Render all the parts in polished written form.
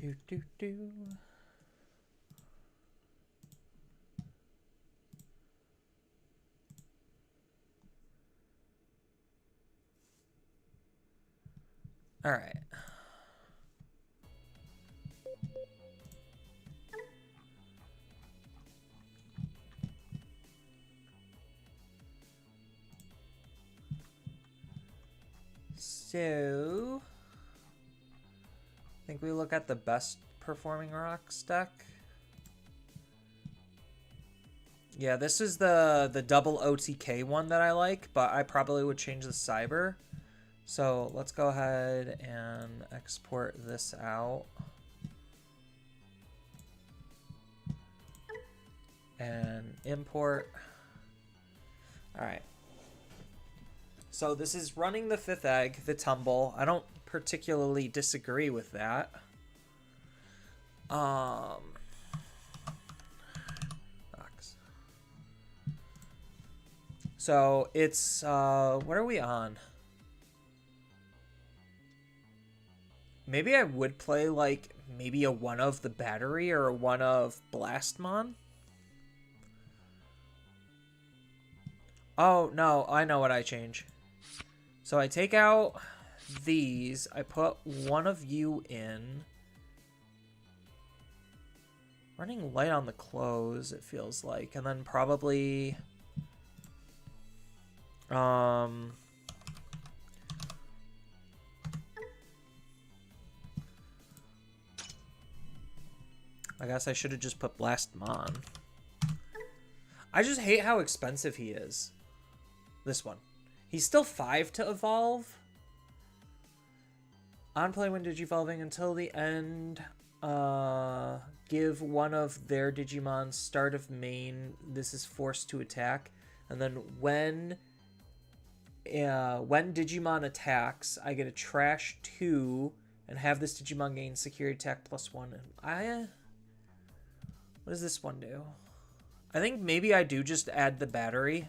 Do, do, do. All right. So, I think we look at the best performing rocks deck. Yeah, this is the double OTK one that I like, but I probably would change the cyber. So let's go ahead and export this out. And import. All right. So this is running the 5th egg, the tumble. I don't particularly disagree with that. Rocks. So it's, what are we on? Maybe I would play like maybe a one of the battery or a one of Blastmon. Oh, no, I know what I change. So I take out these. I put one of you in. Running light on the close, it feels like. And then probably... I guess I should have just put Blastmon. I just hate how expensive he is. This one. He's still 5 to evolve. On play when digivolving until the end. Give one of their Digimon start of main. This is forced to attack. And then when Digimon attacks, I get a trash 2 and have this Digimon gain security attack +1. And what does this one do? I think maybe I do just add the battery.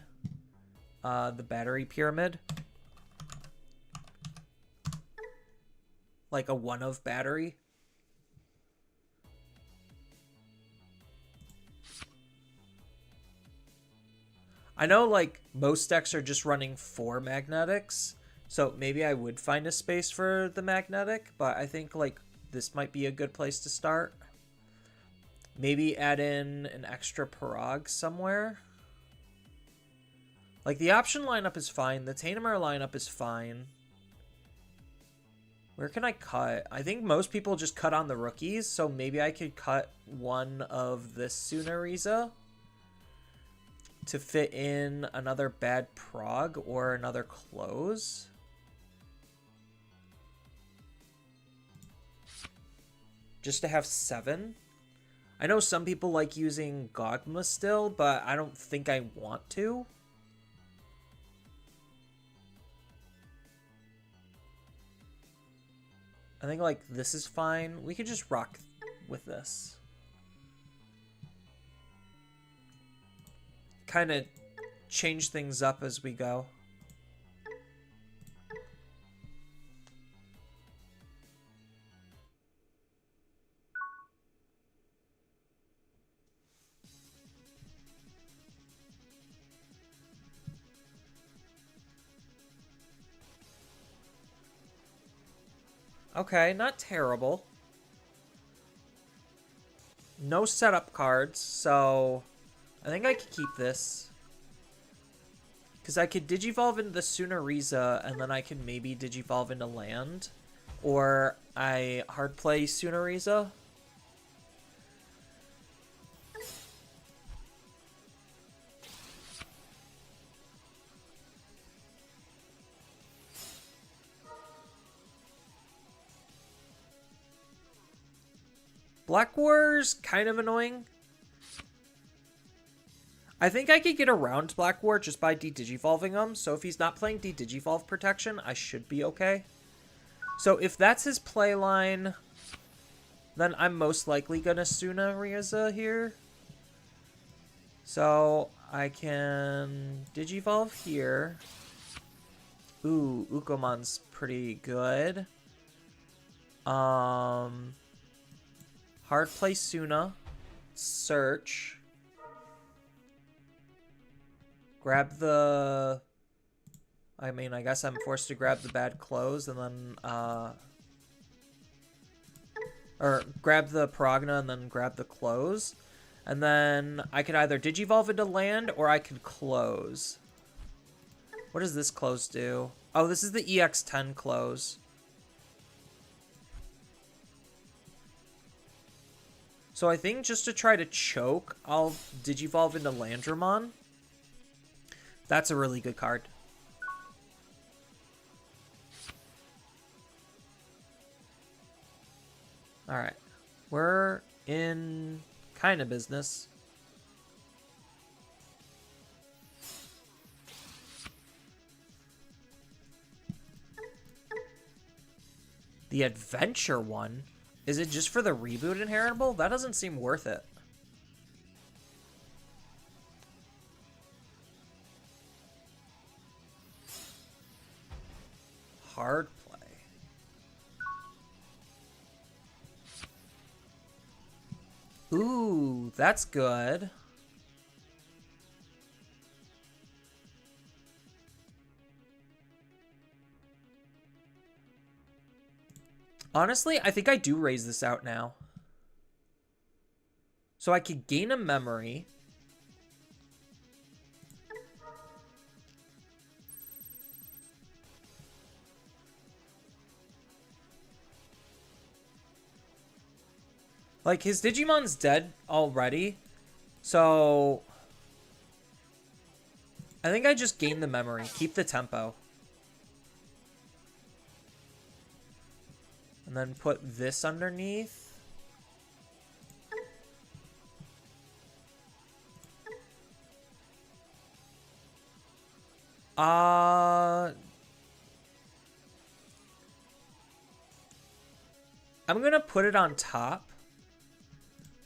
The battery pyramid. Like a one of battery. I know like most decks are just running 4 magnetics. So maybe I would find a space for the magnetic. But I think like this might be a good place to start. Maybe add in an extra Parag somewhere. Like, the option lineup is fine. The Tainamur lineup is fine. Where can I cut? I think most people just cut on the rookies, so maybe I could cut one of this Sunariza to fit in another bad prog or another close. Just to have 7. I know some people like using Gogma still, but I don't think I want to. I think, like, this is fine. We could just rock with this. Kind of change things up as we go. Okay, not terrible. No setup cards, so I think I could keep this. Because I could Digivolve into the Sunariza, and then I can maybe Digivolve into land. Or I hard play Sunariza. Black War's kind of annoying. I think I could get around Black War just by de-digivolving him. So if he's not playing de-digivolve protection, I should be okay. So if that's his play line, then I'm most likely going to Sunariza here. So I can digivolve here. Ooh, Ukomon's pretty good. Hard play Suna. Search. Grab the... I mean, I guess I'm forced to grab the bad clothes and then, or grab the Paragna and then grab the clothes. And then I could either Digivolve into land or I could close. What does this close do? Oh, this is the EX10 close. So I think just to try to choke, I'll Digivolve into Landramon. That's a really good card. Alright. We're in kind of business. The adventure one? Is it just for the reboot inheritable? That doesn't seem worth it. Hard play. Ooh, that's good. Honestly, I think I do raise this out now. So I could gain a memory. Like, his Digimon's dead already. So I think I just gain the memory. Keep the tempo. And then put this underneath. I'm gonna put it on top.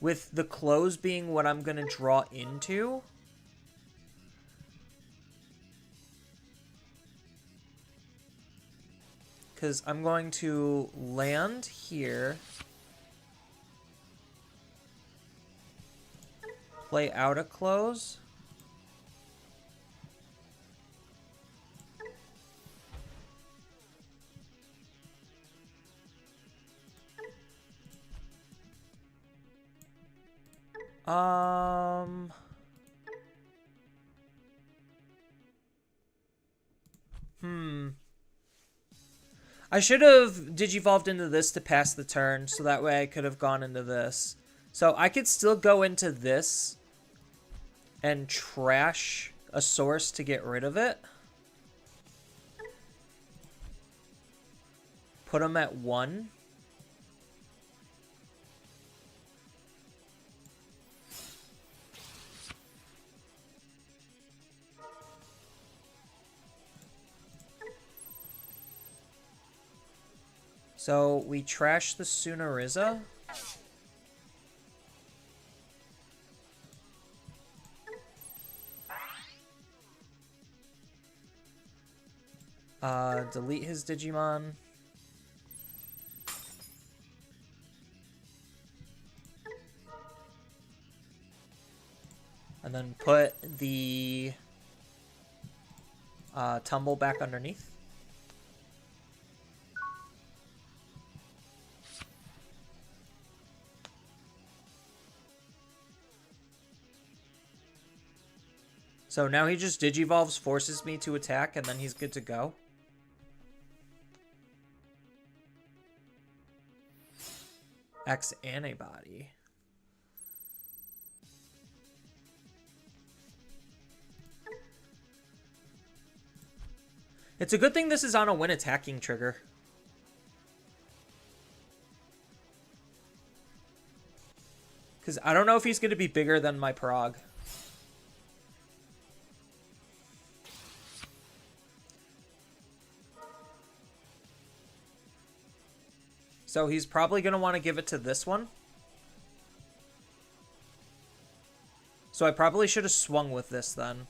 With the close being what I'm gonna draw into. Because I'm going to land here. Play out a close. I should have Digivolved into this to pass the turn, so that way I could have gone into this. So I could still go into this and trash a source to get rid of it. Put them at 1. So we trash the Sunariza. Delete his Digimon. And then put the Tumble back underneath. So now he just Digivolves, forces me to attack, and then he's good to go. X antibody. It's a good thing this is on a when attacking trigger. Because I don't know if he's going to be bigger than my Prog. So he's probably going to want to give it to this one. So I probably should have swung with this then.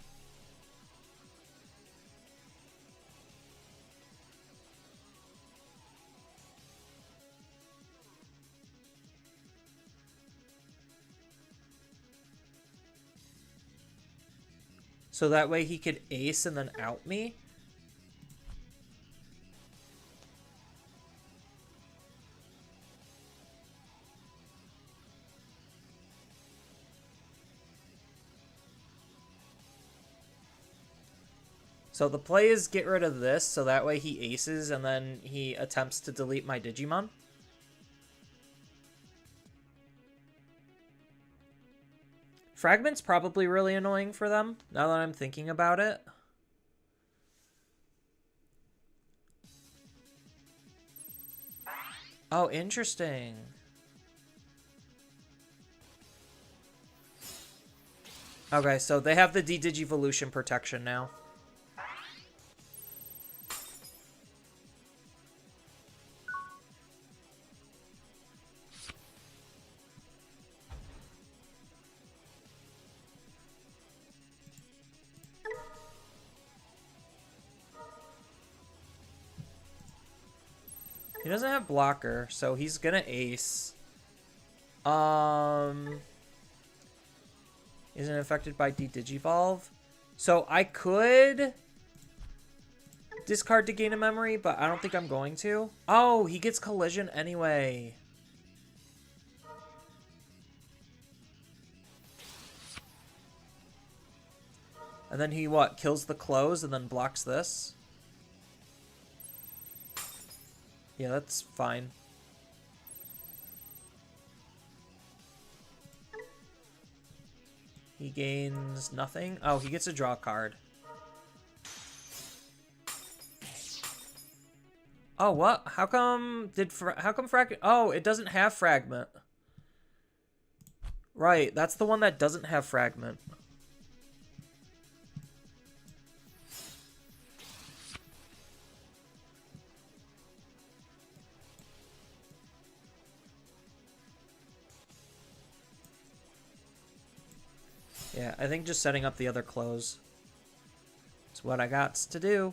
So that way he could ace and then out me. So the play is get rid of this, so that way he aces and then he attempts to delete my Digimon. Fragment's probably really annoying for them, now that I'm thinking about it. Oh, interesting. Okay, so they have the D-Digivolution protection now. He doesn't have blocker, so he's gonna ace. Isn't affected by D-Digivolve. So I could discard to gain a memory, but I don't think I'm going to. Oh, he gets collision anyway. And then he, what, kills the close and then blocks this? Yeah, that's fine. He gains nothing. Oh, he gets a draw card. Oh, what? How come fragment? Oh, it doesn't have fragment. Right, that's the one that doesn't have fragment. Yeah, I think just setting up the other close is what I got to do.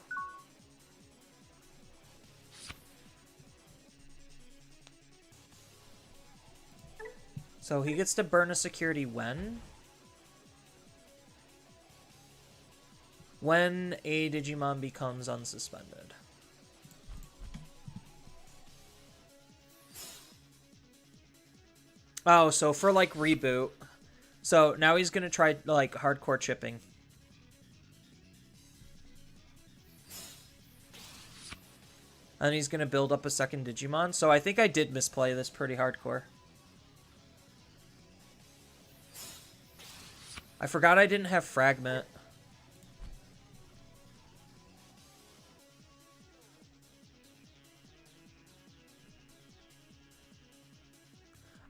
So he gets to burn a security when? When a Digimon becomes unsuspended. Oh, so for like reboot. So now he's gonna try like hardcore chipping. And he's gonna build up a second Digimon. So I think I did misplay this pretty hardcore. I forgot I didn't have fragment.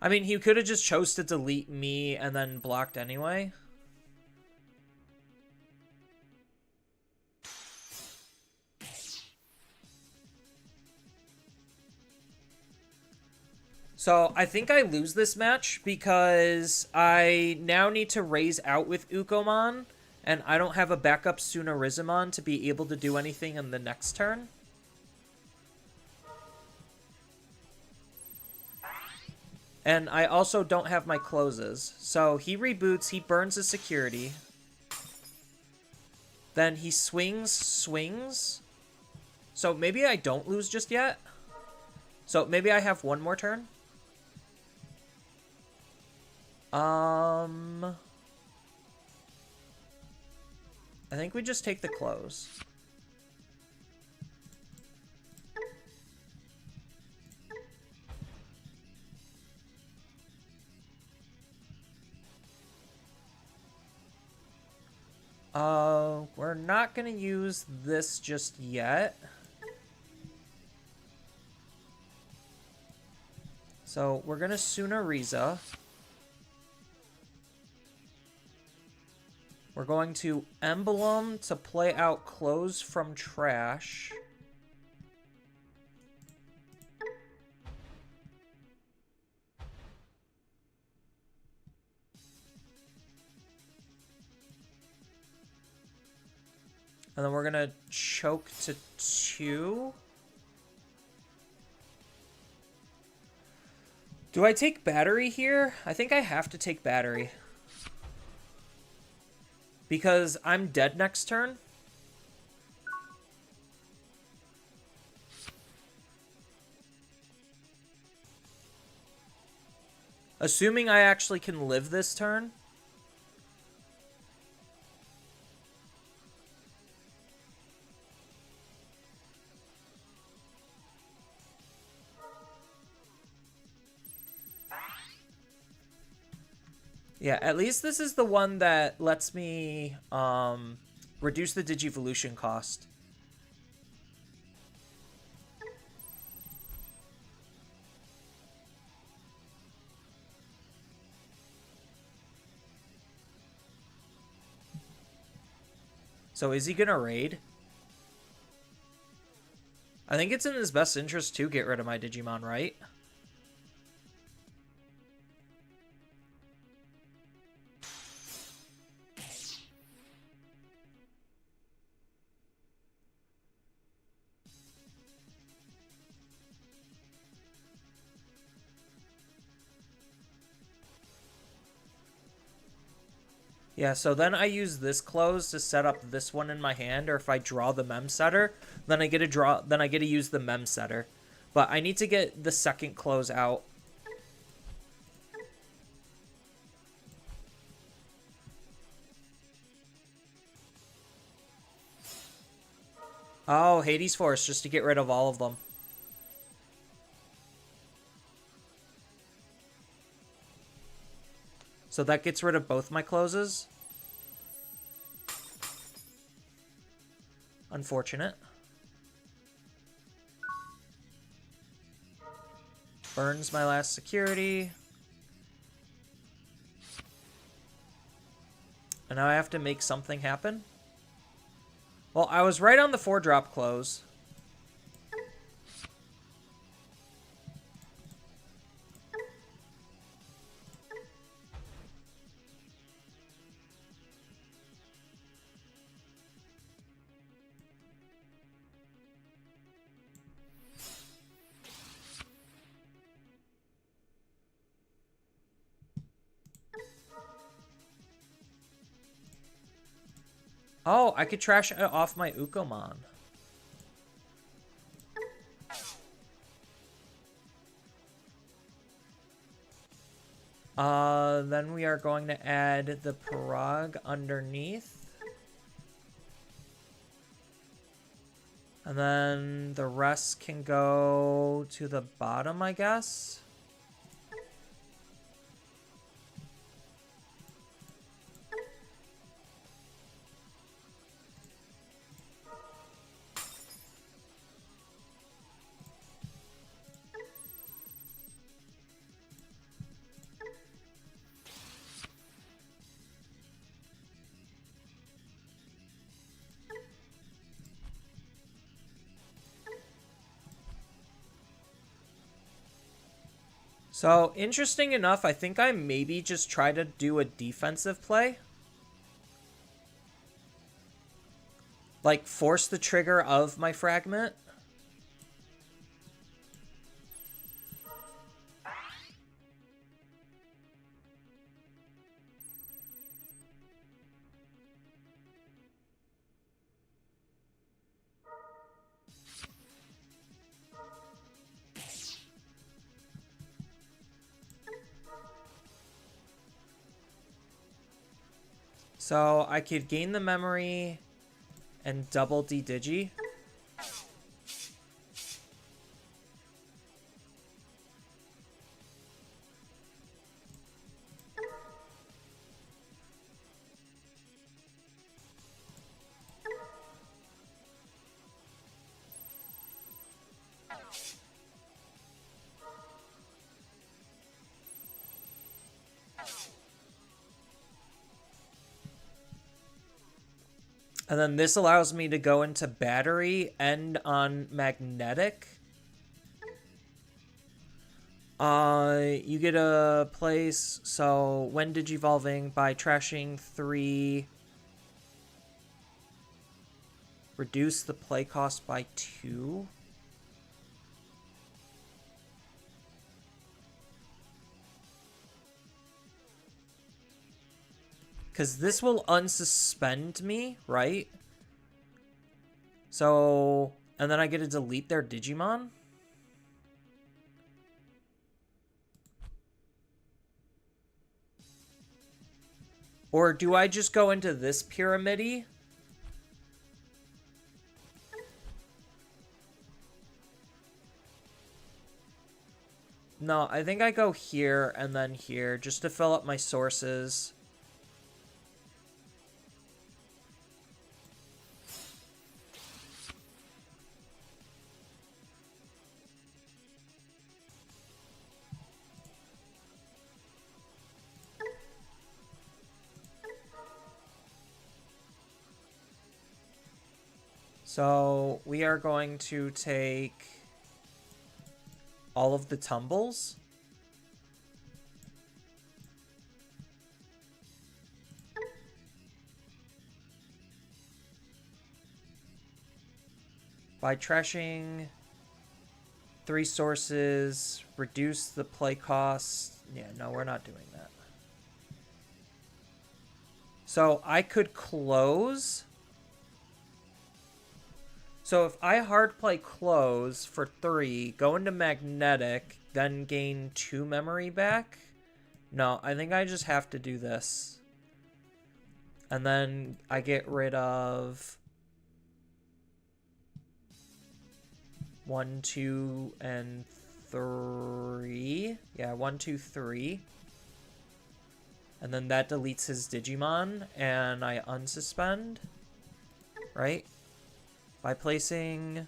I mean, he could have just chose to delete me and then blocked anyway. So I think I lose this match because I now need to raise out with Ukomon, and I don't have a backup Sunarizumon to be able to do anything in the next turn. And I also don't have my closes. So he reboots, he burns his security. Then he swings. So maybe I don't lose just yet. So maybe I have one more turn. I think we just take the close. We're not gonna use this just yet. So we're gonna Sunariza. We're going to Emblem to play out close from trash. And then we're going to choke to 2. Do I take battery here? I think I have to take battery. Because I'm dead next turn. Assuming I actually can live this turn. Yeah, at least this is the one that lets me reduce the Digivolution cost. So is he gonna raid? I think it's in his best interest to get rid of my Digimon, right? Yeah, so then I use this close to set up this one in my hand, or if I draw the mem setter, then I get to use the mem setter. But I need to get the second close out. Oh, Hades Force, just to get rid of all of them. So that gets rid of both my closes. Unfortunate. Burns my last security. And now I have to make something happen. Well, I was right on the 4-drop close. Oh, I could trash off my Ukomon. Then we are going to add the Parag underneath. And then the rest can go to the bottom, I guess. So, interesting enough, I think I maybe just try to do a defensive play. Like, force the trigger of my fragment. So I could gain the memory and double D-Digi. And then this allows me to go into battery, end on magnetic. You get a place, so when digivolving by trashing 3, reduce the play cost by 2. Because this will unsuspend me, right? So, and then I get to delete their Digimon? Or do I just go into this pyramid-y? No, I think I go here and then here just to fill up my sources. So we are going to take all of the tumbles. By trashing 3 sources, reduce the play cost. Yeah, no, we're not doing that. So I could close. So if I hard play close for 3, go into magnetic, then gain 2 memory back. No, I think I just have to do this. And then I get rid of 1, 2, and 3. Yeah, 1, 2, 3. And then that deletes his Digimon, and I unsuspend, right? By placing...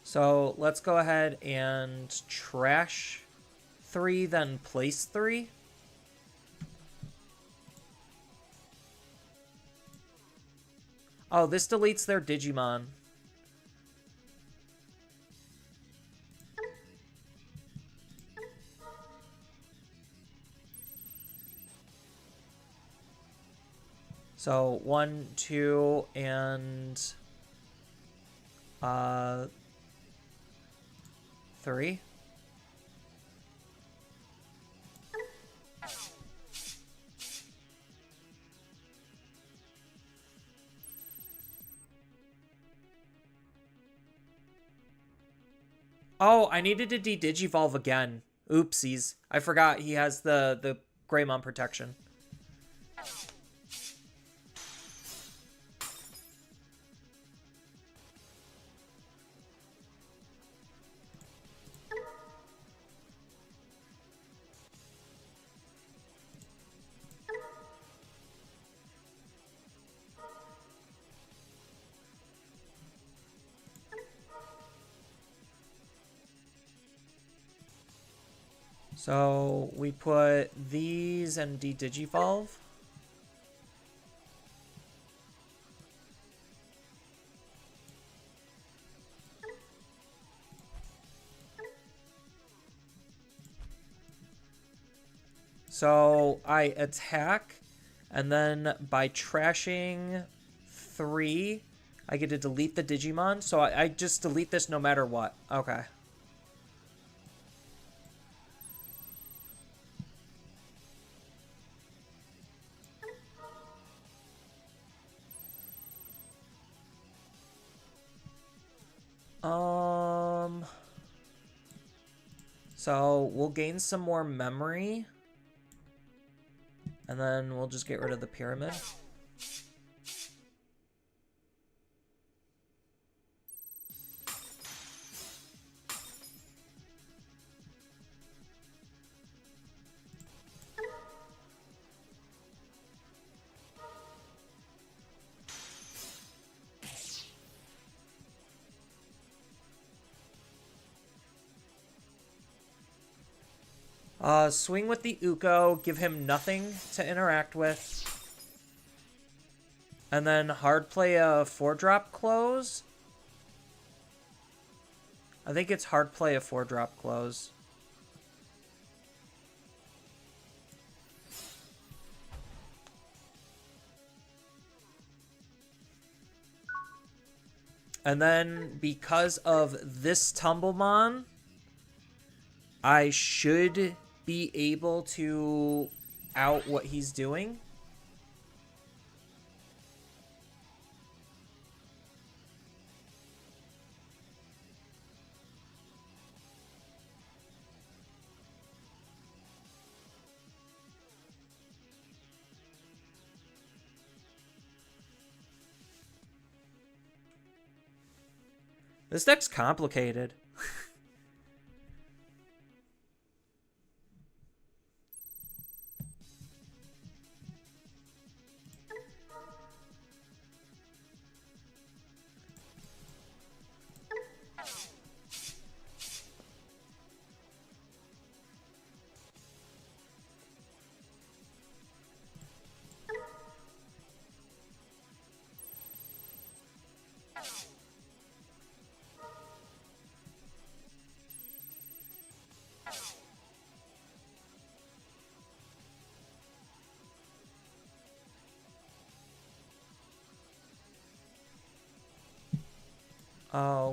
So let's go ahead and trash 3, then place 3. Oh, this deletes their Digimon. So 1, 2, and 3. Oh, I needed to de-digivolve again. Oopsies. I forgot he has the Greymon protection. So we put these and de-digivolve. So I attack, and then by trashing 3, I get to delete the Digimon. So I just delete this no matter what. Okay. So we'll gain some more memory. And then we'll just get rid of the pyramid. Swing with the Uko, give him nothing to interact with. And then hard play a 4-drop close. I think it's hard play a 4-drop close. And then because of this Tumblemon, I should be able to out what he's doing. This deck's complicated.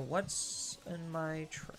What's in my trash?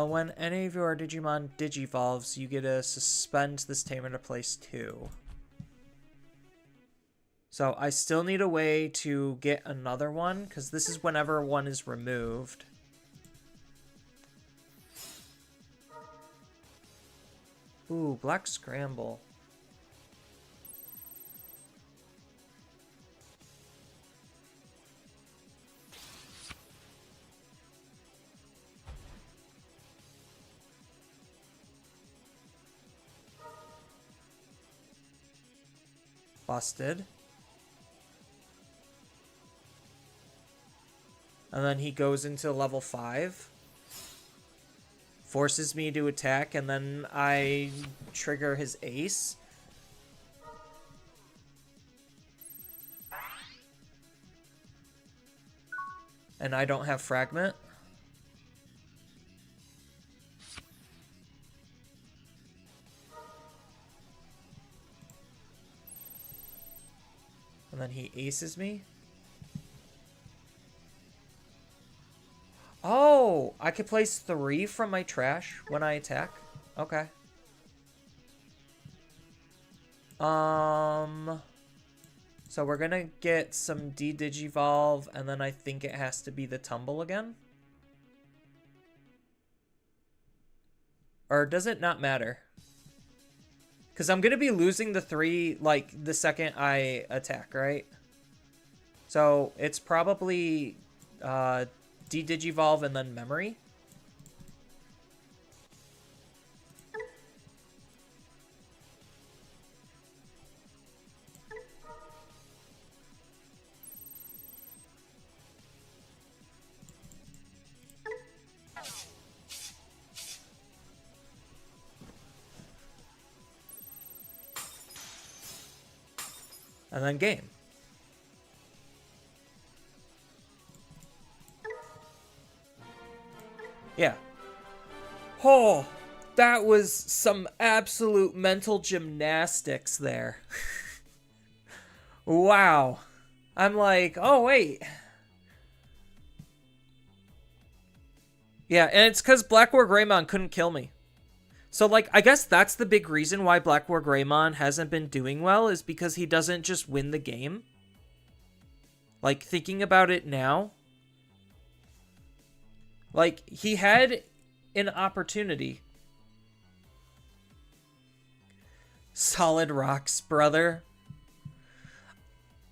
When any of your Digimon digivolves, you get to suspend this tamer to place 2. So I still need a way to get another one, because this is whenever one is removed. Ooh, Black Scramble. Busted. And then he goes into level 5. Forces me to attack, and then I trigger his ace. And I don't have fragment. And then he aces me. Oh, I could place 3 from my trash when I attack. Okay. So we're gonna get some D-Digivolve, and then I think it has to be the Tumble again. Or does it not matter? Because I'm gonna be losing the 3, like, the second I attack, right? So it's probably D-Digivolve and then Memory. And then game. Yeah. Oh, that was some absolute mental gymnastics there. Wow. I'm like, oh, wait. Yeah, and it's because Black War Greymon couldn't kill me. So, like, I guess that's the big reason why Black War Greymon hasn't been doing well, is because he doesn't just win the game. Like, thinking about it now, like, he had an opportunity. Solid rocks, brother.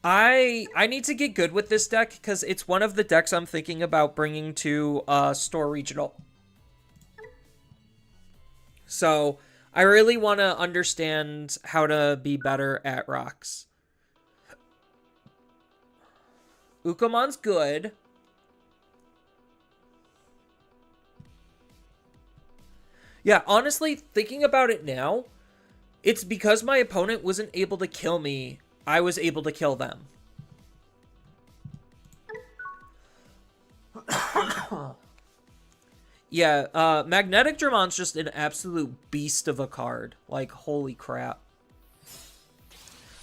I need to get good with this deck, because it's one of the decks I'm thinking about bringing to Store Regional. So I really want to understand how to be better at rocks. Ukumon's good. Yeah, honestly, thinking about it now, it's because my opponent wasn't able to kill me, I was able to kill them. Yeah, Magnetic Dramon's just an absolute beast of a card. Like, holy crap.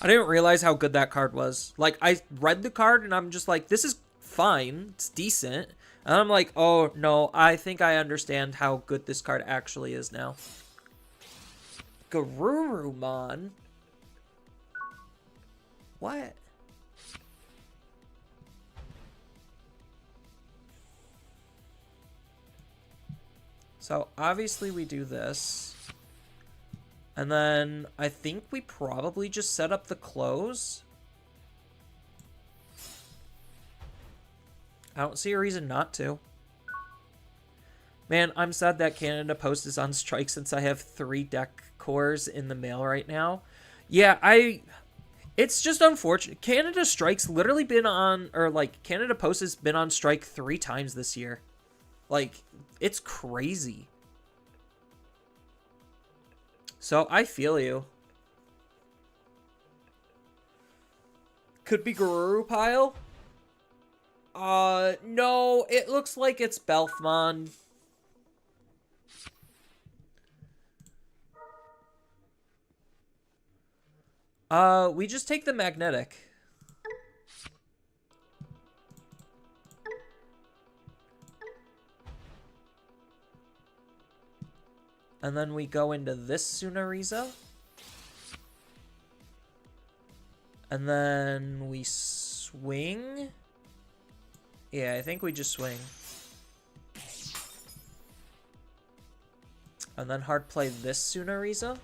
I didn't realize how good that card was. Like, I read the card and I'm just like, this is fine. It's decent. And I'm like, oh, no, I think I understand how good this card actually is now. Garurumon? What? So, obviously we do this. And then I think we probably just set up the close. I don't see a reason not to. Man, I'm sad that Canada Post is on strike since I have 3 deck cores in the mail right now. Yeah, it's just unfortunate. Canada Strike's literally been on, or like, Canada Post has been on strike 3 times this year. Like, it's crazy. So, I feel you. Could be Garuru Pile? No, it looks like it's Belfmon. We just take the Magnetic. And then we go into this Sunariza. And then we swing. Yeah, I think we just swing. And then hard play this Sunariza.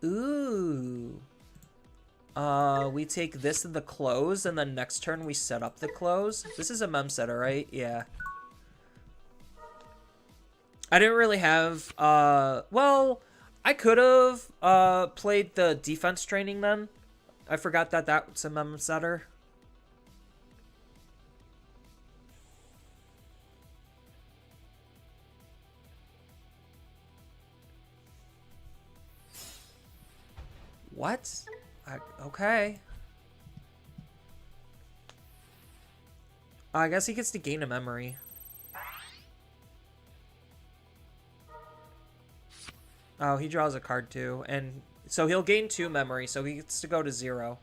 Ooh. We take this in the close, and then next turn we set up the close. This is a mem setter, right? Yeah. I didn't really have, well, I could have, played the defense training then. I forgot that that's a mem setter. What? Okay. I guess he gets to gain a memory. Oh, he draws a card too. And so he'll gain 2 memory, so he gets to go to 0.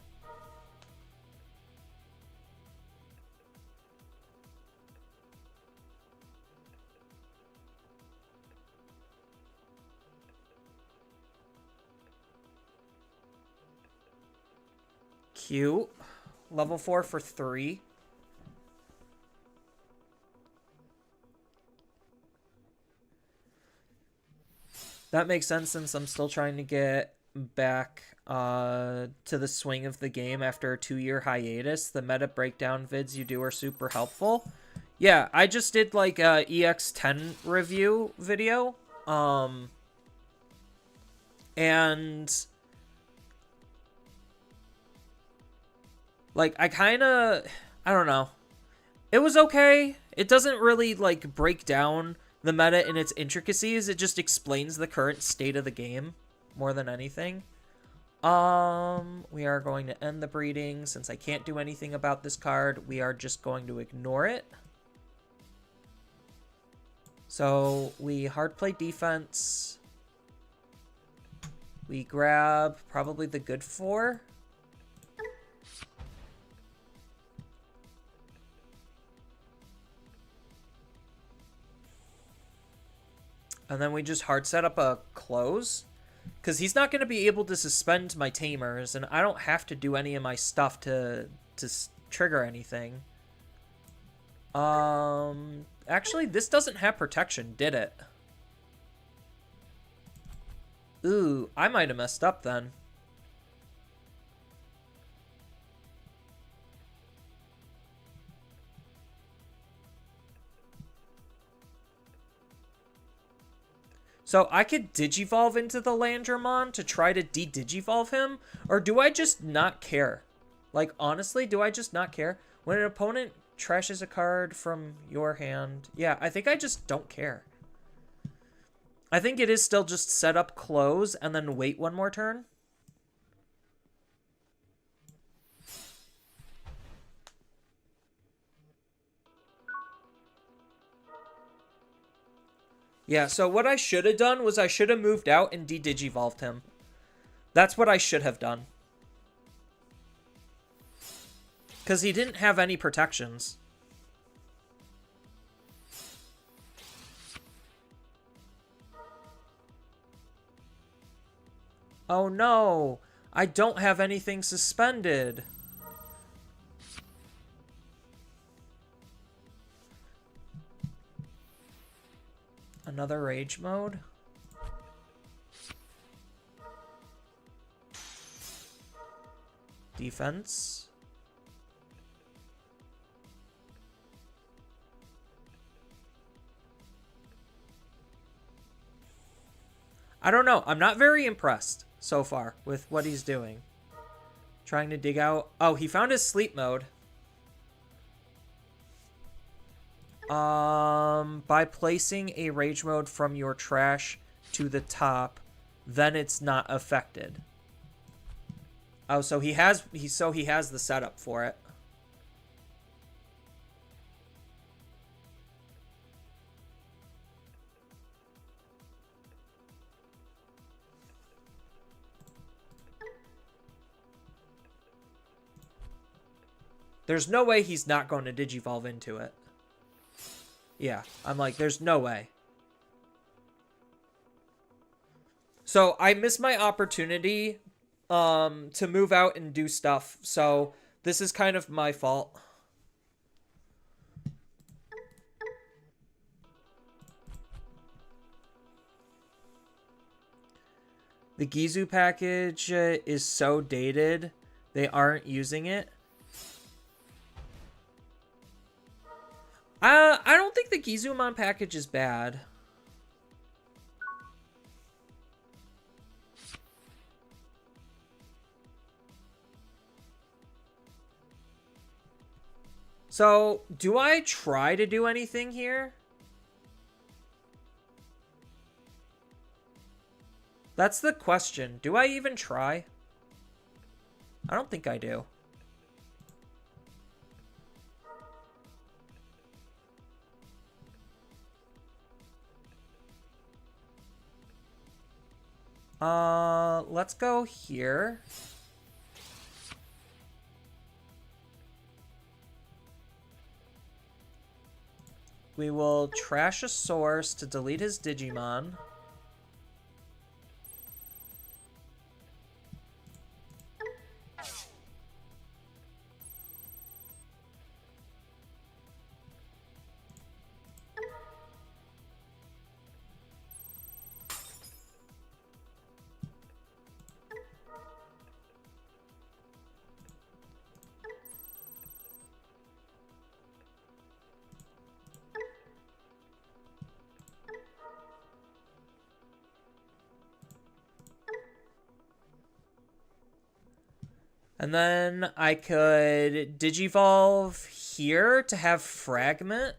Cute. Level 4 for 3. That makes sense since I'm still trying to get back to the swing of the game after a 2-year hiatus. The meta breakdown vids you do are super helpful. Yeah, I just did like a EX10 review video. And like I don't know. It was okay. It doesn't really like break down the meta in its intricacies. It just explains the current state of the game more than anything. We are going to end the breeding. Since I can't do anything about this card, we are just going to ignore it. So we hard play defense. We grab probably the good 4. And then we just hard set up a close. Because he's not going to be able to suspend my tamers. And I don't have to do any of my stuff to trigger anything. Actually, this doesn't have protection, did it? Ooh, I might have messed up then. So I could Digivolve into the Landramon to try to de-Digivolve him? Or do I just not care? Like, honestly, do I just not care? When an opponent trashes a card from your hand, yeah, I think I just don't care. I think it is still just set up, close, and then wait one more turn. Yeah, so what I should have done was I should have moved out and de-digivolved him. That's what I should have done. Because he didn't have any protections. Oh no, I don't have anything suspended. Another rage mode? Defense? I don't know. I'm not very impressed so far with what he's doing. Trying to dig out... Oh, he found his sleep mode. By placing a rage mode from your trash to the top, then it's not affected. Oh, so he has the setup for it. There's no way he's not going to digivolve into it. Yeah, I'm like, there's no way. So I missed my opportunity to move out and do stuff. So this is kind of my fault. The Gizu package is so dated, they aren't using it. I don't think the Gizumon package is bad. So, do I try to do anything here? That's the question. Do I even try? I don't think I do. Let's go here. We will trash a source to delete his Digimon. And then I could Digivolve here to have Fragment.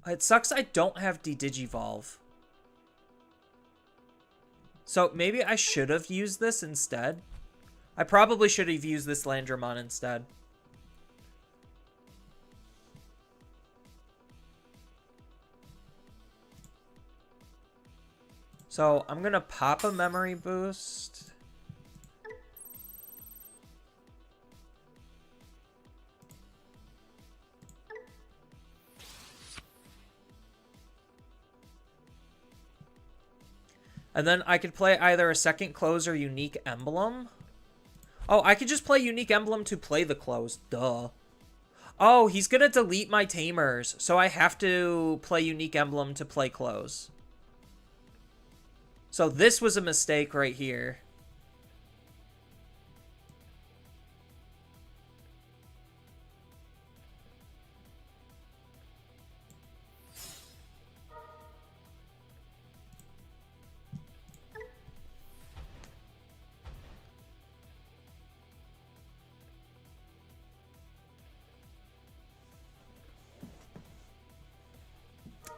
It sucks I don't have De-Digivolve. So maybe I should have used this instead. I probably should have used this Landramon instead. So I'm going to pop a memory boost. And then I could play either a second close or unique emblem. Oh, I could just play unique emblem to play the close. Duh. Oh, he's going to delete my tamers. So I have to play unique emblem to play close. So this was a mistake right here.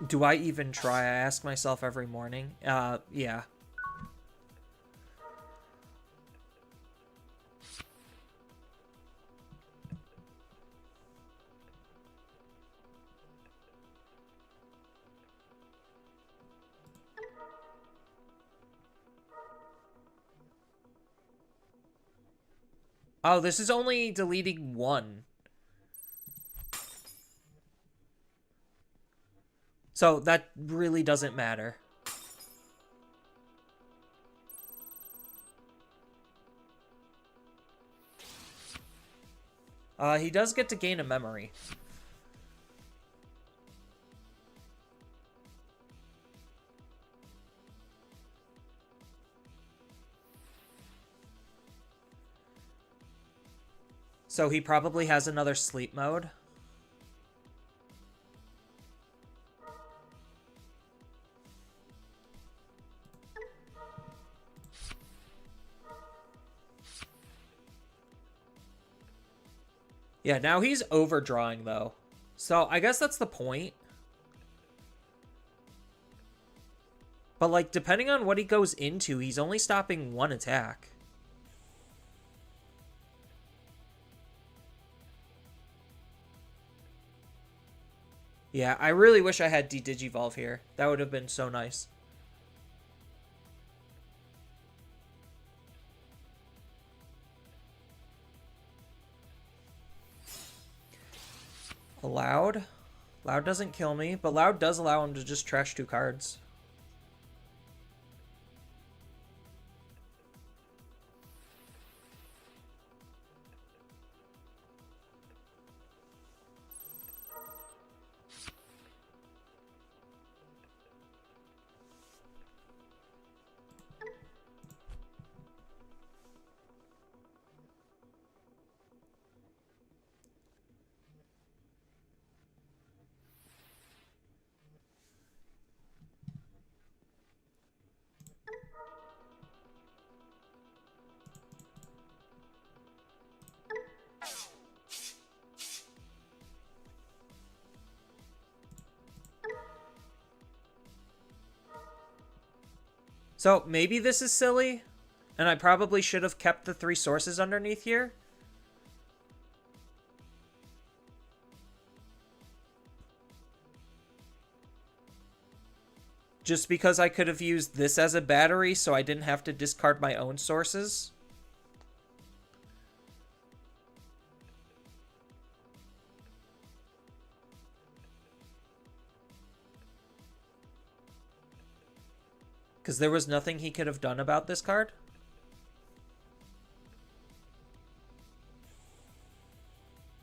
Do I even try? I ask myself every morning. Yeah. Oh, this is only deleting one. So that really doesn't matter. He does get to gain a memory. So he probably has another sleep mode. Yeah, now he's overdrawing, though. So I guess that's the point. But, like, depending on what he goes into, he's only stopping one attack. Yeah, I really wish I had D-Digivolve here. That would have been so nice. Loud. Loud doesn't kill me, but Loud does allow him to just trash 2 cards. So maybe this is silly, and I probably should have kept the 3 sources underneath here. Just because I could have used this as a battery so I didn't have to discard my own sources. Because there was nothing he could have done about this card.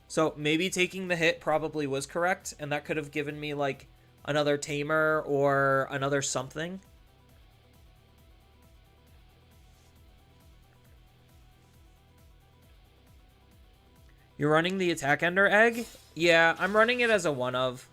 So maybe taking the hit probably was correct, and that could have given me, like, another Tamer or another something. You're running the Attack Ender Egg? Yeah, I'm running it as a 1-of.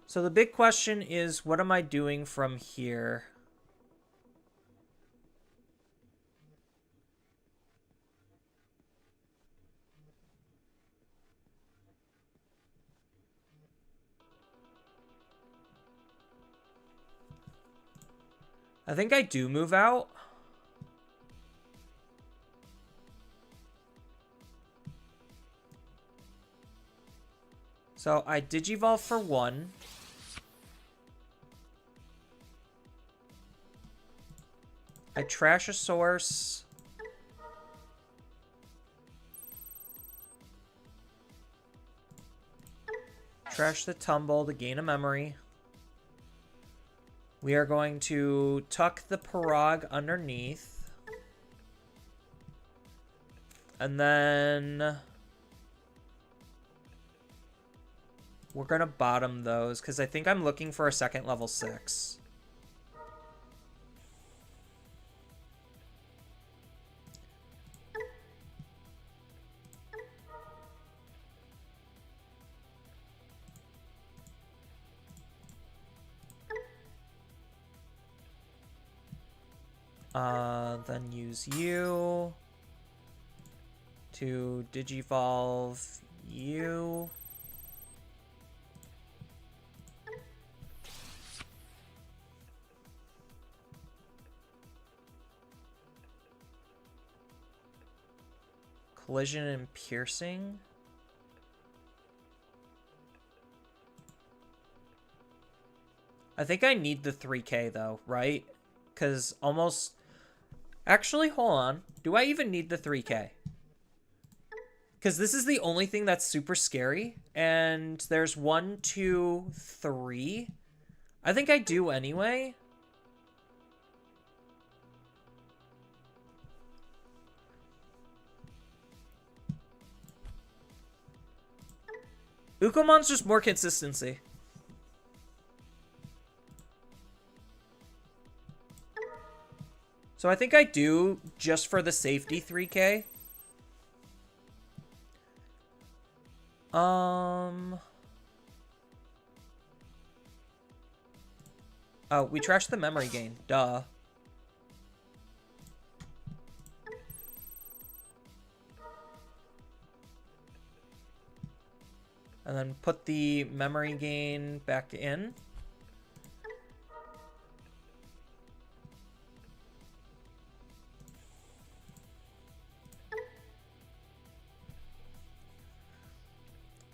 So the big question is, what am I doing from here? I think I do move out. So I Digivolve for 1. I trash a source. Trash the Tumble to gain a memory. We are going to tuck the Parag underneath. And then we're going to bottom those because I think I'm looking for a second level 6. Then use you to digivolve you. Collision and piercing. I think I need the 3K though, right? Because almost... Actually, hold on. Do I even need the 3K? Because this is the only thing that's super scary. And there's 1, 2, 3. I think I do anyway. Ukomon's just more consistency. So I think I do just for the safety 3K. Oh, we trashed the memory gain. Duh. And then put the memory gain back in.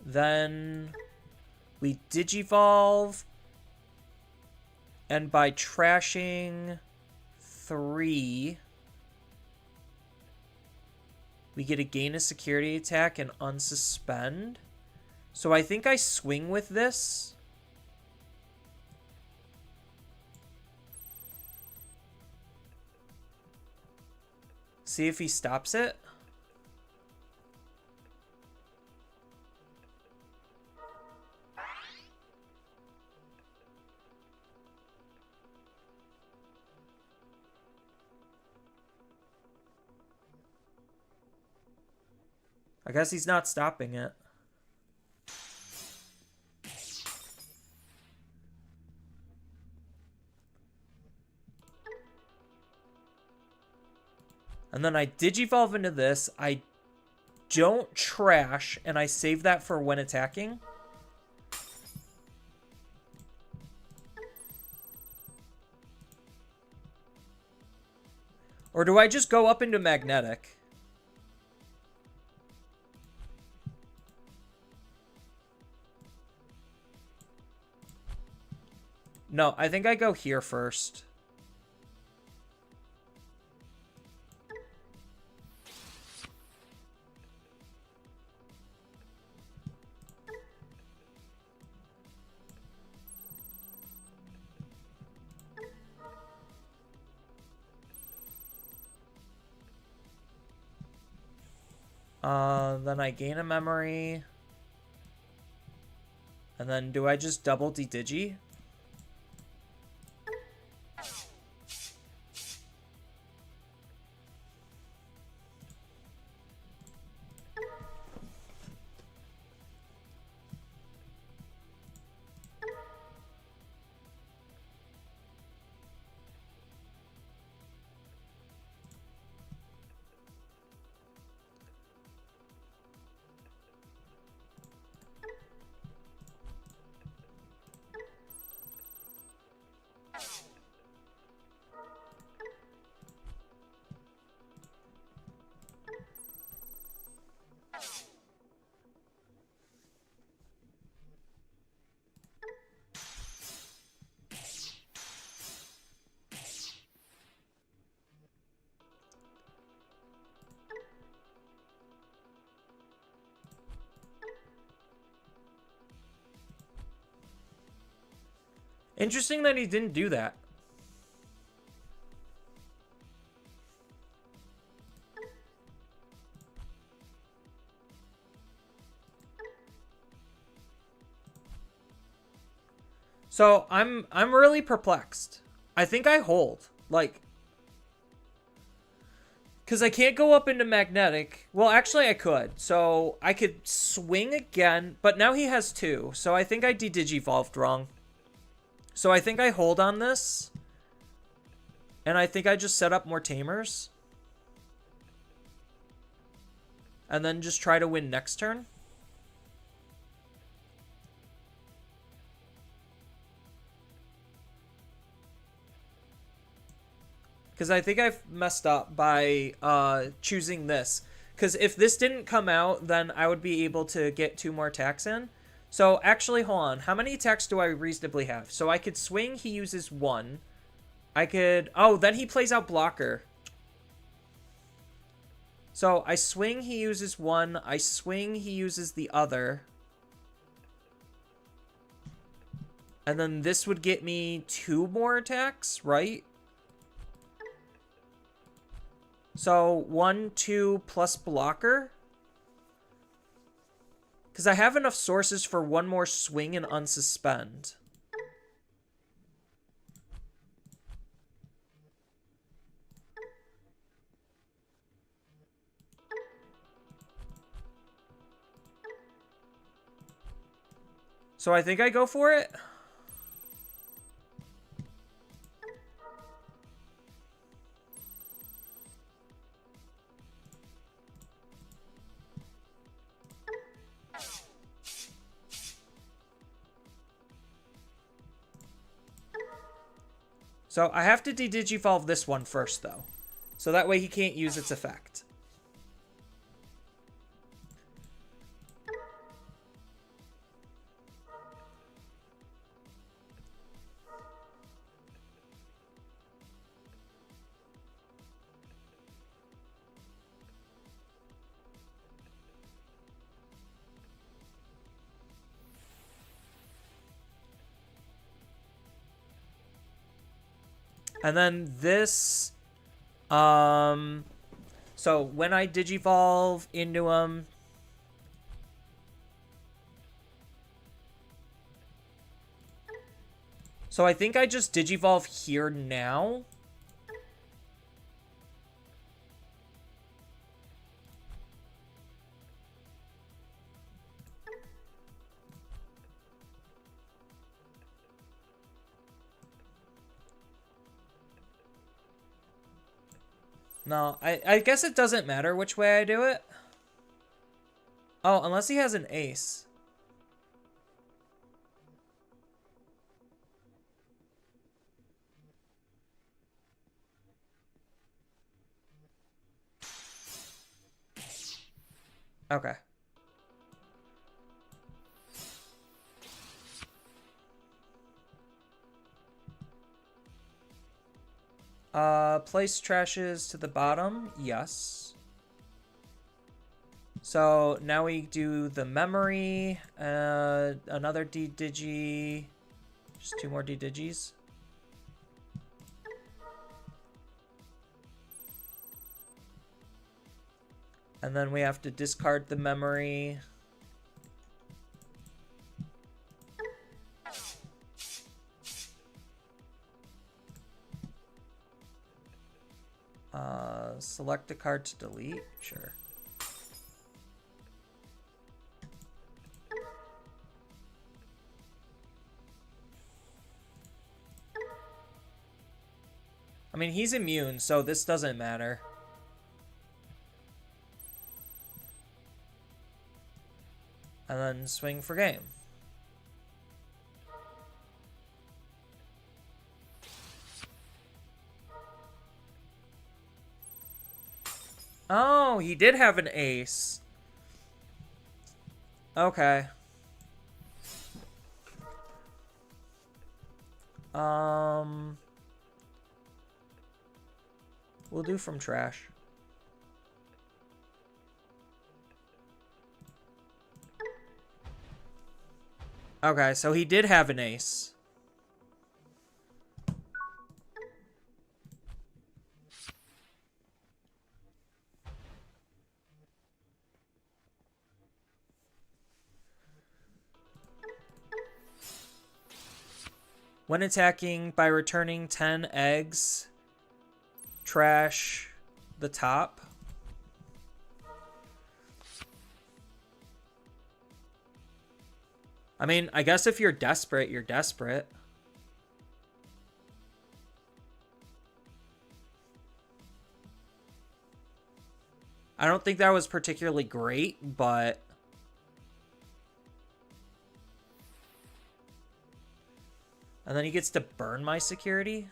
Then we digivolve. And by trashing 3, we get a gain a security attack and unsuspend. So I think I swing with this. See if he stops it. I guess he's not stopping it. And then I digivolve into this. I don't trash, and I save that for when attacking. Or do I just go up into magnetic? No, I think I go here first. Then I gain a memory. And then do I just double de-digi? Interesting that he didn't do that. So I'm really perplexed. I think I hold. Like, because I can't go up into magnetic. Well, actually I could. So I could swing again, but now he has 2. So I think I de-digivolved wrong. So I think I hold on this. And I think I just set up more tamers. And then just try to win next turn. Because I think I've messed up by choosing this. Because if this didn't come out, then I would be able to get 2 more attacks in. So actually, hold on. How many attacks do I reasonably have? So I could swing, he uses 1. I could... Oh, then he plays out blocker. So I swing, he uses 1. I swing, he uses the other. And then this would get me 2 more attacks, right? So 1, 2 plus blocker. Because I have enough sources for 1 more swing and unsuspend. So I think I go for it. So I have to de-digivolve this one first, though. So that way he can't use its effect. And then this, so when I digivolve into him, so I think I just digivolve here now. No, I guess it doesn't matter which way I do it. Oh, unless he has an ace. Okay. Place trashes to the bottom. Yes. So now we do the memory. Another D-digi. Just 2 more D-digis. And then we have to discard the memory. Select a card to delete. Sure. I mean, he's immune, so this doesn't matter. And then swing for game. Oh, he did have an ace. Okay. We'll do from trash. Okay, so he did have an ace. When attacking by returning 10 eggs, trash the top. I mean, I guess if you're desperate, you're desperate. I don't think that was particularly great, but... And then he gets to burn my security?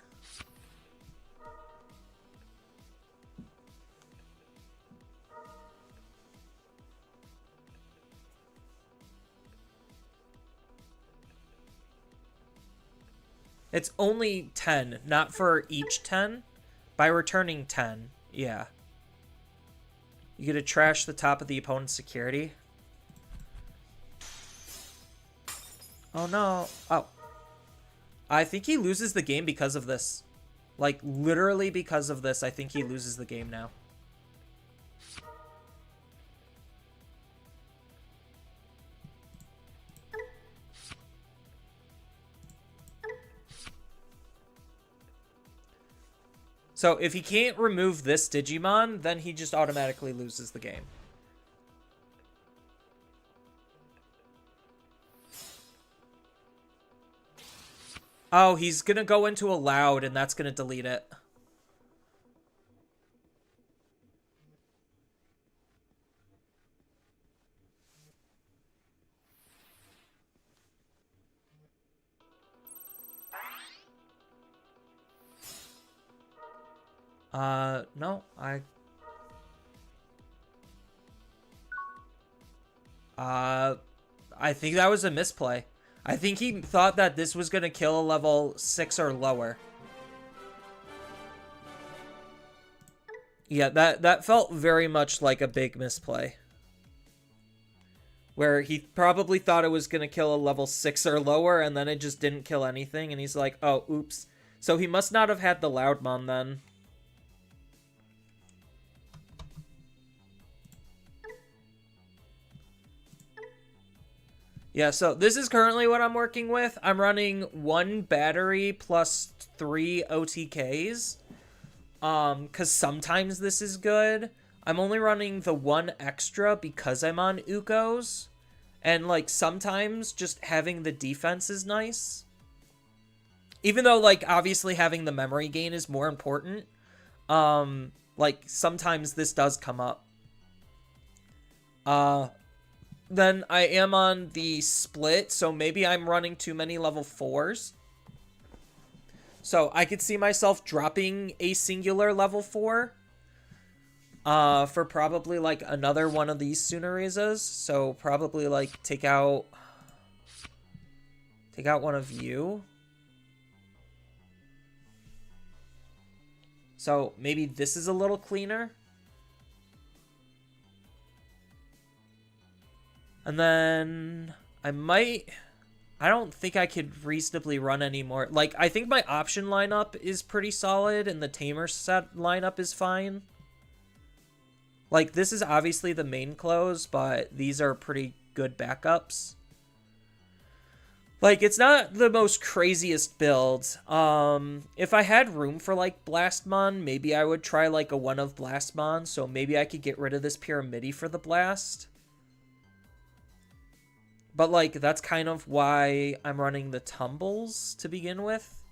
It's only 10, not for each 10. By returning 10, yeah. You get to trash the top of the opponent's security. Oh no. Oh. I think he loses the game because of this. Like, literally because of this, I think he loses the game now. So if he can't remove this Digimon, then he just automatically loses the game. Oh, he's gonna go into a loud, and that's gonna delete it. No, I think that was a misplay. I think he thought that this was gonna kill a level 6 or lower. Yeah, that felt very much like a big misplay. Where he probably thought it was gonna kill a level 6 or lower, and then it just didn't kill anything, and he's like, oh, oops. So he must not have had the Loudmon then. Yeah, so this is currently what I'm working with. I'm running 1 battery plus 3 OTKs. Because sometimes this is good. I'm only running the 1 extra because I'm on Ukos. And, like, sometimes just having the defense is nice. Even though, like, obviously having the memory gain is more important. Like, sometimes this does come up. Then I am on the split, so maybe I'm running too many level 4s. So I could see myself dropping a singular level 4 for probably like another one of these Tsunarizas. So probably like take out one of you. So maybe this is a little cleaner. And then I don't think I could reasonably run anymore. Like, I think my option lineup is pretty solid, and the Tamer set lineup is fine. Like, this is obviously the main close, but these are pretty good backups. Like, it's not the most craziest build. If I had room for, like, Blastmon, maybe I would try, like, a one of Blastmon, so maybe I could get rid of this Pyramidi for the Blast. But, like, that's kind of why I'm running the Tumbles to begin with.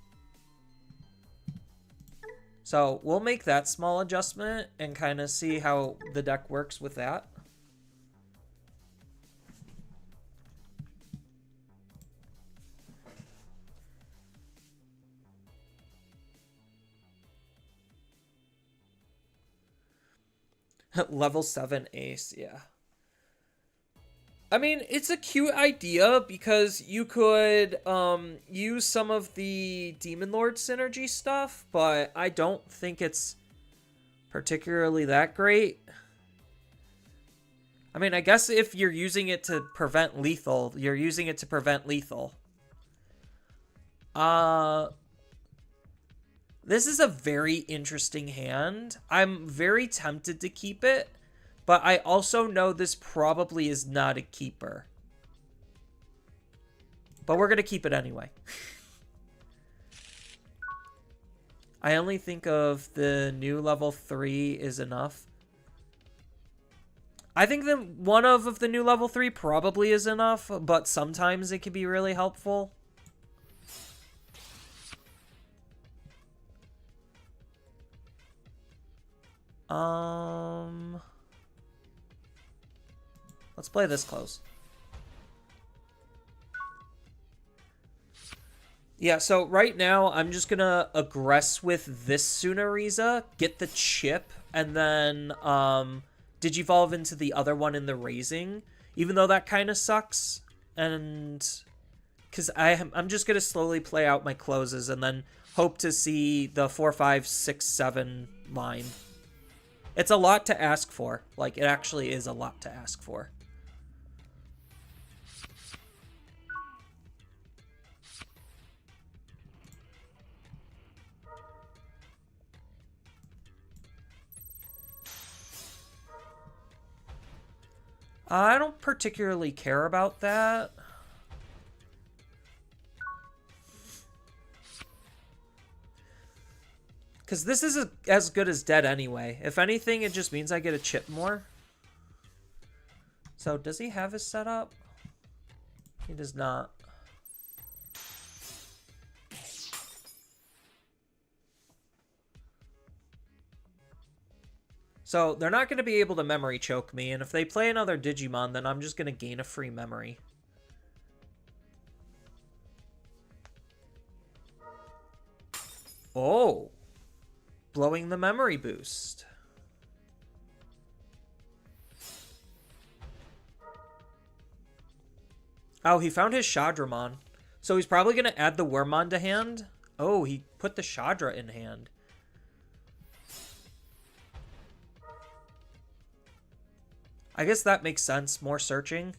So, we'll make that small adjustment and kind of see how the deck works with that. Level 7 Ace, yeah. I mean, it's a cute idea because you could use some of the Demon Lord synergy stuff, but I don't think it's particularly that great. I mean, I guess if you're using it to prevent lethal, you're using it to prevent lethal. This is a very interesting hand. I'm very tempted to keep it. But I also know this probably is not a keeper. But we're going to keep it anyway. I only think of the new level 3 is enough. I think that one of the new level 3 probably is enough, but sometimes it can be really helpful. Let's play this close. Yeah, so right now I'm just gonna aggress with this Sunariza, get the chip, and then Digivolve into the other one in the raising, even though that kind of sucks. And because I'm just gonna slowly play out my closes and then hope to see the 4, 5, 6, 7 line. It's a lot to ask for. Like, it actually is a lot to ask for. I don't particularly care about that. Because this is as good as dead anyway. If anything, it just means I get a chip more. So, does he have his setup? He does not. So, they're not going to be able to memory choke me, and if they play another Digimon, then I'm just going to gain a free memory. Oh! Blowing the memory boost. Oh, he found his Shadramon. So he's probably going to add the Wormmon to hand. Oh, he put the Shadra in hand. I guess that makes sense. More searching.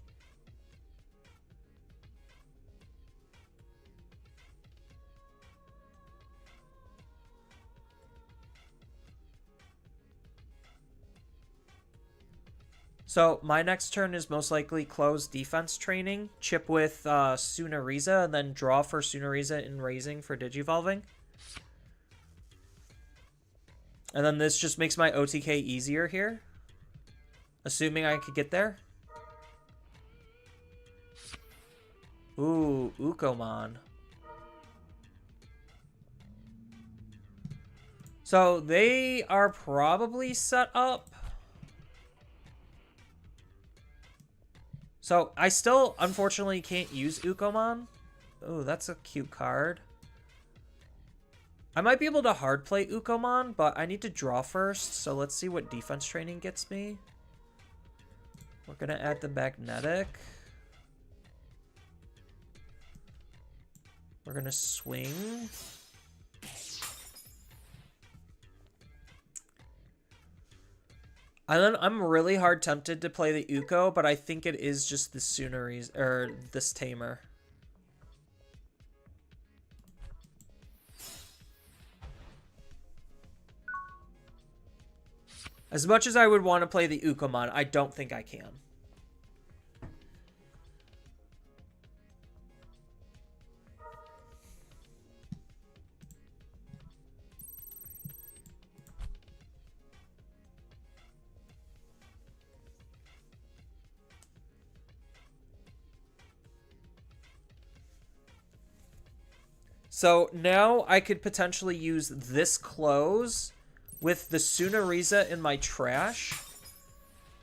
So my next turn is most likely close defense training, chip with Sunariza, and then draw for Sunariza in raising for Digivolving. And then this just makes my OTK easier here. Assuming I could get there. Ooh, Ukomon. So they are probably set up. So I still, unfortunately, can't use Ukomon. Oh, that's a cute card. I might be able to hard play Ukomon, but I need to draw first. So let's see what defense training gets me. We're going to add the magnetic. We're going to swing. I'm really hard tempted to play the Uko, but I think it is just the Sunariza, or this Tamer. As much as I would want to play the Ukomon, I don't think I can. So now I could potentially use this close with the Sunariza in my trash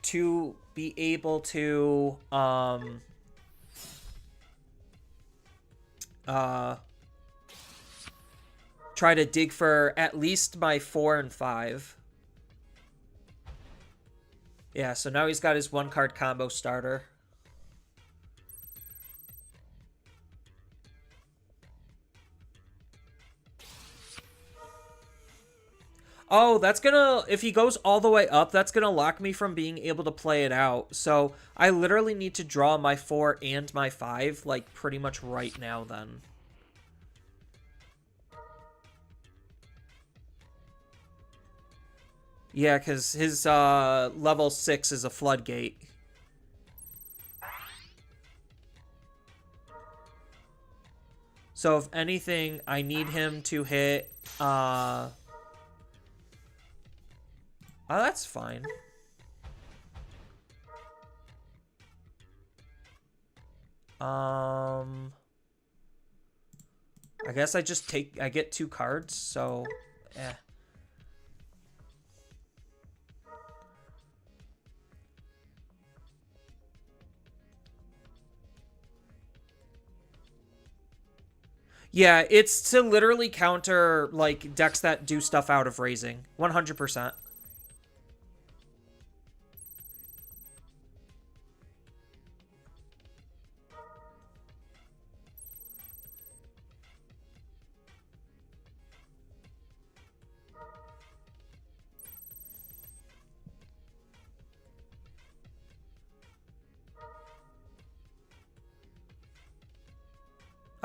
to be able to try to dig for at least my 4 and 5. Yeah, so now he's got his 1-card combo starter. Oh, that's gonna, if he goes all the way up, that's gonna lock me from being able to play it out. So I literally need to draw my 4 and my 5, like, pretty much right now then. Yeah, because his level 6 is a floodgate. So if anything, I need him to hit... Oh, that's fine. I guess I just take... I get 2 cards, so... Eh. Yeah, it's to literally counter, like, decks that do stuff out of raising. 100%.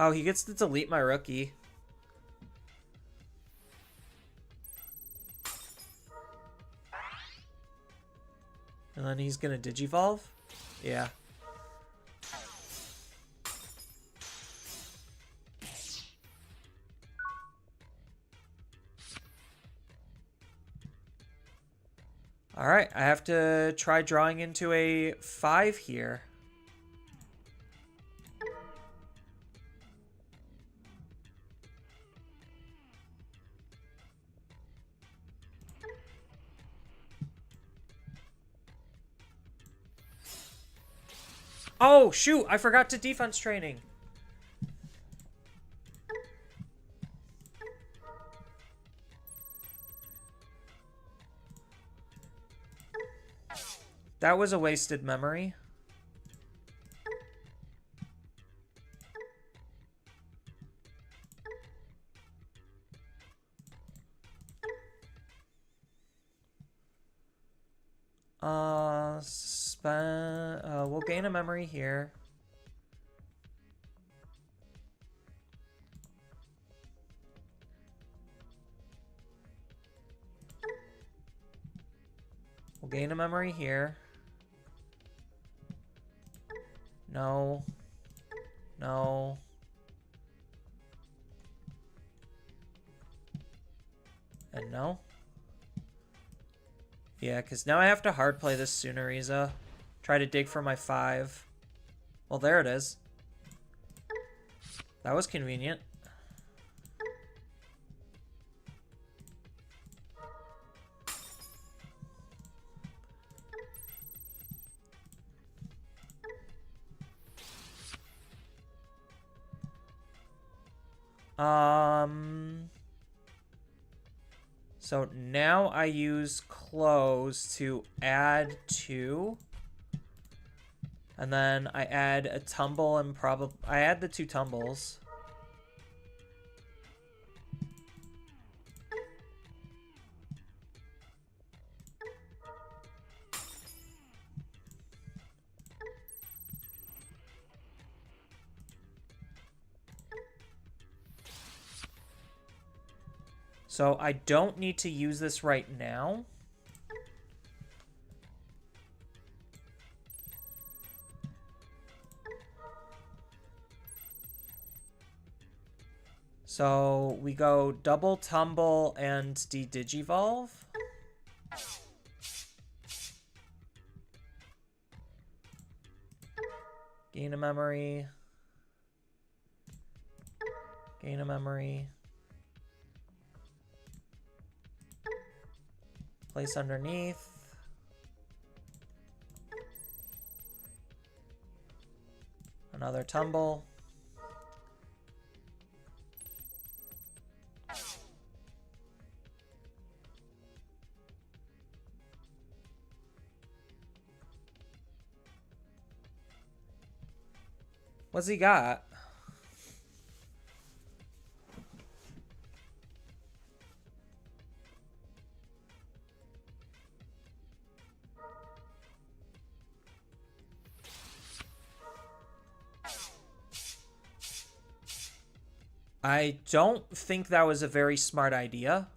Oh, he gets to delete my rookie. And then he's gonna Digivolve? Yeah. Alright, I have to try drawing into a 5 here. Oh, shoot! I forgot to defense training. That was a wasted memory. We'll gain a memory here. We'll gain a memory here. No. No. And no. Yeah, because now I have to hard play this Sunariza. Try to dig for my 5. Well, there it is. That was convenient. So now I use close to add 2. And then I add a tumble and I add the 2 tumbles. So I don't need to use this right now. So we go double tumble and de-digivolve. Gain a memory. Gain a memory. Place underneath. Another tumble. What's he got? I don't think that was a very smart idea.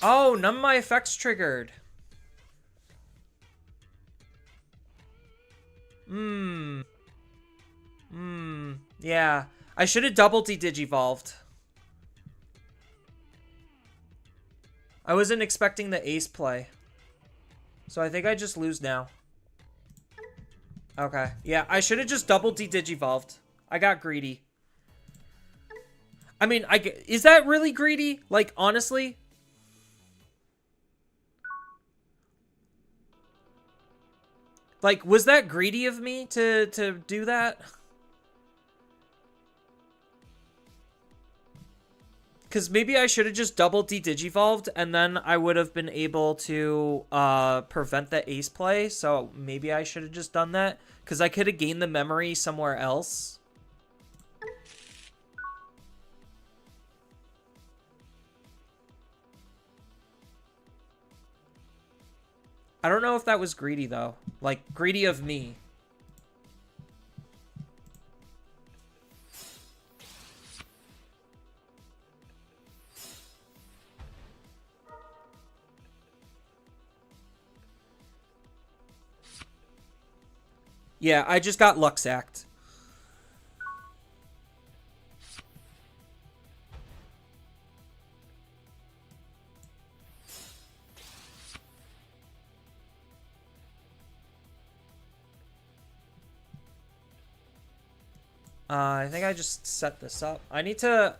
Oh, none of my effects triggered. Yeah. I should have double de-digivolved. I wasn't expecting the ace play. So I think I just lose now. Okay. Yeah, I should have just double de-digivolved. I got greedy. I mean, is that really greedy? Like, honestly? Like, was that greedy of me to do that? Because maybe I should have just double de-digivolved, and then I would have been able to prevent the ace play. So maybe I should have just done that. Because I could have gained the memory somewhere else. I don't know if that was greedy, though. Like, greedy of me. Yeah, I just got luck sacked. I think I just set this up. I need to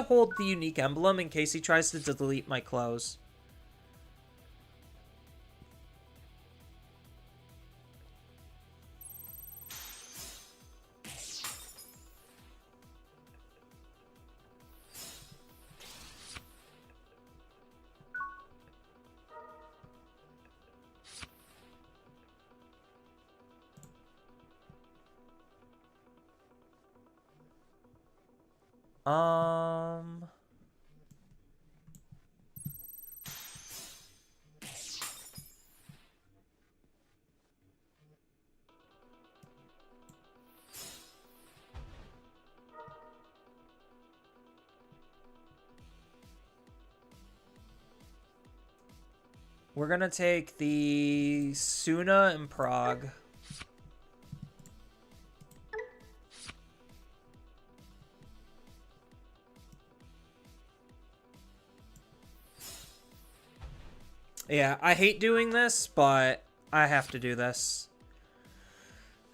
hold the unique emblem in case he tries to delete my close. We're gonna take the Suna and Prague. Yeah, I hate doing this, but I have to do this.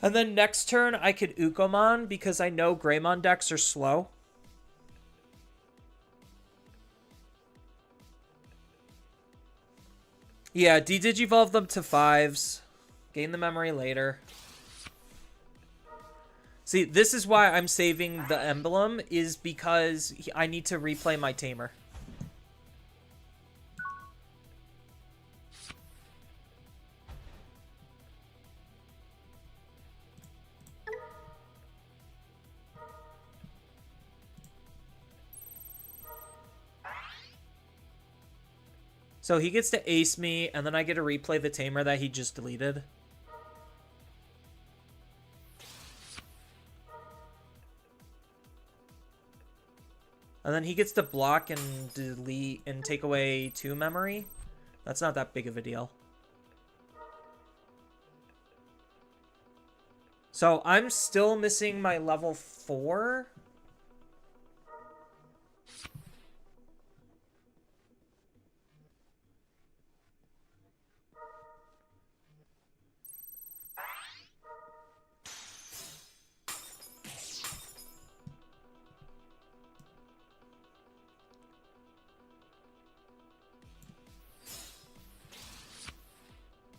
And then next turn, I could Ukomon because I know Greymon decks are slow. Yeah, de-digivolve them to 5s. Gain the memory later. See, this is why I'm saving the emblem, is because I need to replay my Tamer. So he gets to ace me, and then I get to replay the Tamer that he just deleted. And then he gets to block and delete and take away 2 memory. That's not that big of a deal. So I'm still missing my level 4.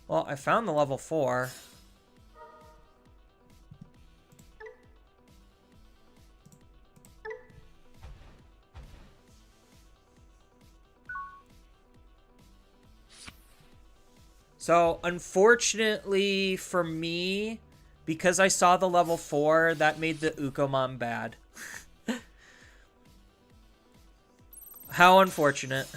Well, I found the level 4. So, unfortunately for me, because I saw the level 4, that made the Ukomon bad. How unfortunate.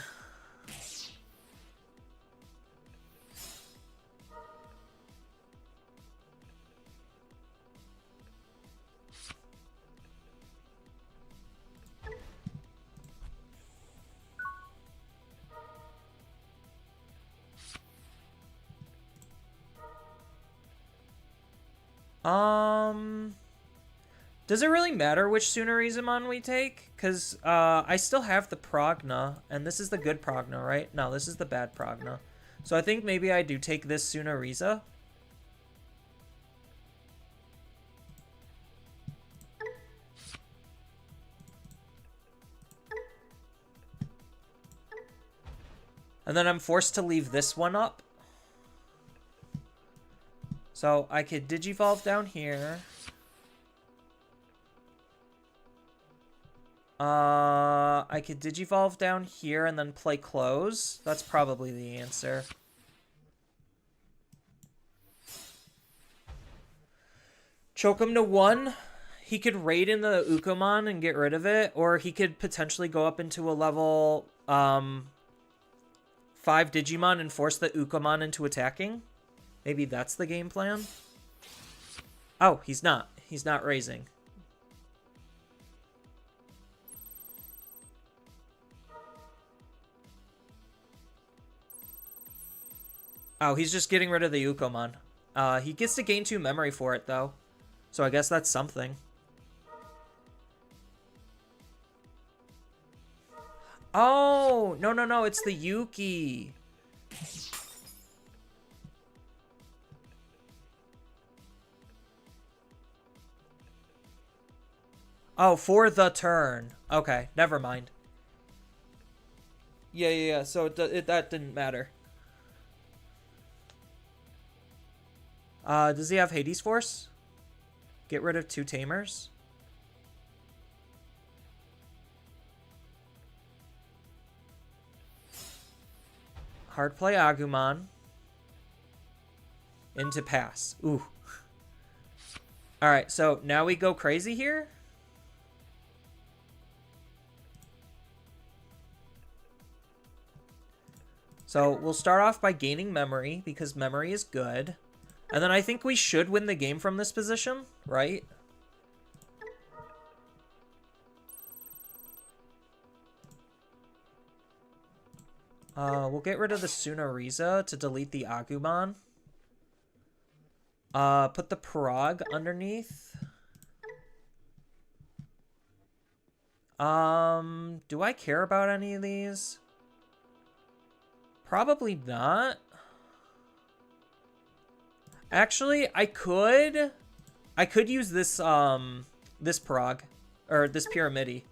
Does it really matter which Tsunarizumon we take? Because I still have the Progna, and this is the good Progna, right? No, this is the bad Progna. So I think maybe I do take this Tsunariza. And then I'm forced to leave this one up. So I could Digivolve down here. I could Digivolve down here and then play close. That's probably the answer. Choke him to 1. He could raid in the Ukomon and get rid of it, or he could potentially go up into a level 5 Digimon and force the Ukomon into attacking. Maybe that's the game plan. Oh, he's not. He's not raising. Oh, he's just getting rid of the Ukomon. He gets to gain 2 memory for it, though. So I guess that's something. Oh, no, it's the Yuki. Oh, for the turn. Okay, never mind. Yeah. So that didn't matter. Does he have Hades Force? Get rid of 2 Tamers? Hard play Agumon. Into pass. Ooh. Alright, so now we go crazy here? So we'll start off by gaining memory, because memory is good. And then I think we should win the game from this position, right? We'll get rid of the Sunoriza to delete the Agumon. Put the Parag underneath. Do I care about any of these? Probably not. Actually, I could use this this Parag, or this Pyramidi.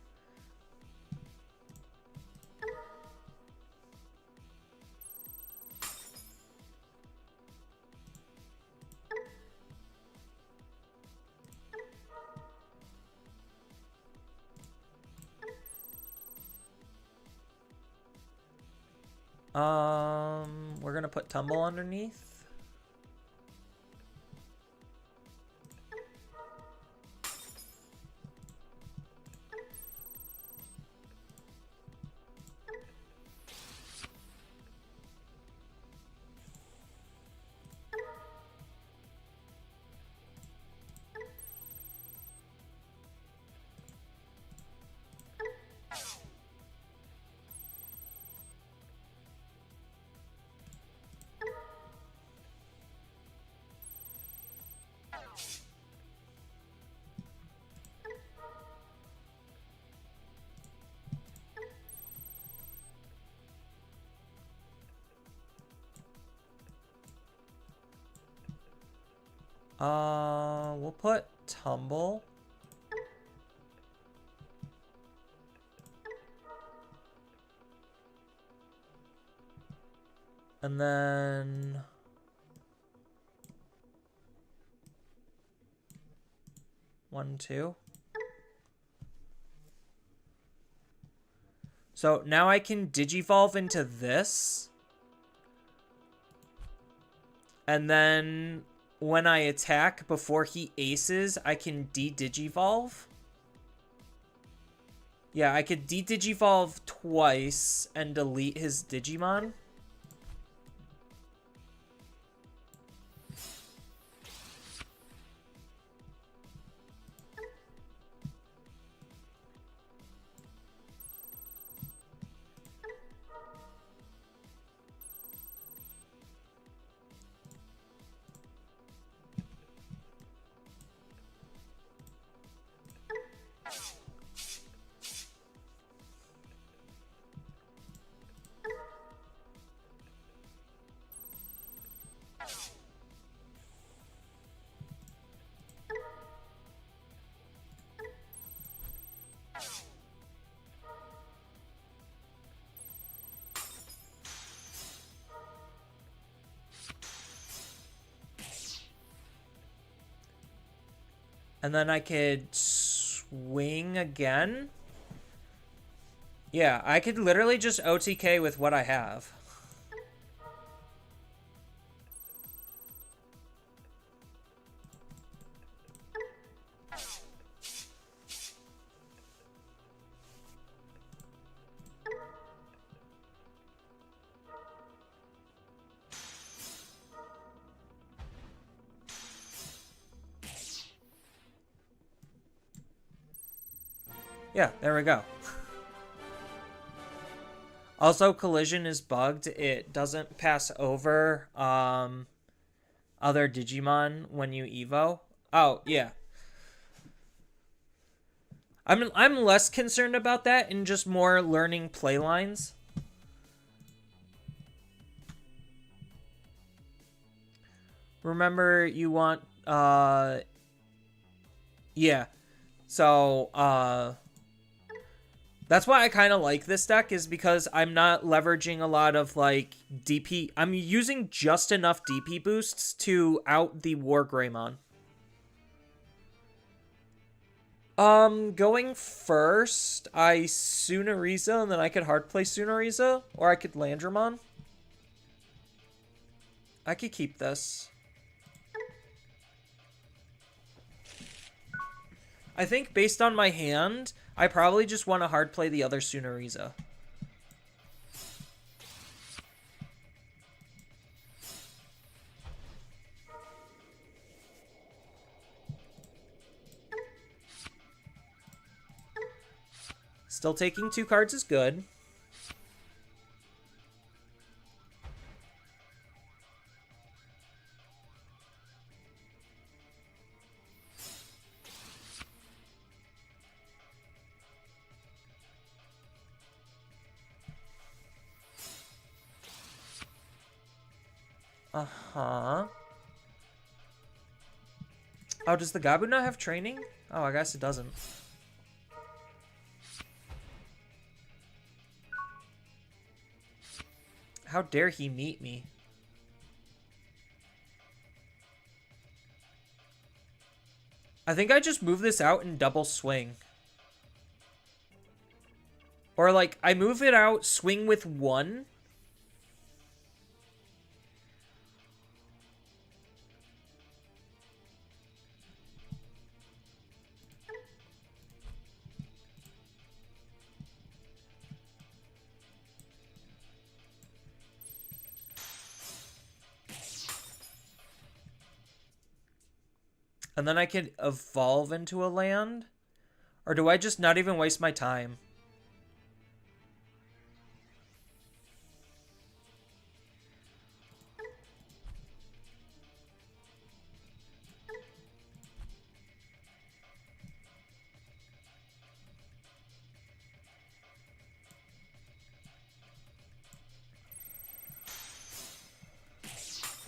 We're gonna put Tumble underneath. We'll put Tumble. And then 1, 2. So now I can Digivolve into this. And then when I attack before he aces, I can de-Digivolve. Yeah, I could de-Digivolve twice and delete his Digimon. And then I could swing again. Yeah, I could literally just OTK with what I have. Yeah, there we go. Also, collision is bugged. It doesn't pass over other Digimon when you Evo. Oh, yeah. I'm less concerned about that and just more learning playlines. Remember, you want yeah. So, that's why I kind of like this deck, is because I'm not leveraging a lot of, like, DP. I'm using just enough DP boosts to out the War Greymon. Going first, I Sunariza, and then I could hard play Sunariza, or I could Landramon. I could keep this. I think based on my hand, I probably just want to hard play the other Sunariza. Still taking 2 cards is good. Uh-huh. Oh, does the Gabu not have training? Oh, I guess it doesn't. How dare he meet me? I think I just move this out and double swing. Or, like, I move it out, swing with 1. And then I could evolve into a land? Or do I just not even waste my time?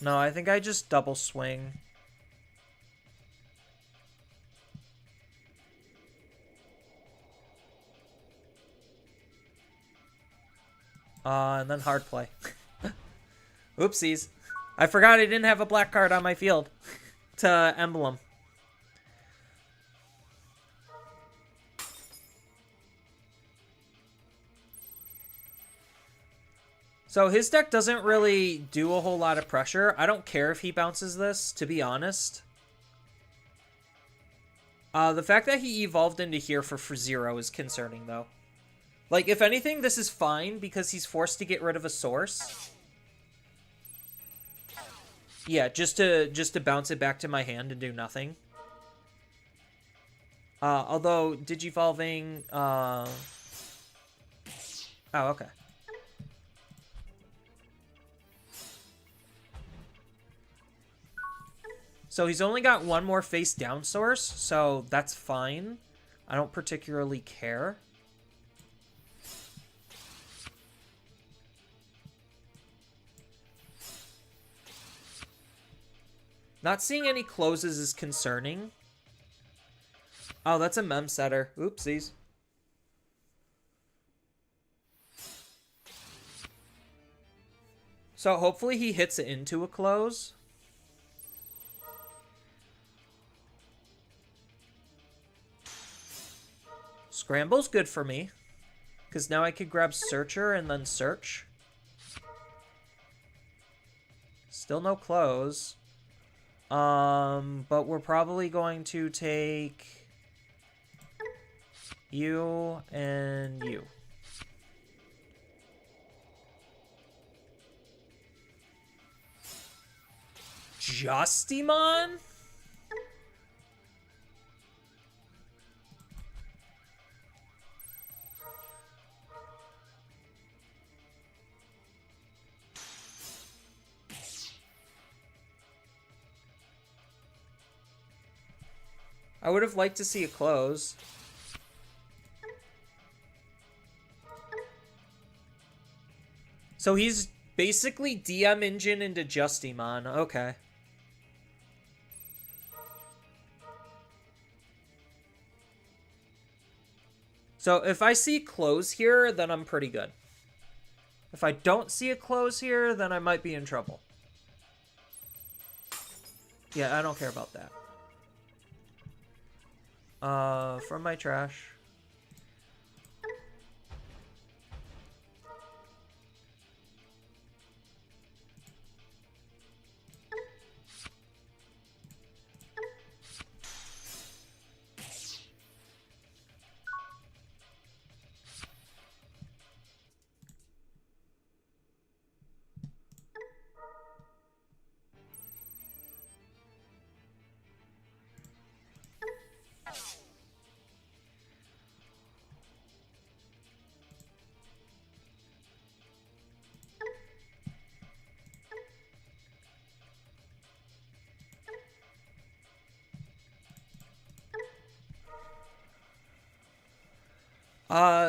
No, I think I just double swing. And then hard play. Oopsies. I forgot I didn't have a black card on my field to emblem. So his deck doesn't really do a whole lot of pressure. I don't care if he bounces this, to be honest. The fact that he evolved into here for 0 is concerning, though. Like, if anything, this is fine because he's forced to get rid of a source. Yeah, just to bounce it back to my hand and do nothing. Although, Digivolving, Oh, okay. So he's only got 1 more face down source, so that's fine. I don't particularly care. Not seeing any closes is concerning. Oh, that's a mem setter. Oopsies. So hopefully he hits it into a close. Scramble's good for me. Because now I could grab Searcher and then search. Still no close. But we're probably going to take you and you. Justimon? I would have liked to see a close. So he's basically DM Engine into Justimon. Okay. So if I see close here, then I'm pretty good. If I don't see a close here, then I might be in trouble. Yeah, I don't care about that. From my trash.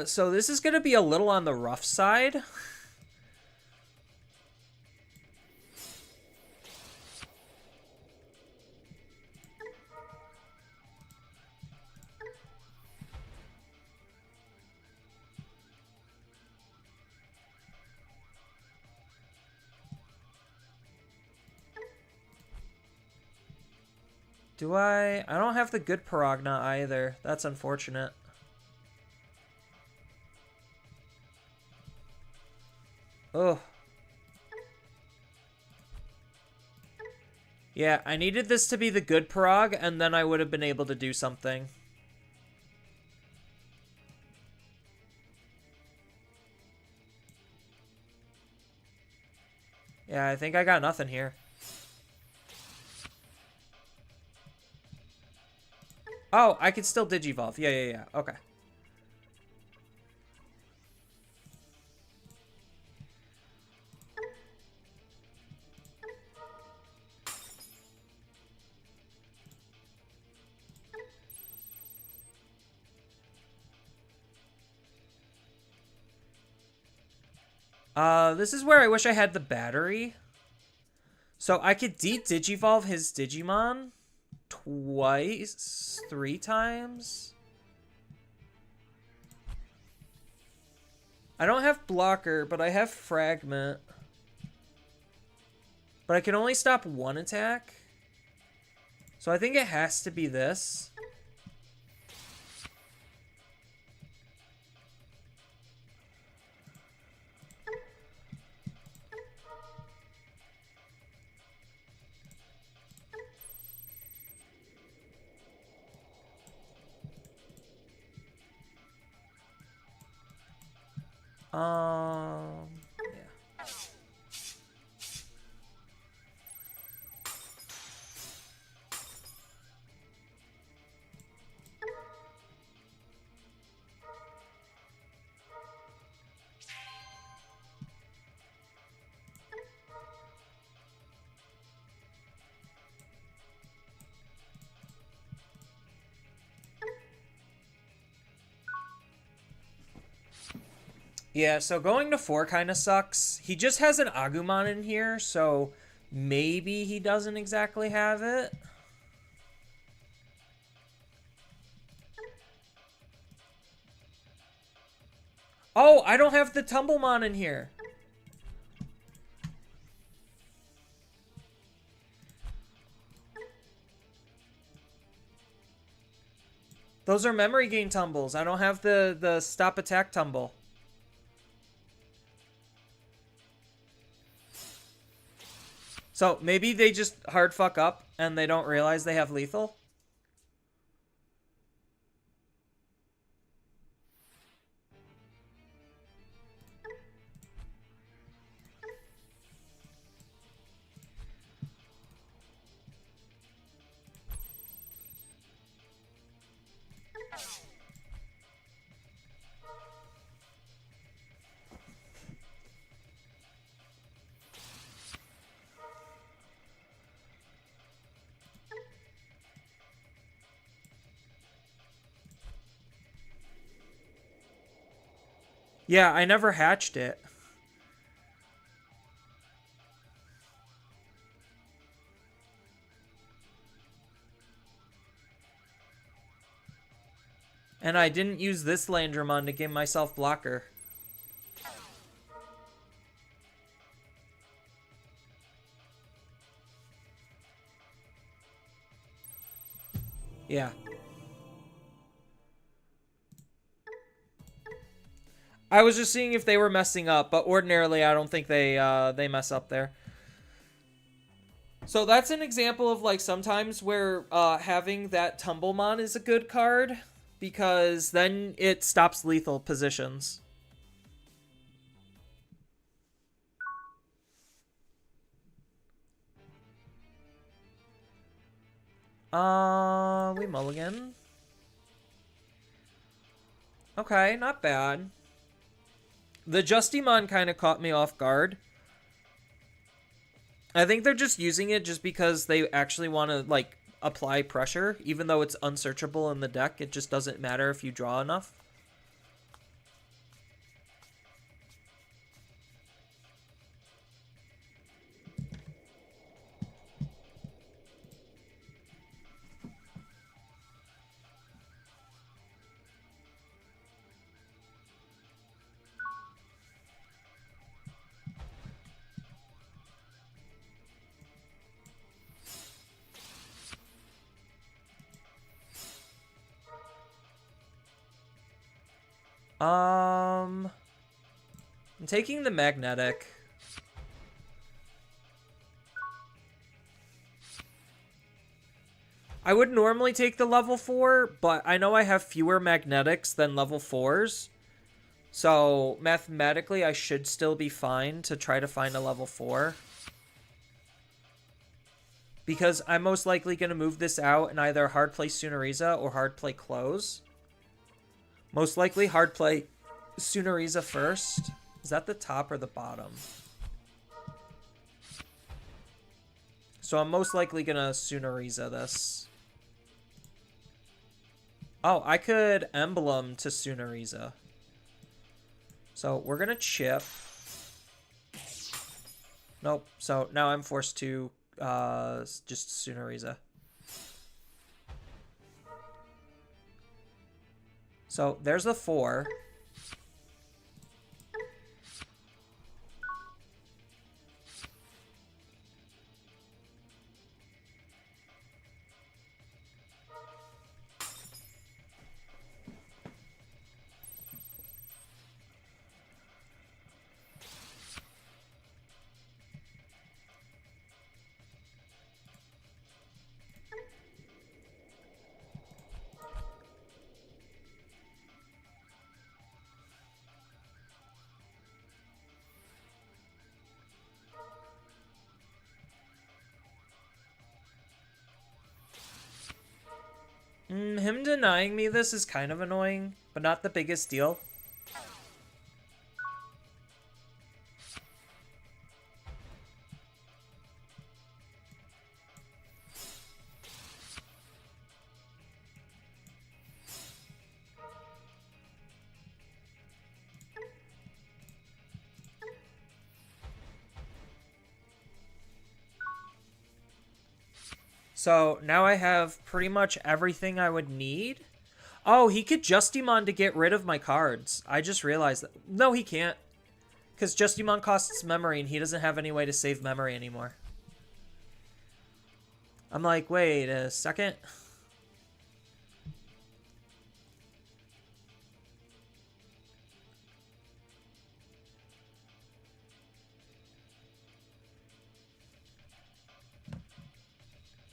So this is gonna be a little on the rough side. Do I don't have the good Paragna either. That's unfortunate. Oh. Yeah, I needed this to be the good Parag, and then I would have been able to do something. Yeah, I think I got nothing here. Oh, I can still Digivolve. Yeah. Okay. This is where I wish I had the battery. So I could Digivolve his Digimon twice, 3 times. I don't have Blocker, but I have Fragment. But I can only stop 1 attack. So I think it has to be this. Yeah. Yeah, so going to 4 kind of sucks. He just has an Agumon in here, so maybe he doesn't exactly have it. Oh, I don't have the Tumblemon in here. Those are memory gain tumbles. I don't have the stop attack tumble. So maybe they just hard fuck up and they don't realize they have lethal. Yeah, I never hatched it. And I didn't use this Landramon to give myself blocker. Yeah. I was just seeing if they were messing up, but ordinarily I don't think they mess up there. So that's an example of like sometimes where having that Tumblemon is a good card because then it stops lethal positions. We mulligan. Okay, not bad. The Justimon kind of caught me off guard. I think they're just using it just because they actually want to, like, apply pressure. Even though it's unsearchable in the deck, it just doesn't matter if you draw enough. I'm taking the magnetic. I would normally take the level 4, but I know I have fewer magnetics than level 4s. So mathematically, I should still be fine to try to find a level 4. Because I'm most likely going to move this out and either hard play Sunariza or hard play Close. Most likely hard play Sunariza first. Is that the top or the bottom? So I'm most likely going to Sunariza this. Oh, I could Emblem to Sunariza. So we're going to chip. Nope. So now I'm forced to just Sunariza. So there's the 4. Him denying me this is kind of annoying, but not the biggest deal. So now I have pretty much everything I would need. Oh, he could Justimon to get rid of my cards. I just realized that. No, he can't. Because Justimon costs memory and he doesn't have any way to save memory anymore. I'm like, wait a second.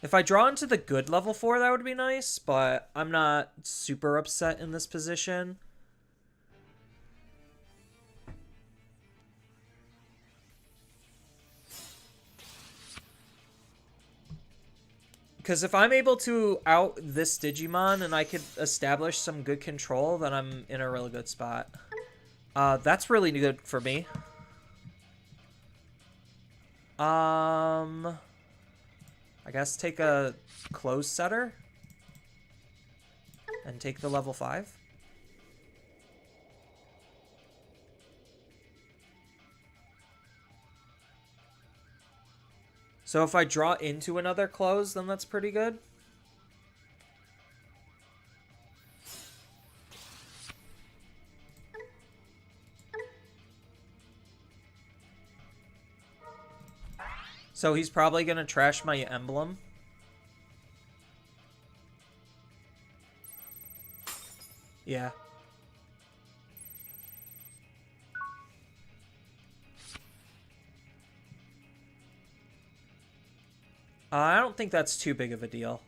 If I draw into the good level 4, that would be nice, but I'm not super upset in this position. Because if I'm able to out this Digimon and I could establish some good control, then I'm in a really good spot. That's really good for me. I guess take a close setter and take the level 5. So if I draw into another close, then that's pretty good. So he's probably going to trash my emblem. Yeah. I don't think that's too big of a deal.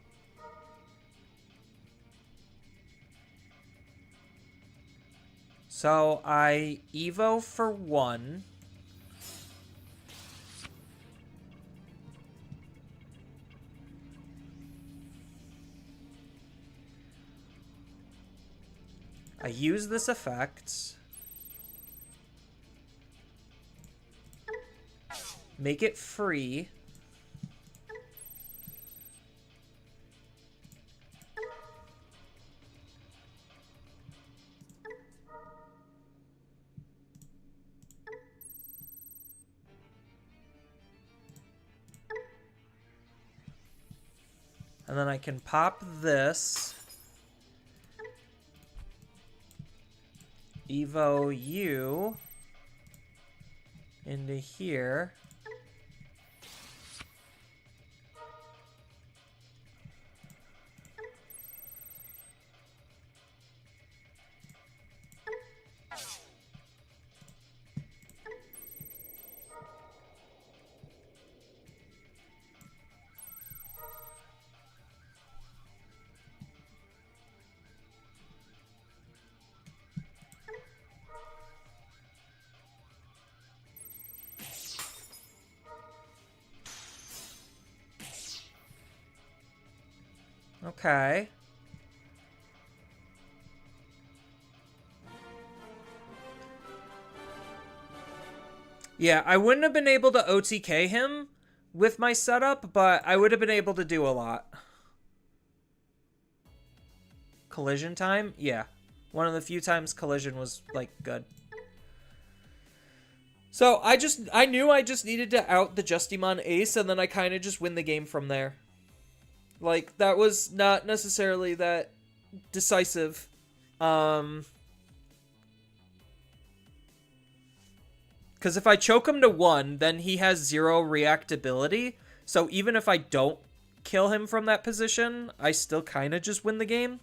So I Evo for 1. I use this effect. Make it free. And then I can pop this. Evo you into here. Okay. Yeah, I wouldn't have been able to OTK him with my setup, but I would have been able to do a lot. Collision time? Yeah. One of the few times collision was, like, good. So, I knew I just needed to out the Justimon ace, and then I kind of just win the game from there. Like, that was not necessarily that decisive. Because if I choke him to 1, then he has 0 reactability. So even if I don't kill him from that position, I still kind of just win the game.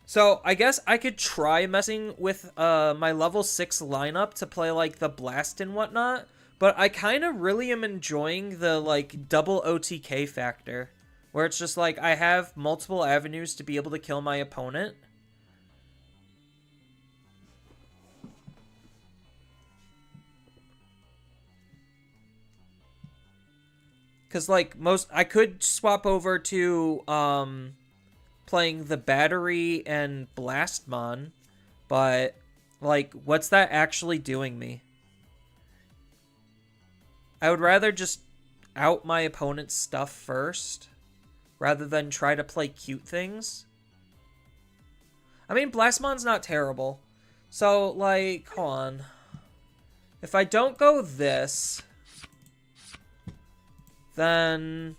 So I guess I could try messing with my level 6 lineup to play like the blast and whatnot, but I kind of really am enjoying the like double OTK factor, where it's just like I have multiple avenues to be able to kill my opponent. Cause like I could swap over to playing the battery and Blastmon, but like what's that actually doing me? I would rather just out my opponent's stuff first rather than try to play cute things. I mean, Blastmon's not terrible. So like, hold on. If I don't go this, then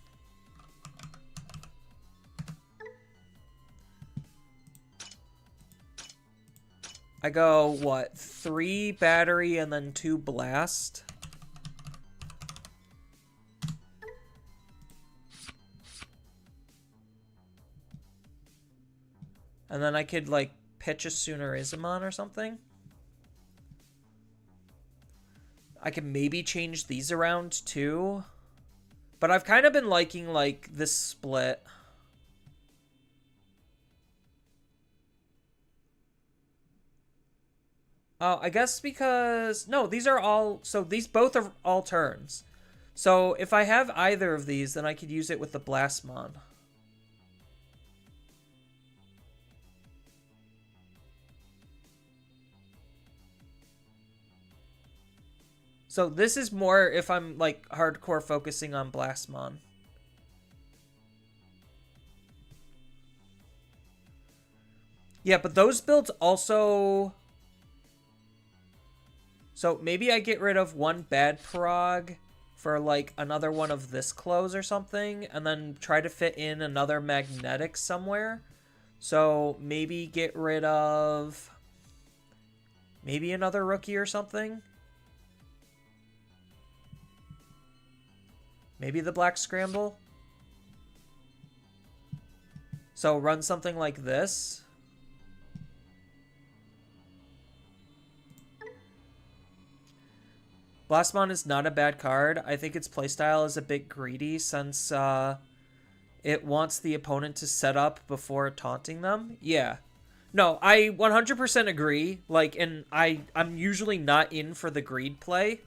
I go, what, 3 battery and then 2 blast? And then I could, like, pitch a Soonerizamon or something. I could maybe change these around, too. But I've kind of been liking, like, this split. Oh, I guess because... No, these are all... So these both are all turns. So if I have either of these, then I could use it with the Blastmon. So this is more if I'm, like, hardcore focusing on Blastmon. Yeah, but those builds also... So maybe I get rid of one bad Parag for, like, another one of this close or something, and then try to fit in another magnetic somewhere. So maybe get rid of... maybe another rookie or something. Maybe the Black Scramble. So run something like this. Blastmon is not a bad card. I think its playstyle is a bit greedy since it wants the opponent to set up before taunting them. Yeah. No, I 100% agree. Like, and I'm usually not in for the greed play.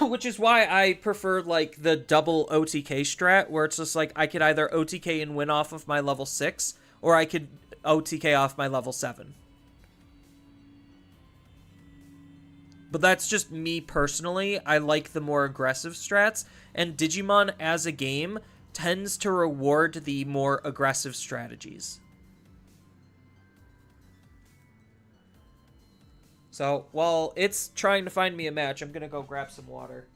Which is why I prefer, like, the double OTK strat, where it's just like I could either OTK and win off of my level 6, or I could OTK off my level 7. But that's just me personally. I like the more aggressive strats, and Digimon as a game tends to reward the more aggressive strategies. So, while it's trying to find me a match, I'm gonna go grab some water.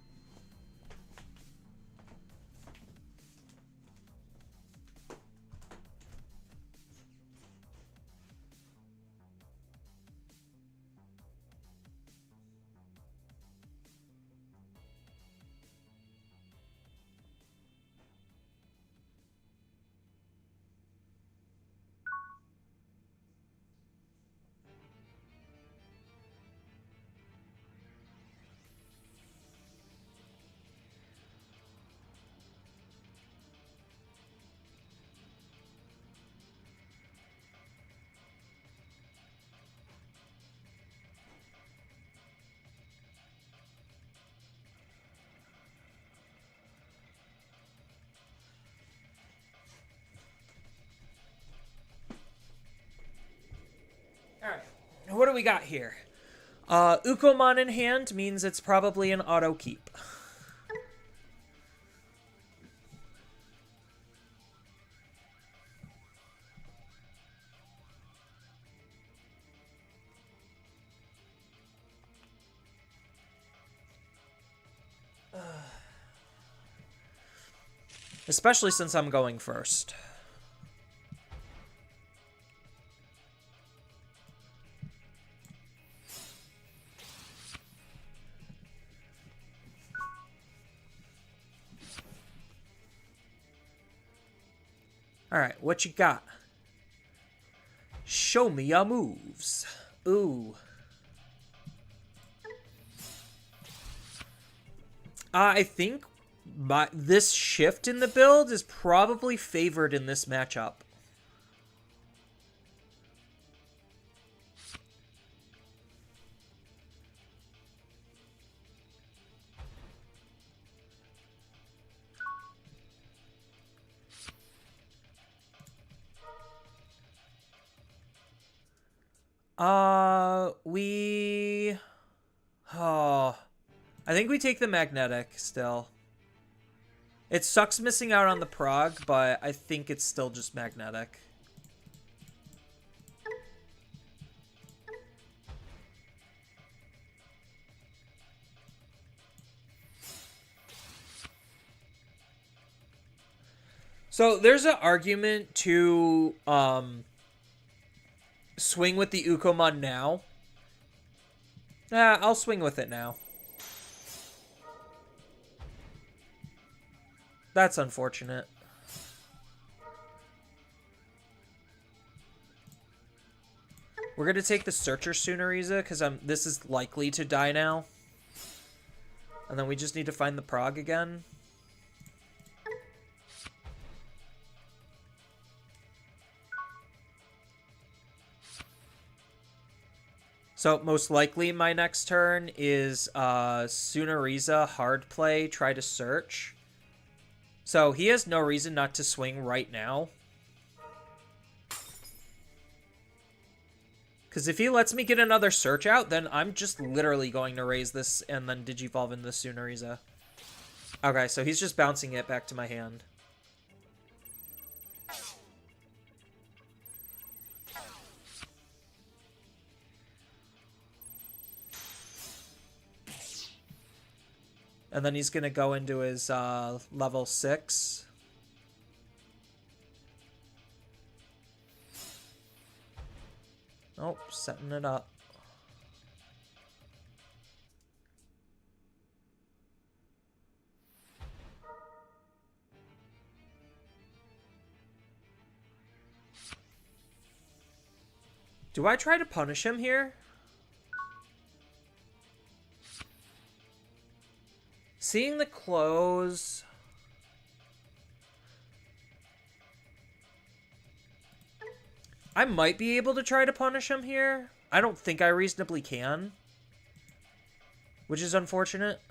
Alright, what do we got here? Ukomon in hand means it's probably an auto keep. Especially since I'm going first. Alright, what you got? Show me your moves. Ooh. I think this shift in the build is probably favored in this matchup. Oh, I think we take the magnetic still. It sucks missing out on the prog, but I think it's still just magnetic. So there's an argument to swing with the Ukomon now. I'll swing with it now. That's unfortunate. We're gonna take the Searcher Sunariza because this is likely to die now. And then we just need to find the prog again. So most likely my next turn is Sunariza hard play, try to search. So he has no reason not to swing right now. Because if he lets me get another search out, then I'm just literally going to raise this and then Digivolve into Sunariza. Okay, so he's just bouncing it back to my hand. And then he's going to go into his level 6. Oh, setting it up. Do I try to punish him here? Seeing the close... I might be able to try to punish him here. I don't think I reasonably can. Which is unfortunate.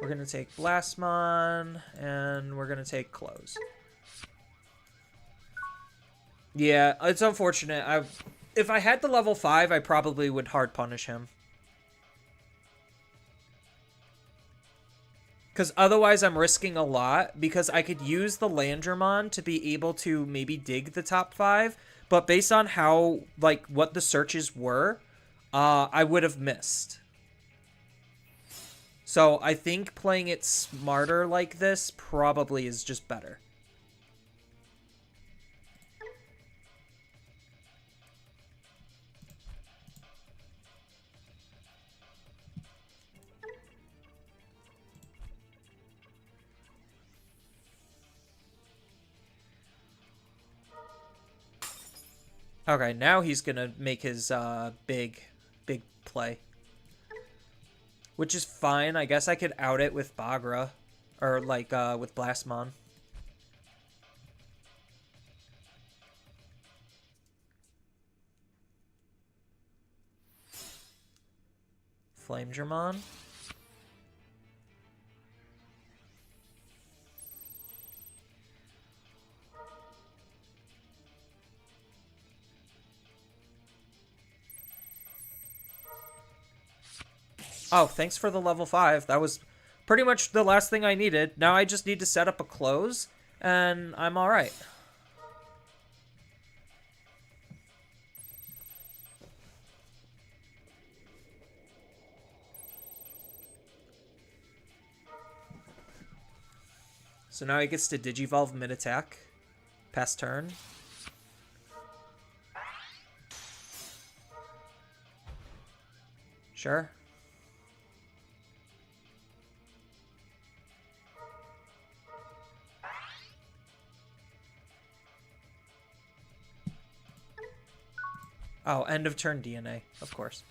We're going to take Blastmon, and we're going to take Close. Yeah, it's unfortunate. If I had the level 5, I probably would hard punish him. Because otherwise I'm risking a lot, because I could use the Landramon to be able to maybe dig the top 5, but based on how, like, what the searches were, I would have missed. So I think playing it smarter like this probably is just better. Okay, now he's gonna make his big play. Which is fine. I guess I could out it with Bagra. Or, like, with Blastmon. Flamedramon. Oh, thanks for the level 5. That was pretty much the last thing I needed. Now I just need to set up a close, and I'm alright. So now he gets to Digivolve mid-attack. Pass turn. Sure. Oh, end of turn DNA, of course.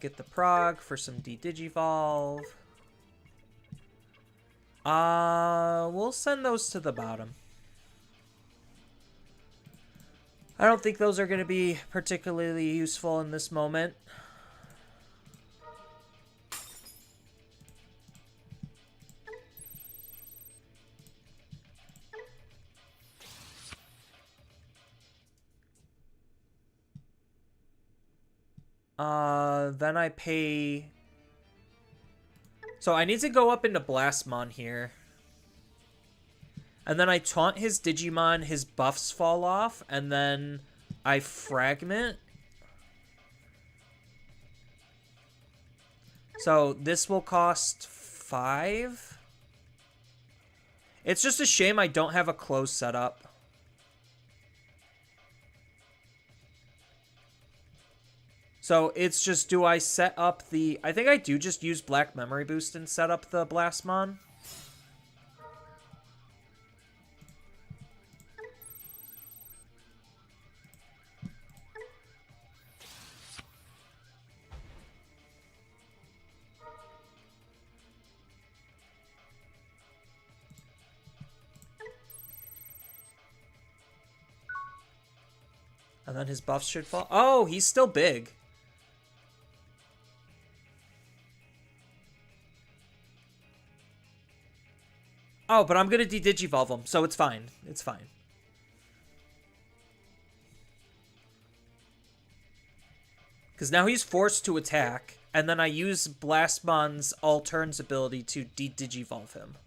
Get the prog for some D-Digivolve. We'll send those to the bottom. I don't think those are going to be particularly useful in this moment. Then I pay... So I need to go up into Blastmon here. And then I taunt his Digimon, his buffs fall off, and then I fragment. So this will cost 5. It's just a shame I don't have a close setup. So it's just, do I set up the... I think I do just use Black Memory Boost and set up the Blastmon. And then his buffs should fall. Oh, he's still big. Oh, but I'm going to de-digivolve him, so it's fine. It's fine. Because now he's forced to attack, and then I use Blastmon's all turns ability to de-digivolve him.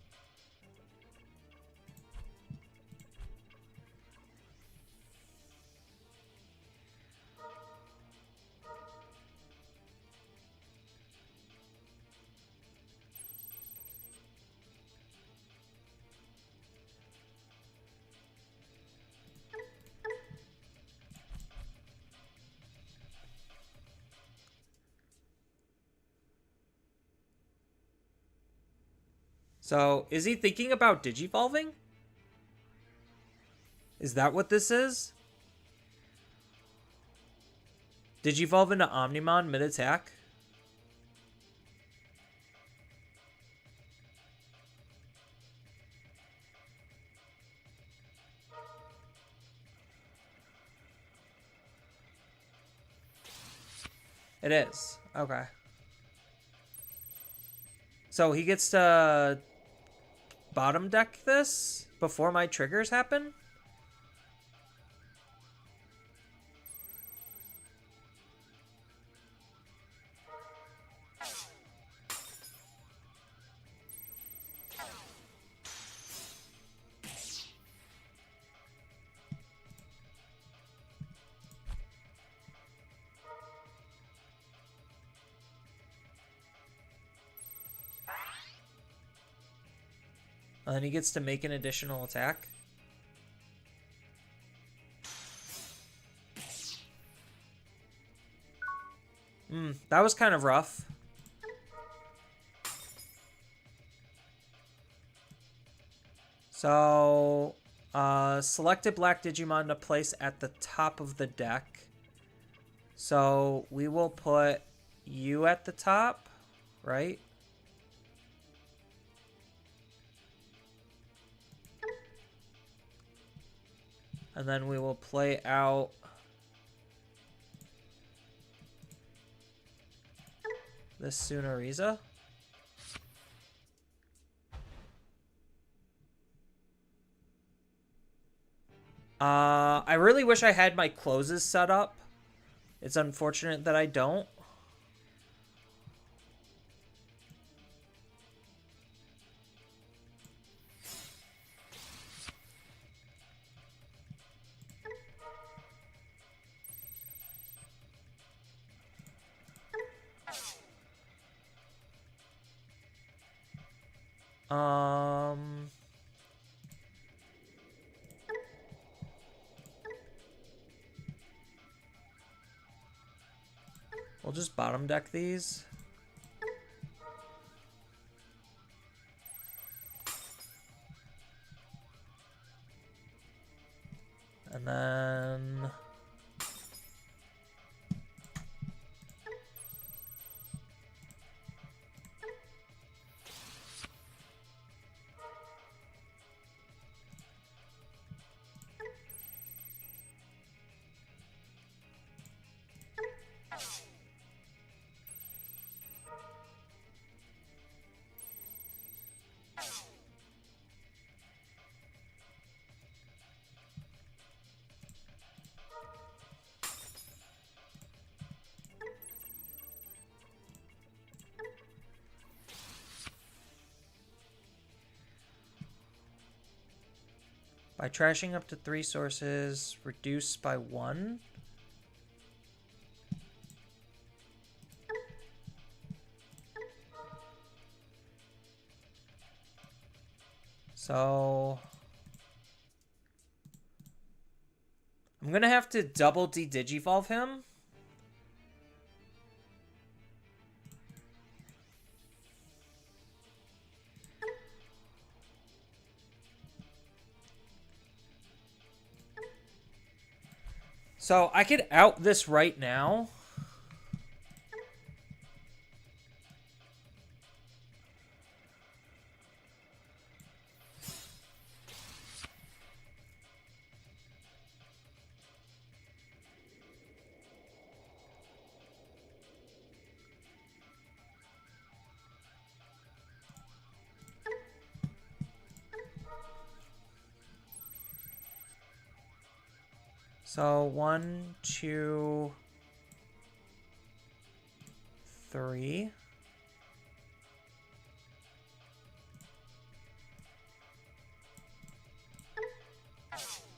So, is he thinking about digivolving? Is that what this is? Digivolve into Omnimon mid-attack? It is. Okay. So he gets to bottom deck this before my triggers happen? And then he gets to make an additional attack. That was kind of rough. So, selected black Digimon to place at the top of the deck. So, we will put you at the top, right? And then we will play out this Sunoriza. I really wish I had my closes set up. It's unfortunate that I don't. We'll just bottom deck these. And then... By trashing up to 3 sources, reduce by 1. So I'm gonna have to double de-digivolve him. So I could out this right now. So 1, 2, 3.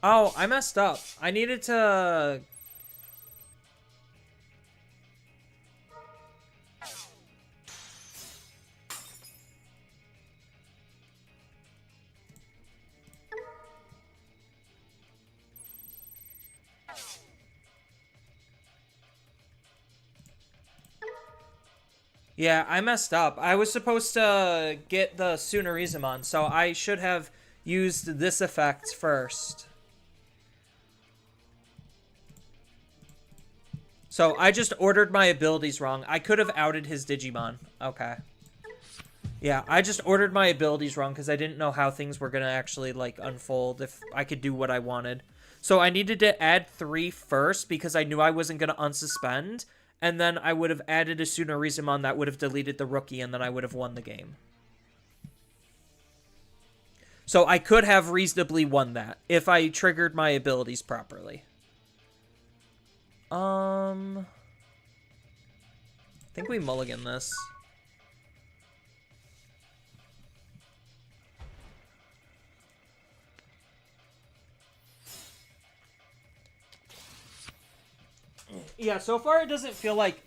Oh, I messed up. I needed to... Yeah, I messed up. I was supposed to get the Tsunarizumon, so I should have used this effect first. So I just ordered my abilities wrong. I could have outed his Digimon. Okay. Yeah, I just ordered my abilities wrong because I didn't know how things were going to actually, like, unfold if I could do what I wanted. So I needed to add 3 first because I knew I wasn't going to unsuspend. And then I would have added a Tsunarizumon that would have deleted the rookie, and then I would have won the game. So I could have reasonably won that if I triggered my abilities properly. I think we mulligan this. Yeah, so far it doesn't feel like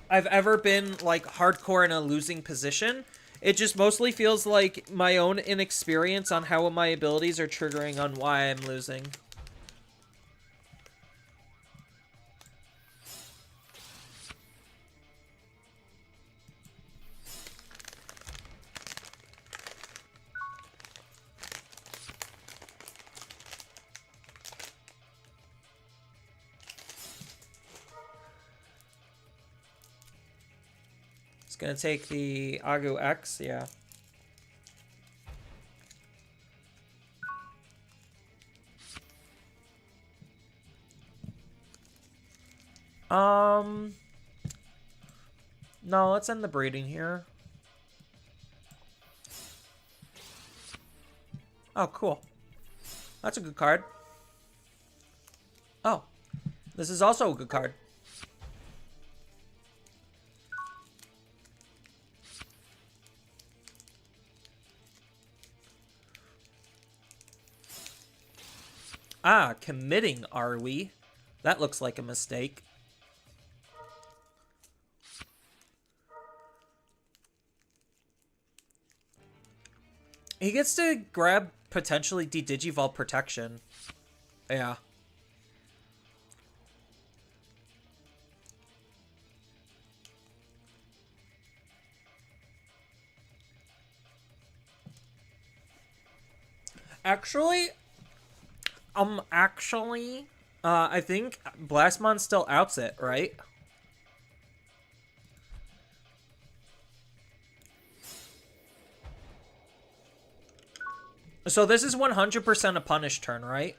I've ever been, like, hardcore in a losing position. It just mostly feels like my own inexperience on how my abilities are triggering on why I'm losing. Gonna take the Agu X, yeah. No, let's end the breeding here. Oh, cool. That's a good card. Oh, this is also a good card. Ah, committing, are we? That looks like a mistake. He gets to grab potentially de-digivolve protection. Yeah. Actually, I think Blastmon still outs it, right? So this is 100% a punish turn, right?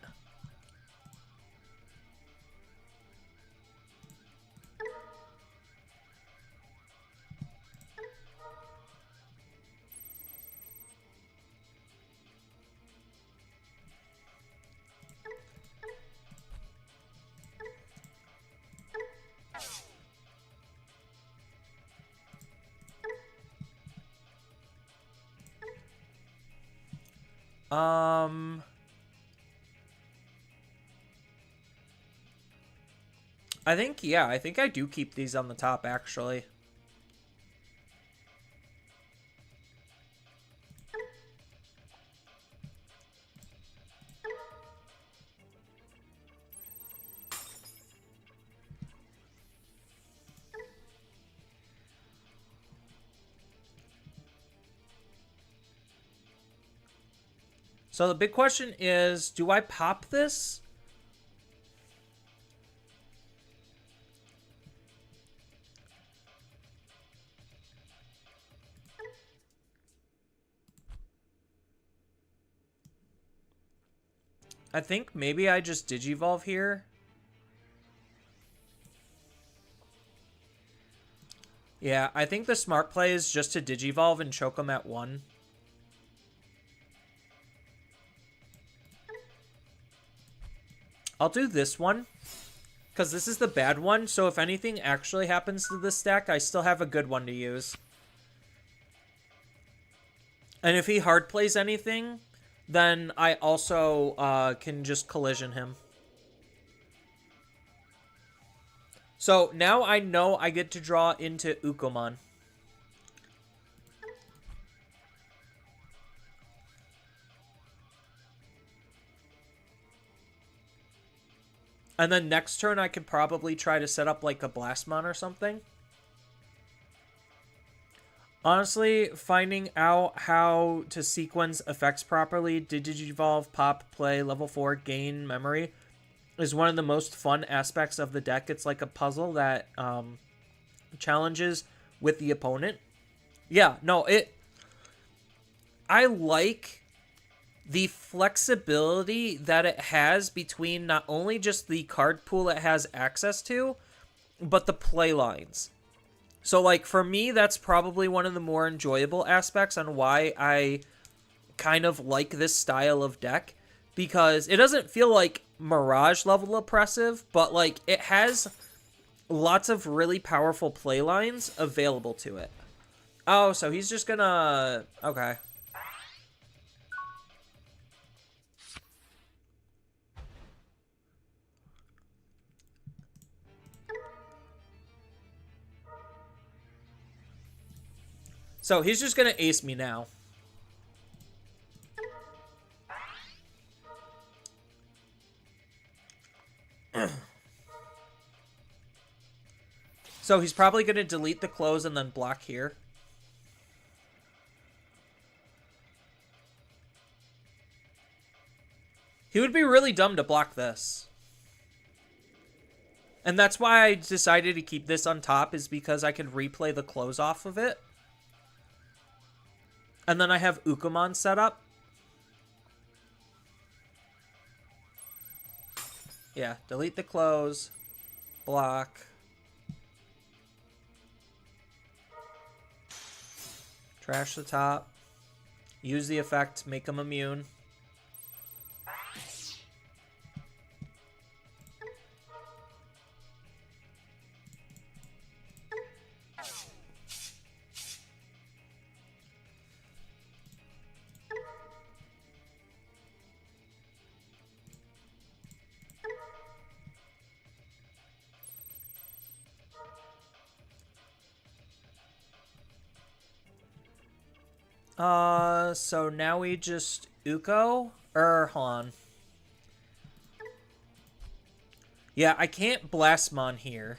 I think, yeah, I think I do keep these on the top, actually. So the big question is, do I pop this? I think maybe I just Digivolve here. Yeah, I think the smart play is just to Digivolve and choke him at 1. I'll do this one, because this is the bad one, so if anything actually happens to this stack, I still have a good one to use. And if he hard plays anything, then I also can just collision him. So now I know I get to draw into Ukomon. And then next turn I could probably try to set up like a Blastmon or something. Honestly, finding out how to sequence effects properly, Digivolve, pop, play, level 4, gain memory, is one of the most fun aspects of the deck. It's like a puzzle that challenges with the opponent. Yeah, no, I like the flexibility that it has between not only just the card pool it has access to, but the play lines. So, like, for me, that's probably one of the more enjoyable aspects on why I kind of like this style of deck, because it doesn't feel like Mirage level oppressive, but like it has lots of really powerful play lines available to it. Oh, so he's just gonna... Okay. So he's just gonna ace me now. So he's probably going to delete the close and then block here. He would be really dumb to block this. And that's why I decided to keep this on top, is because I could replay the close off of it. And then I have Ukomon set up. Yeah, delete the close, block. Trash the top. Use the effect, make him immune. So now we just Uko? Hold on. Yeah, I can't Blastmon here.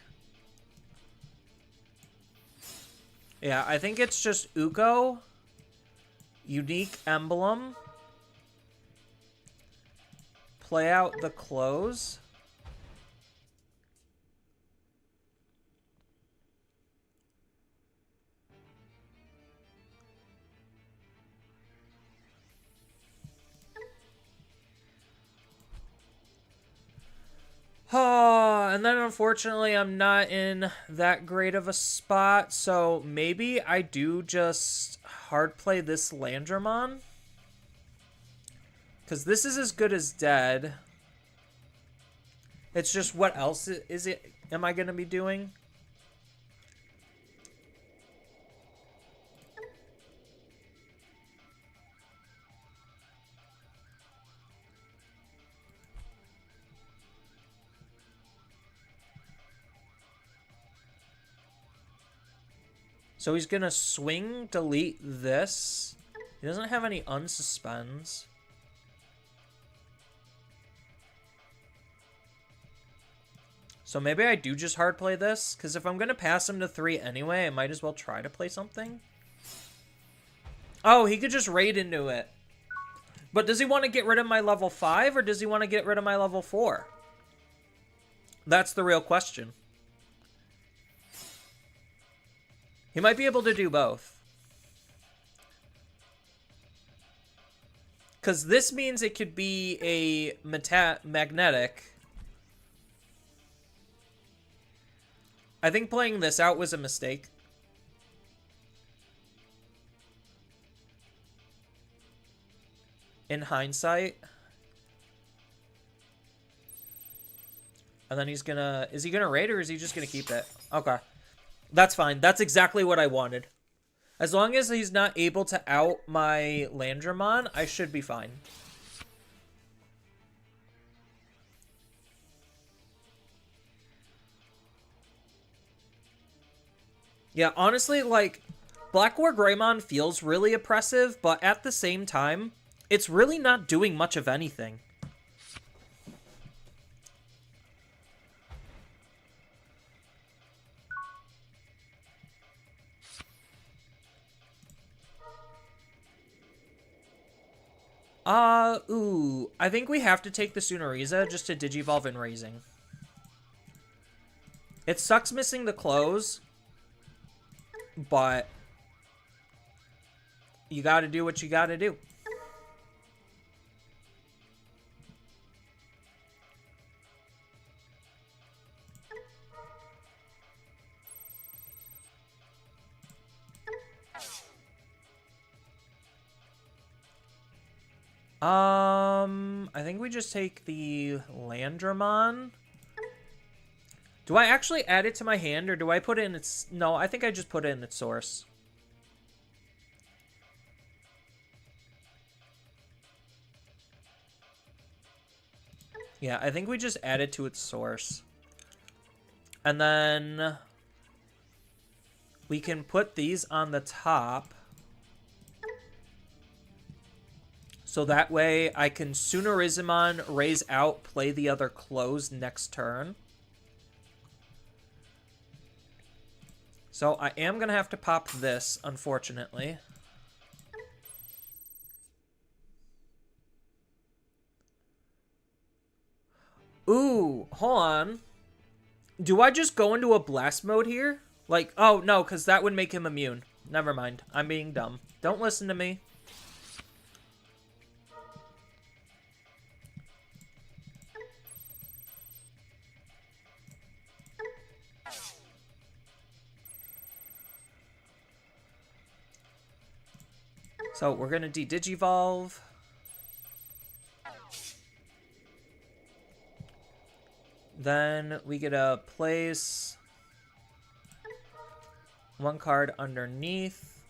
Yeah, I think it's just Uko. Unique Emblem. Play out the close. Oh, and then unfortunately I'm not in that great of a spot, so maybe I do just hard play this Landramon. Because this is as good as dead. It's just, what else am I going to be doing? So he's gonna swing, delete this. He doesn't have any unsuspends. So maybe I do just hard play this, because if I'm gonna pass him to 3 anyway, I might as well try to play something. Oh, he could just raid into it. But does he want to get rid of my level 5, or does he want to get rid of my level 4? That's the real question. He might be able to do both. Because this means it could be a magnetic. I think playing this out was a mistake. In hindsight. And then he's gonna... Is he gonna raid or is he just gonna keep it? Okay. That's fine. That's exactly what I wanted. As long as he's not able to out my Landramon, I should be fine. Yeah, honestly, like, Black War Greymon feels really oppressive, but at the same time, it's really not doing much of anything. Ooh. I think we have to take the Sunoriza just to Digivolve in Raising. It sucks missing the close, but you gotta do what you gotta do. I think we just take the Landramon. Do I actually add it to my hand, or do I put it in its... No, I think I just put it in its source. Yeah, I think we just add it to its source. And then we can put these on the top. So that way I can Sunorizumon, raise out, play the other close next turn. So I am going to have to pop this, unfortunately. Ooh, hold on. Do I just go into a blast mode here? Like, oh, no, because that would make him immune. Never mind. I'm being dumb. Don't listen to me. So we're going to de-Digivolve. Then we get to place one card underneath.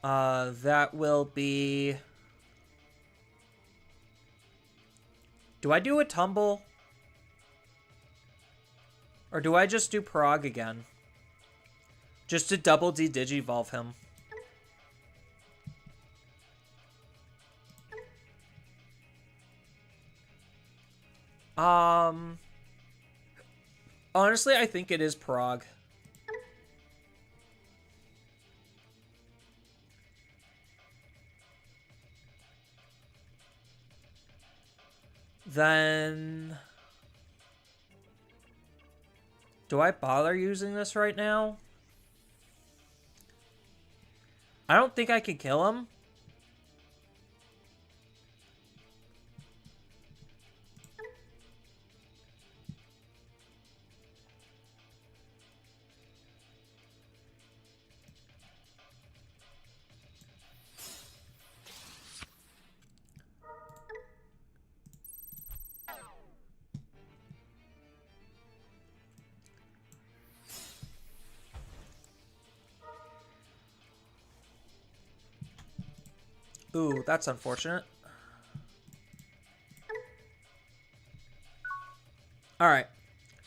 That will be... Do I do a tumble? Or do I just do Prog again? Just to double de-Digivolve him. Honestly, I think it is Prog. Then... Do I bother using this right now? I don't think I can kill him. Ooh, that's unfortunate. Alright.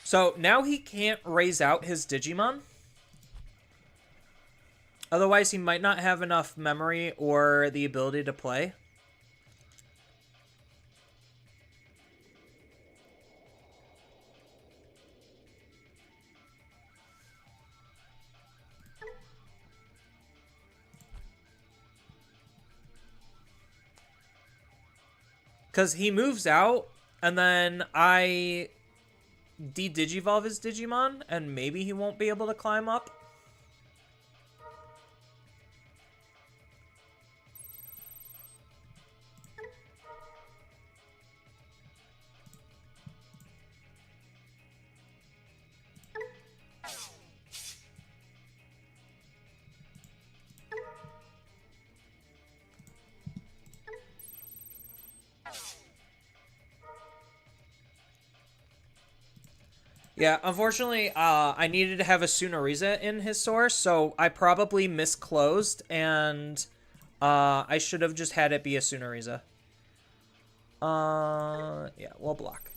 So So now he can't raise out his Digimon. Otherwise, he might not have enough memory or the ability to play. Because he moves out, and then I de-digivolve his Digimon, and maybe he won't be able to climb up. Yeah, unfortunately, I needed to have a Sunoriza in his source, so I probably misclosed, and I should have just had it be a Sunoriza. Yeah, we'll block.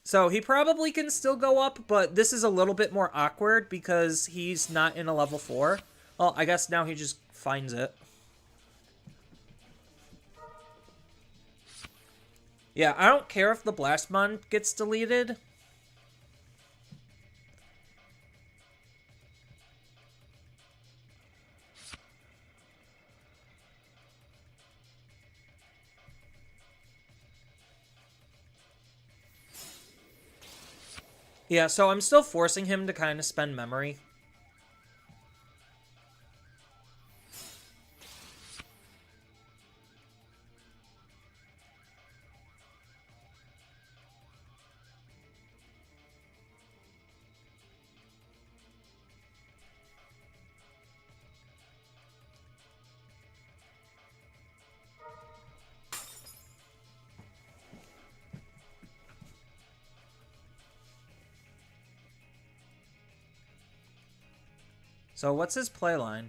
So he probably can still go up, but this is a little bit more awkward because he's not in a level 4. Well, I guess now he just finds it. Yeah, I don't care if the Blastmon gets deleted. Yeah, so I'm still forcing him to kind of spend memory. So what's his playline?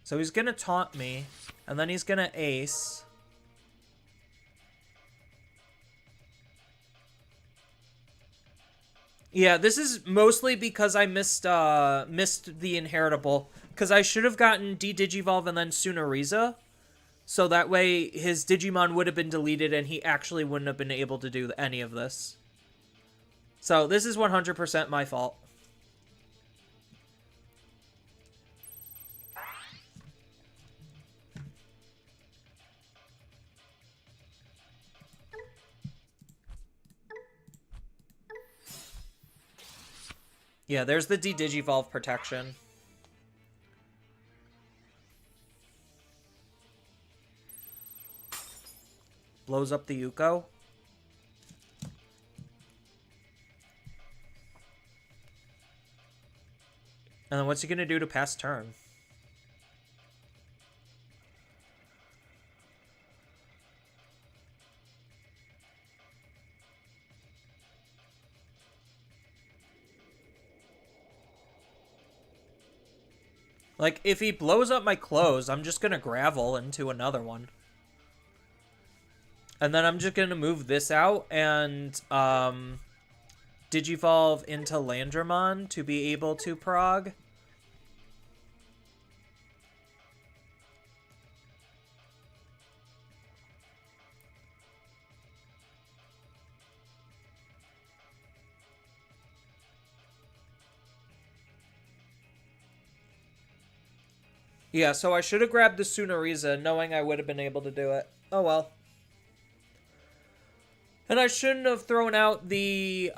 So he's gonna taunt me, and then he's gonna ace. Yeah, this is mostly because I missed the inheritable. Because I should have gotten D-Digivolve and then Sunoriza. So that way his Digimon would have been deleted and he actually wouldn't have been able to do any of this. So this is 100% my fault. Yeah, there's the D-Digivolve protection. Blows up the Yuko. And then what's he gonna do to pass turn? Like, if he blows up my clothes, I'm just gonna gravel into another one. And then I'm just gonna move this out and Digivolve into Landramon to be able to prog. Yeah, so I should have grabbed the Sunoriza knowing I would have been able to do it. Oh well. And I shouldn't have thrown out the this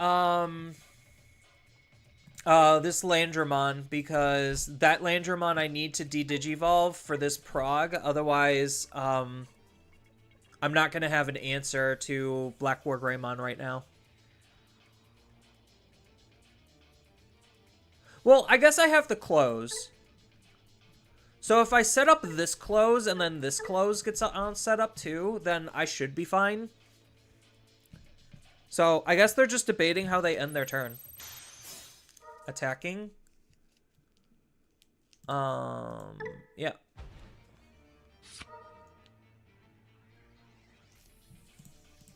Landramon, because that Landramon I need to de-Digivolve for this prog, otherwise I'm not gonna have an answer to Black War Greymon right now. Well, I guess I have to close. So if I set up this close and then this close gets set up too, then I should be fine. So I guess they're just debating how they end their turn. Attacking. Yeah.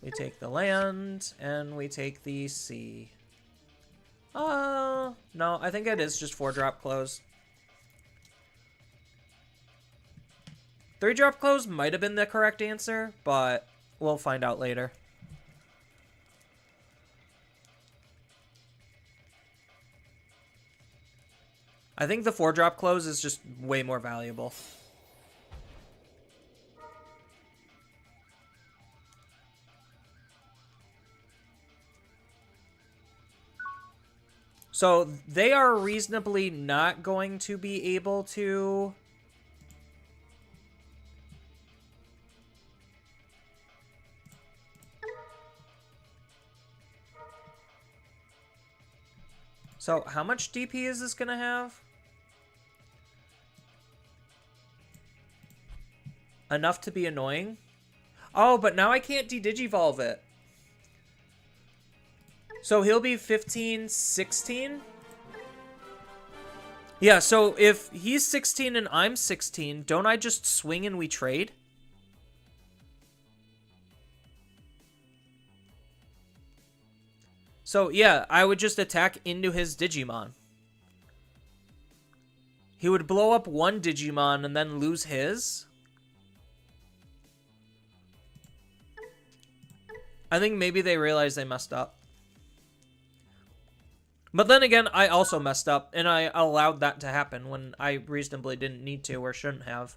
We take the land, and we take the sea. No, I think it is just 4-drop close. 3-drop close might have been the correct answer, but we'll find out later. I think the 4-drop close is just way more valuable. So they are reasonably not going to be able to... So how much DP is this going to have? Enough to be annoying. Oh, but now I can't de-digivolve it. So he'll be 15, 16? Yeah, so if he's 16 and I'm 16, don't I just swing and we trade? So yeah, I would just attack into his Digimon. He would blow up one Digimon and then lose his. I think maybe they realized they messed up. But then again, I also messed up, and I allowed that to happen when I reasonably didn't need to or shouldn't have.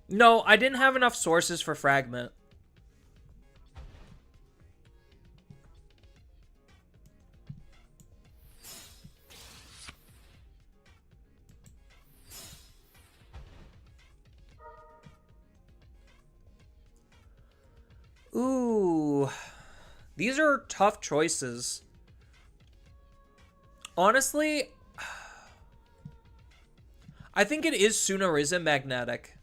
No, I didn't have enough sources for Fragment. Ooh. These are tough choices. Honestly, I think it is Sunariza magnetic.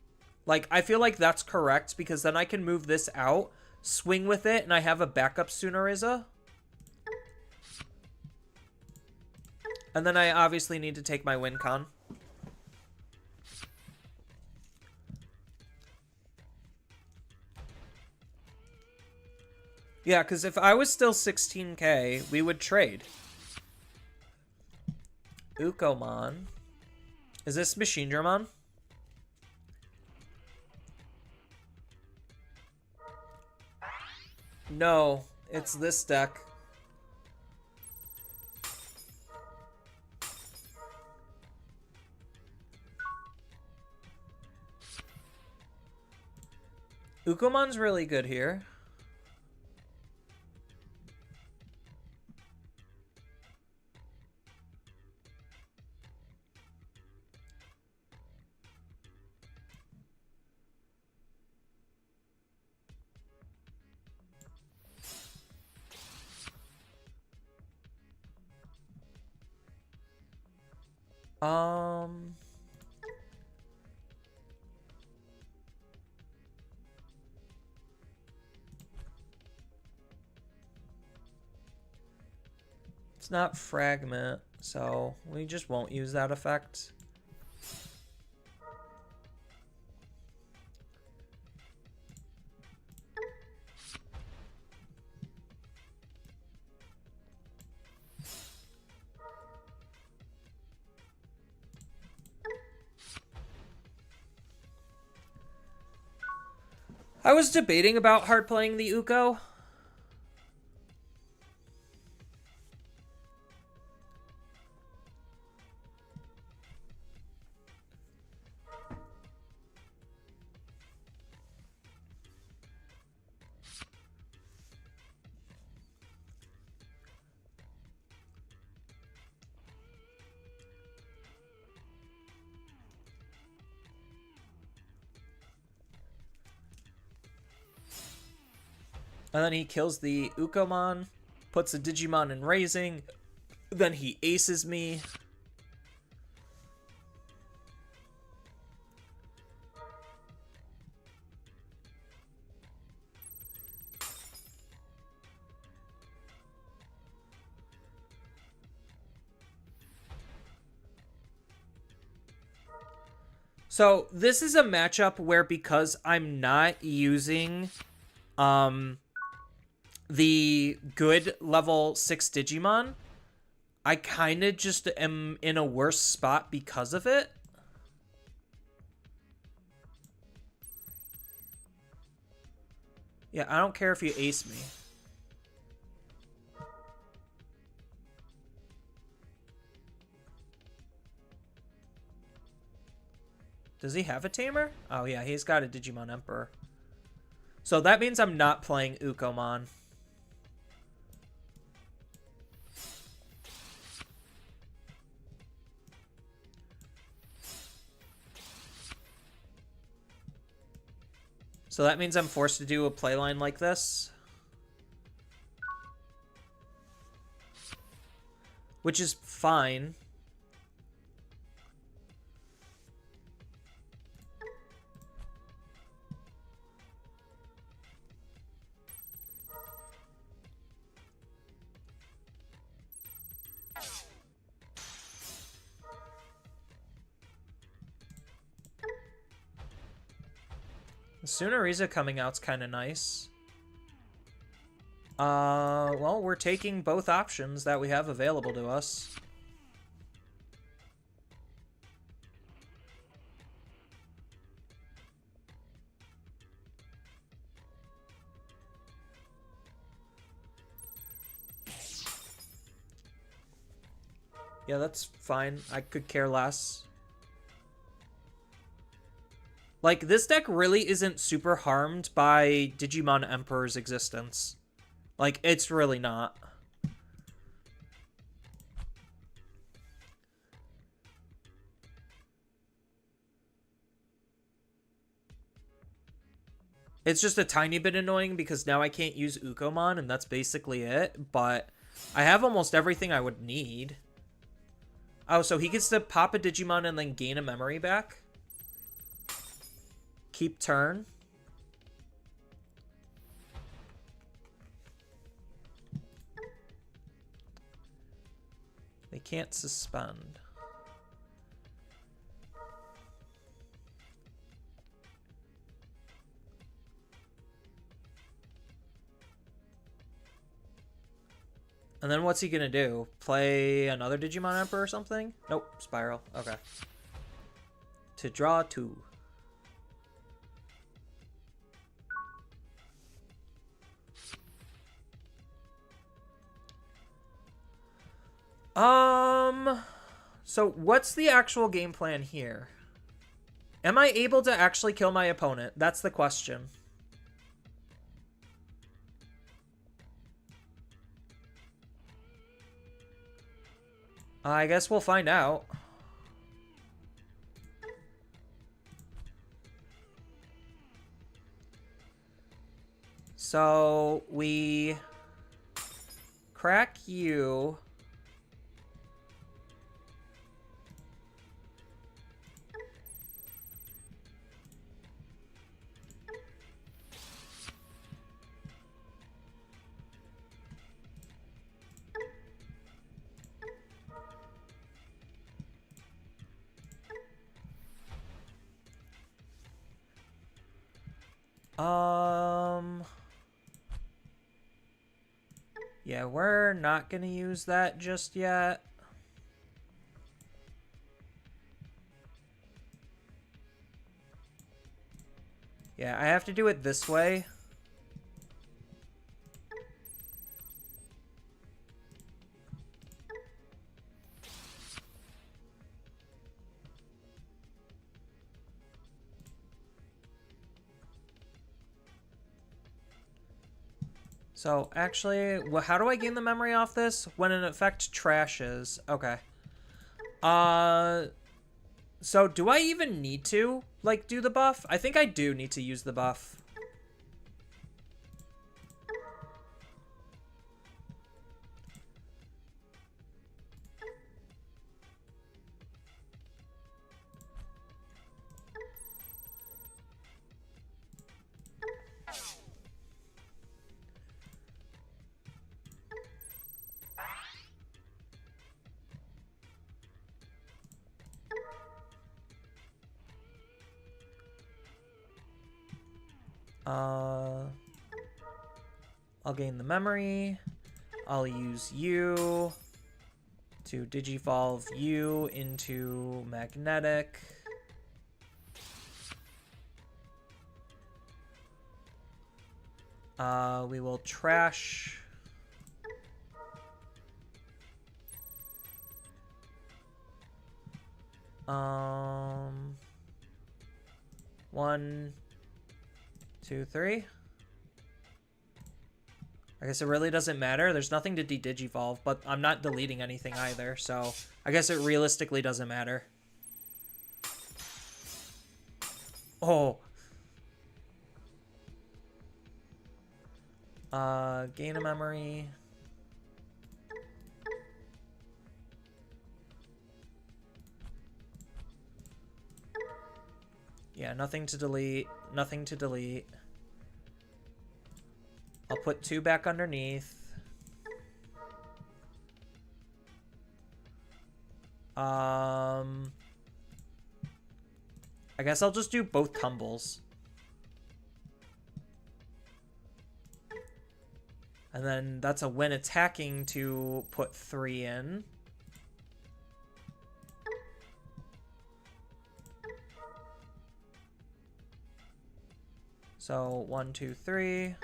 Like, I feel like that's correct because then I can move this out, swing with it, and I have a backup Sunariza. And then I obviously need to take my win con. Yeah, because if I was still 16k, we would trade. Ukomon. Is this Machine Dramon? No, it's this deck. Ukomon's really good here. It's not Fragment, so we just won't use that effect. I was debating about hard playing the Uko. And then he kills the Ukomon, puts a Digimon in raising, then he aces me. So this is a matchup where, because I'm not using the good level 6 Digimon, I kind of just am in a worse spot because of it. Yeah, I don't care if you ace me. Does he have a tamer? Oh yeah, he's got a Digimon Emperor. So that means I'm not playing Ukomon. So that means I'm forced to do a playline like this. Which is fine. Sunariza coming out's kind of nice. Well, we're taking both options that we have available to us. Yeah, that's fine. I could care less. Like, this deck really isn't super harmed by Digimon Emperor's existence. Like, it's really not. It's just a tiny bit annoying because now I can't use Ukomon, and that's basically it. But I have almost everything I would need. Oh, so he gets to pop a Digimon and then gain a memory back? Keep turn. They can't suspend. And then what's he gonna do? Play another Digimon Emperor or something? Nope, Spiral. Okay. To draw 2. So what's the actual game plan here? Am I able to actually kill my opponent? That's the question. I guess we'll find out. So we crack you. Yeah, we're not gonna use that just yet. Yeah, I have to do it this way. So, actually, how do I gain the memory off this? When an effect trashes. Okay. So do I even need to, like, do the buff? I think I do need to use the buff. I'll gain the memory. I'll use you to digivolve you into magnetic. We will trash. One, two, three. I guess it really doesn't matter. There's nothing to de-digivolve, but I'm not deleting anything either, so I guess it realistically doesn't matter. Oh. Gain a memory. Yeah, nothing to delete. Nothing to delete. I'll put 2 back underneath. I guess I'll just do both tumbles. And then that's a when attacking to put 3 in. So 1, 2, 3.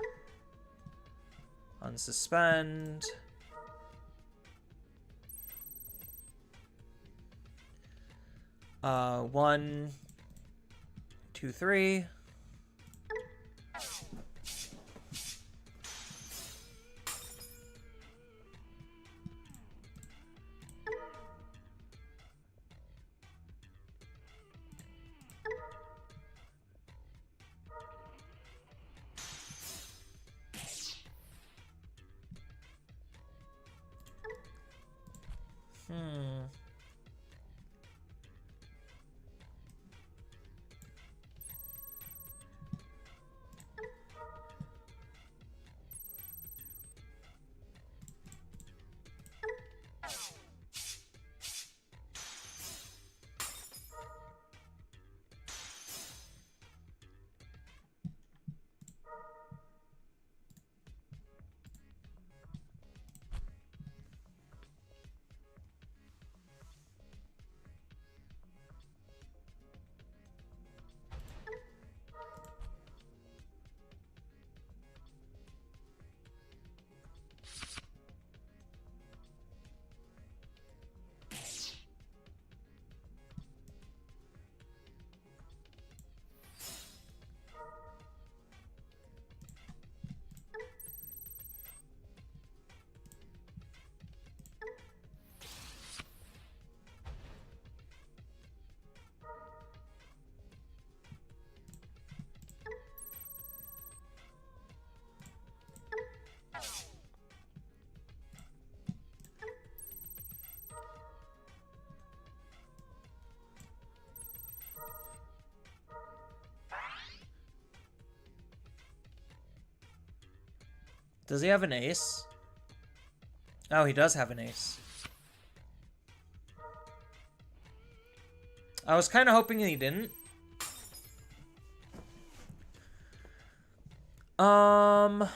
Unsuspend. One, two, three. Does he have an ace? Oh, he does have an ace. I was kind of hoping he didn't. I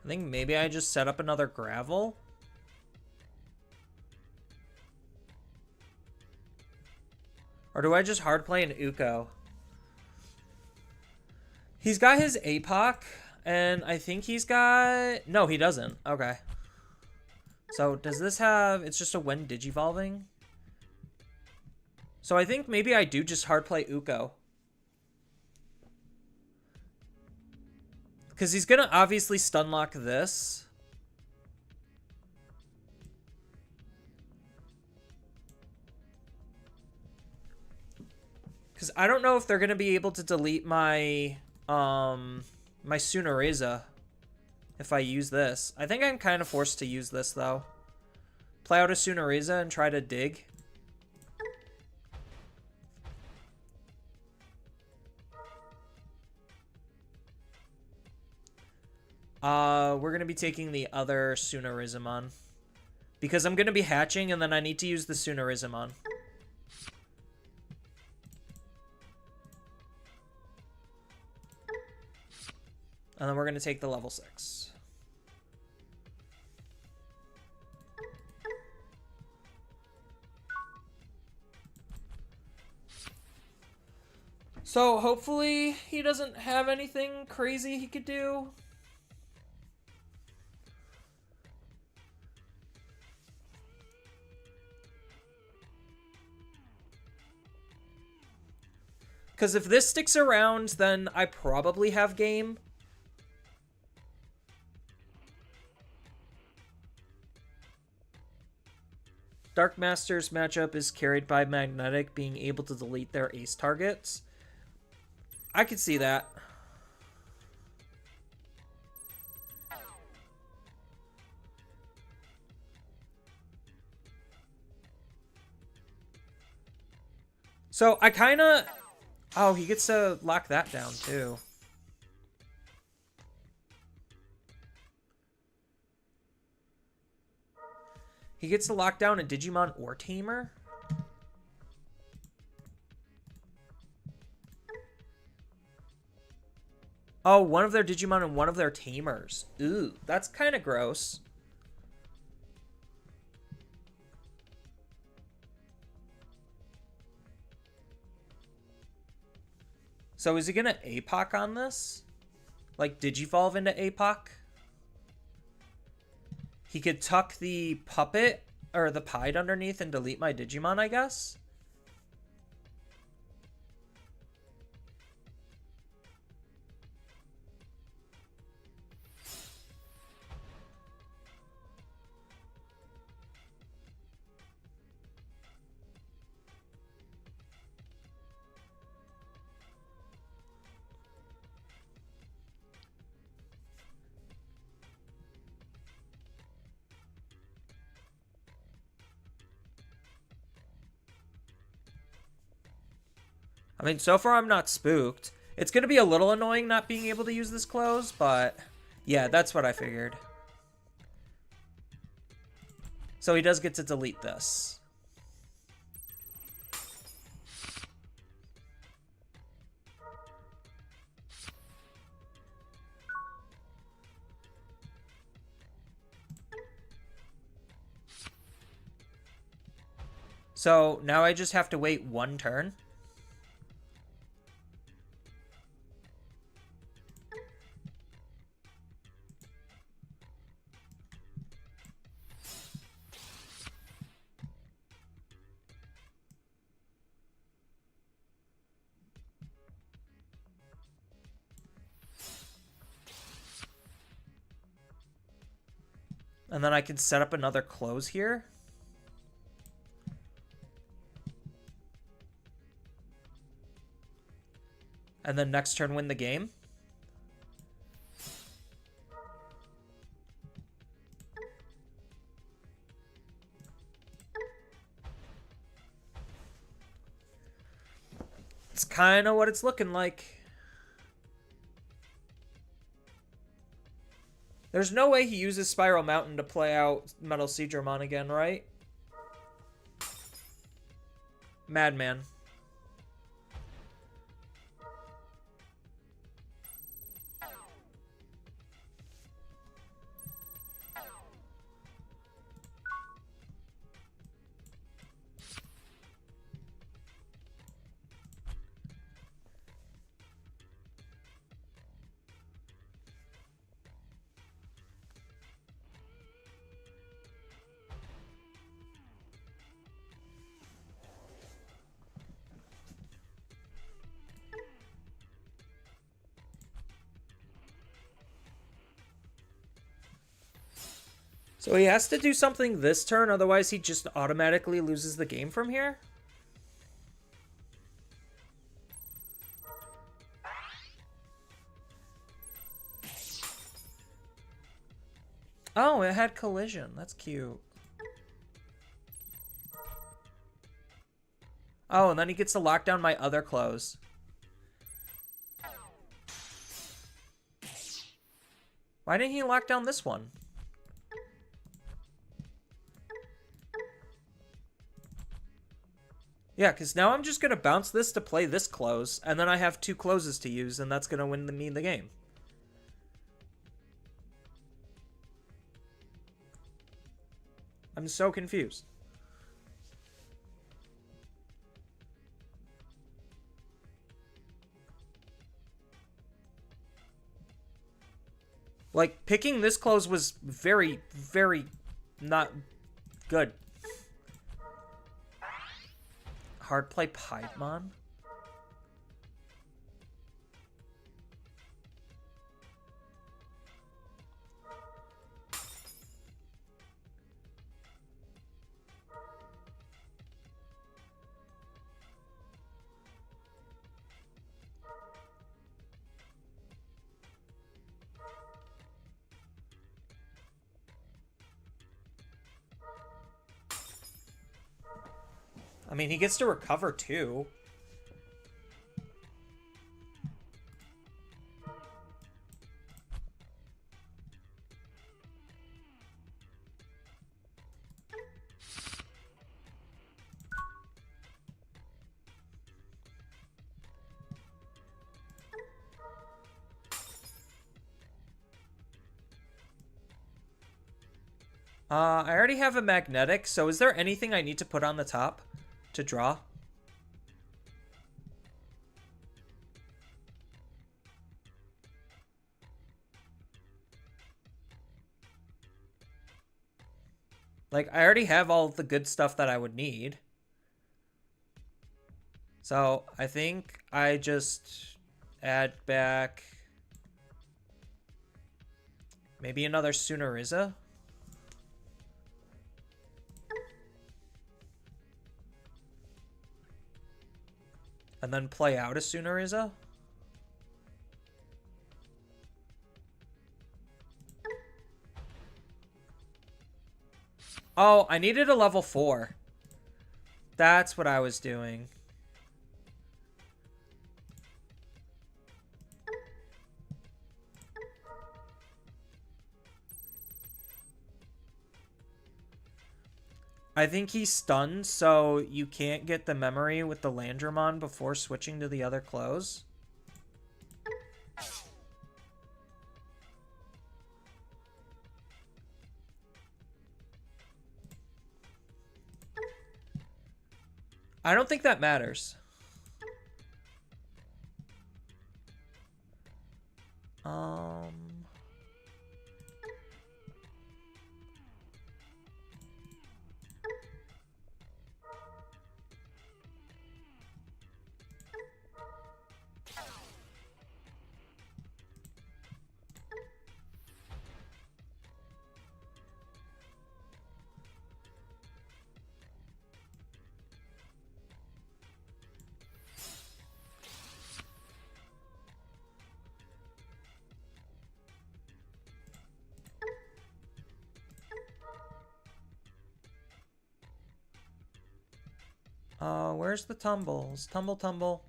think maybe I just set up another gravel. Or do I just hard play an Uko? He's got his APOC, and I think he's got... No, he doesn't. Okay. So does this have... It's just a when digivolving? So I think maybe I do just hard play Uko. Because he's going to obviously stun lock this. Because I don't know if they're going to be able to delete my my Sunareza if I use this. I think I'm kind of forced to use this, though. Play out a Sunareza and try to dig. We're going to be taking the other Sunarizamon. Because I'm going to be hatching, and then I need to use the Soonerism on. And then we're going to take the level 6. So hopefully he doesn't have anything crazy he could do. Because if this sticks around, then I probably have game. Dark Master's matchup is carried by Magnetic being able to delete their ace targets. I could see that. So I kind of... Oh, he gets to lock that down too. He gets to lock down a Digimon or Tamer. Oh, one of their Digimon and one of their Tamers. Ooh, that's kind of gross. So is he going to APOC on this? Like, Digivolve into APOC? He could tuck the puppet, or the Pied underneath and delete my Digimon, I guess? I mean, so far I'm not spooked. It's going to be a little annoying not being able to use this close, but yeah, that's what I figured. So he does get to delete this. So now I just have to wait one turn. And then I can set up another close here. And then next turn win the game. It's kind of what it's looking like. There's no way he uses Spiral Mountain to play out Metal Seedramon again, right? Madman. So he has to do something this turn, otherwise he just automatically loses the game from here? Oh, it had collision. That's cute. Oh, and then he gets to lock down my other close. Why didn't he lock down this one? Yeah, because now I'm just going to bounce this to play this close, and then I have 2 closes to use, and that's going to win me the game. I'm so confused. Like, picking this close was very, very not good. Hard play Piedmon? I mean, he gets to recover too. I already have a magnetic, so is there anything I need to put on the top to draw? Like, I already have all the good stuff that I would need. So, I think I just add back maybe another Sunariza. And then play out a Sunariza. Oh, I needed a level 4. That's what I was doing. I think he's stunned, so you can't get the memory with the Landramon before switching to the other close. I don't think that matters. Where's the tumbles? Tumble, tumble.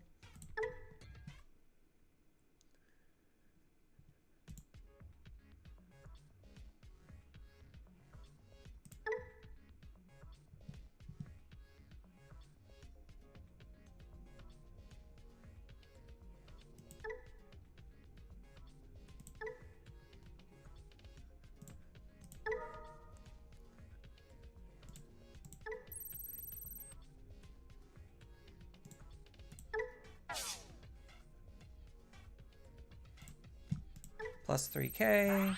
Plus 3K.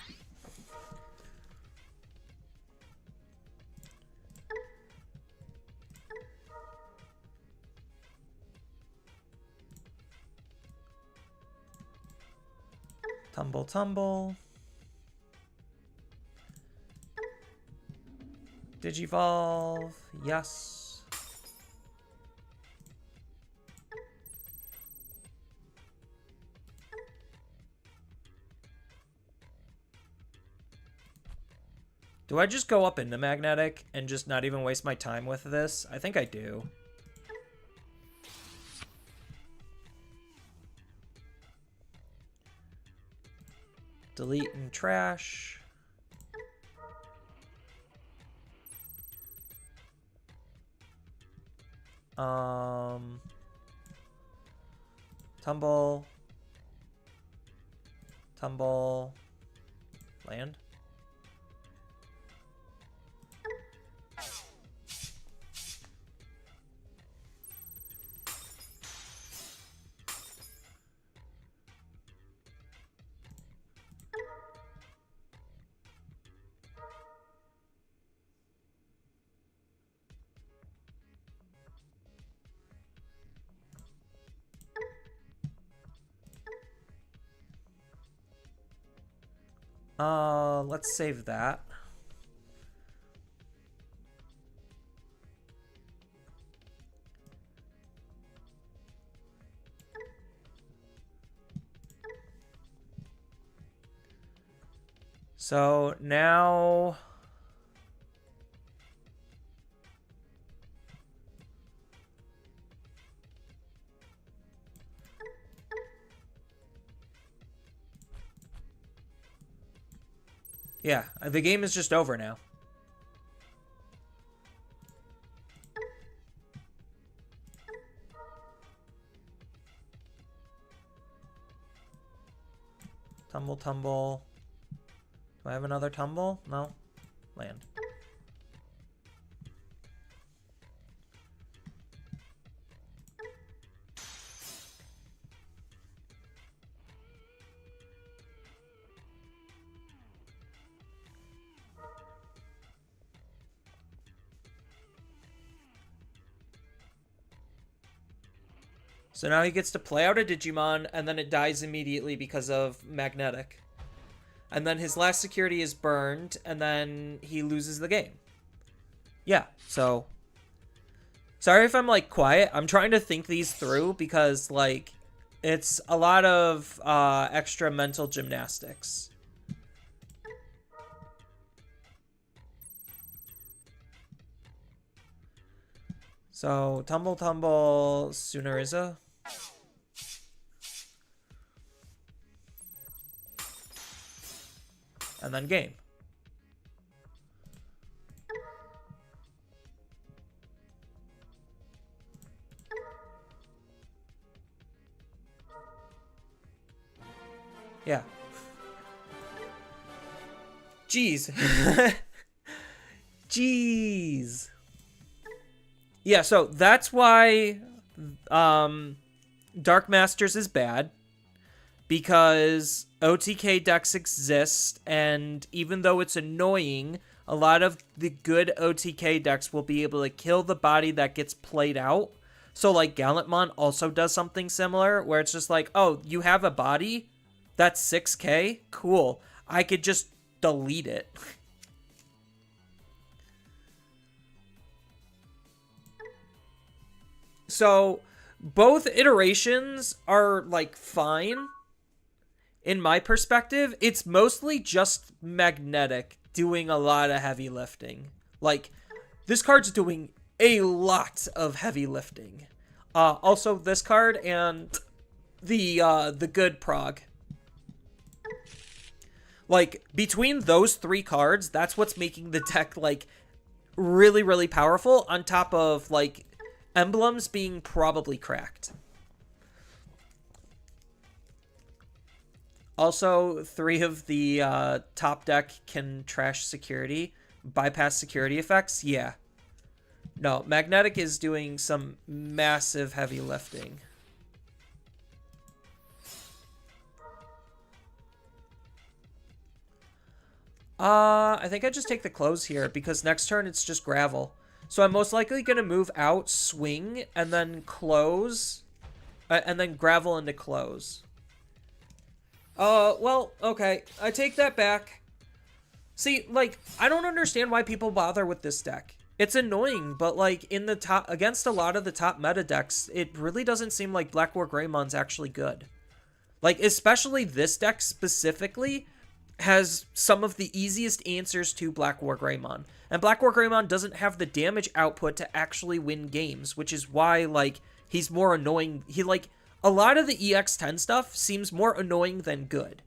Tumble, tumble. Digivolve. Yes. Do I just go up into magnetic and just not even waste my time with this? I think I do. Delete and trash. Tumble. Tumble. Land. Let's save that. So now yeah, the game is just over now. Tumble, tumble. Do I have another tumble? No. Land. So now he gets to play out a Digimon, and then it dies immediately because of magnetic. And then his last security is burned, and then he loses the game. Yeah, so... Sorry if I'm, like, quiet. I'm trying to think these through because, like, it's a lot of extra mental gymnastics. So, tumble, tumble, Sunariza. And then game. Yeah. Jeez. Jeez. Yeah, so that's why Dark Masters is bad. Because OTK decks exist, and even though it's annoying, a lot of the good OTK decks will be able to kill the body that gets played out. So, like, Gallantmon also does something similar, where it's just like, oh, you have a body? That's 6k? Cool. I could just delete it. So, both iterations are, like, fine. In my perspective, it's mostly just magnetic doing a lot of heavy lifting. Like, this card's doing a lot of heavy lifting. Also, this card and the good prog. Like, between those three cards, that's what's making the deck, like, really, really powerful, on top of, like, emblems being probably cracked. Also, 3 of the top deck can trash security, bypass security effects. Yeah. No, magnetic is doing some massive heavy lifting. I think I just take the close here because next turn it's just gravel. So I'm most likely going to move out, swing, and then close, and then gravel into close. Well, okay. I take that back. See, like, I don't understand why people bother with this deck. It's annoying, but, like, in the top, against a lot of the top meta decks, it really doesn't seem like Black War Greymon's actually good. Like, especially this deck specifically has some of the easiest answers to Black War Greymon. And Black War Greymon doesn't have the damage output to actually win games, which is why, like, he's more annoying. He, like... A lot of the EX10 stuff seems more annoying than good.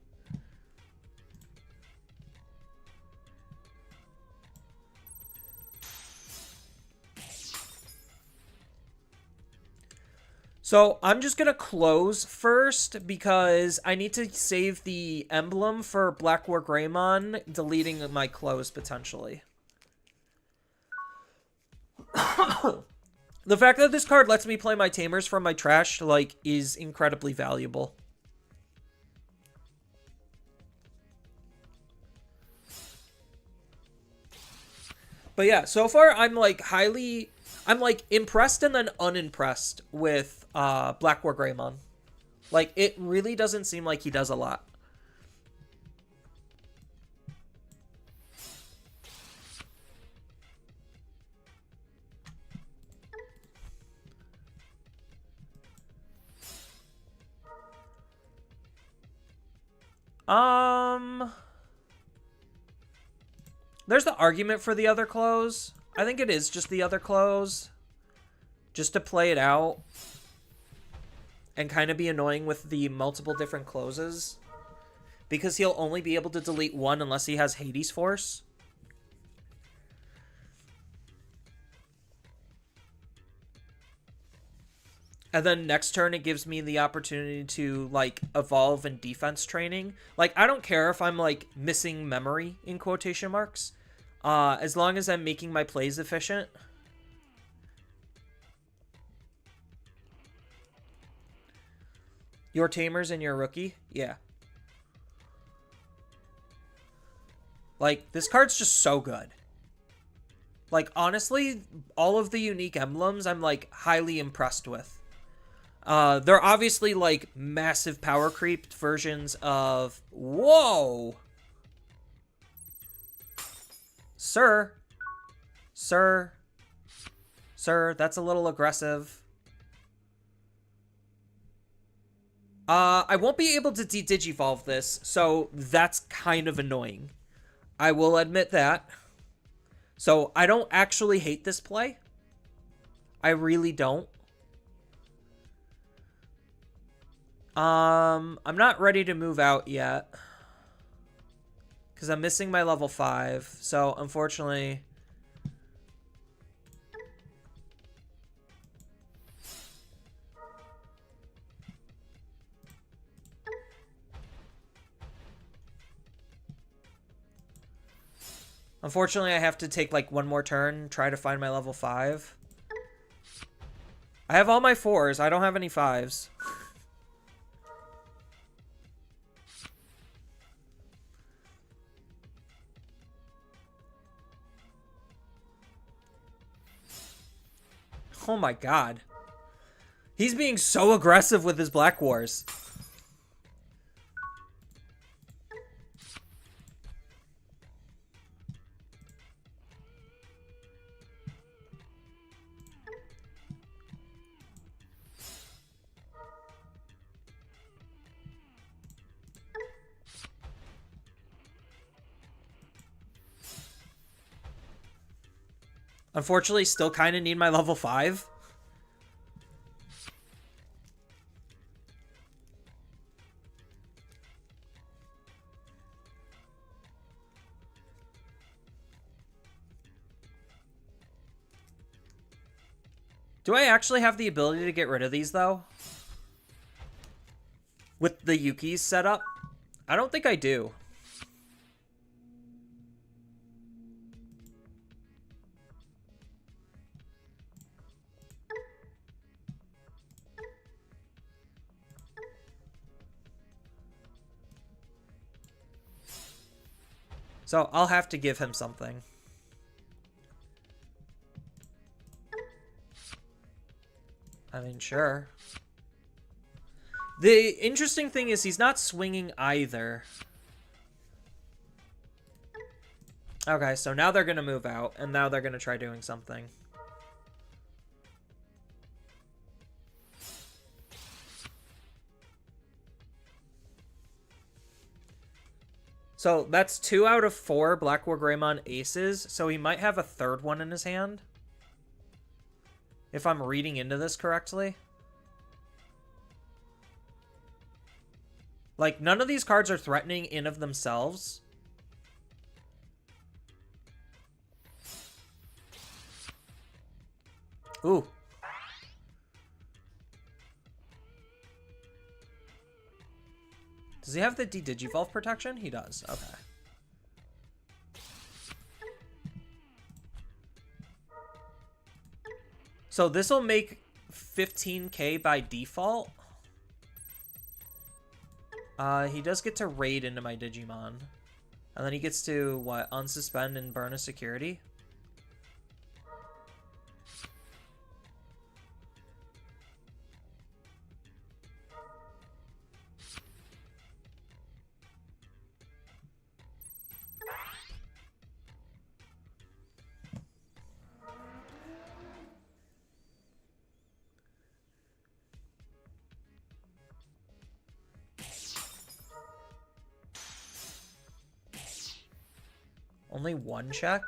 So I'm just going to close first because I need to save the emblem for Black War Greymon, deleting my close potentially. The fact that this card lets me play my Tamers from my trash, like, is incredibly valuable. But yeah, so far I'm like impressed and then unimpressed with Black War Greymon. Like, it really doesn't seem like he does a lot. There's the argument for the other close. I think it is just the other close. Just to play it out. And kind of be annoying with the multiple different closes. Because he'll only be able to delete one unless he has Hades Force. And then next turn, it gives me the opportunity to, like, evolve in defense training. Like, I don't care if I'm, like, missing memory, in quotation marks. As long as I'm making my plays efficient. Your Tamers and your rookie? Yeah. Like, this card's just so good. Like, honestly, all of the unique emblems I'm, like, highly impressed with. They're obviously, like, massive power creep versions of... Whoa! Sir. Sir. Sir, that's a little aggressive. I won't be able to de-digivolve this, so that's kind of annoying. I will admit that. So, I don't actually hate this play. I really don't. I'm not ready to move out yet. Because I'm missing my level 5. So, unfortunately... Unfortunately, I have to take, like, one more turn, try to find my level 5. I have all my 4s. I don't have any 5s. Oh my god. He's being so aggressive with his Black Wars. Unfortunately, still kind of need my level 5. Do I actually have the ability to get rid of these, though? With the Yukis set up? I don't think I do. So, I'll have to give him something. I mean, sure. The interesting thing is he's not swinging either. Okay, so now they're going to move out, and now they're going to try doing something. So that's 2 out of 4 Black War Greymon aces, so he might have a third one in his hand. If I'm reading into this correctly. Like, none of these cards are threatening in of themselves. Ooh. Does he have the D-Digivolve protection? He does. Okay. So this will make 15k by default. He does get to raid into my Digimon. And then he gets to, what, unsuspend and burn a security? Only one check?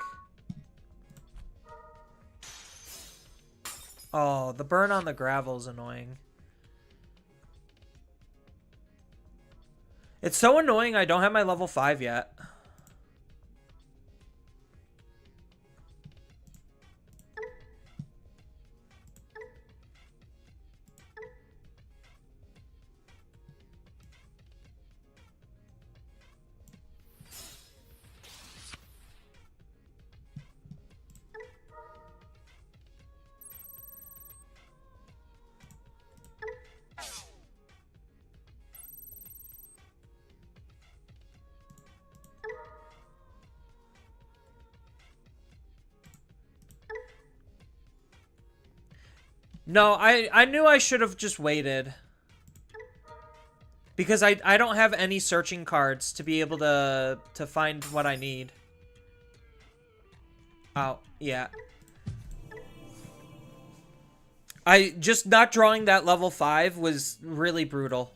Oh, the burn on the gravel is annoying. It's so annoying I don't have my level 5 yet. No, I knew I should have just waited. Because I don't have any searching cards to be able to find what I need. Oh, yeah. Just not drawing that level 5 was really brutal.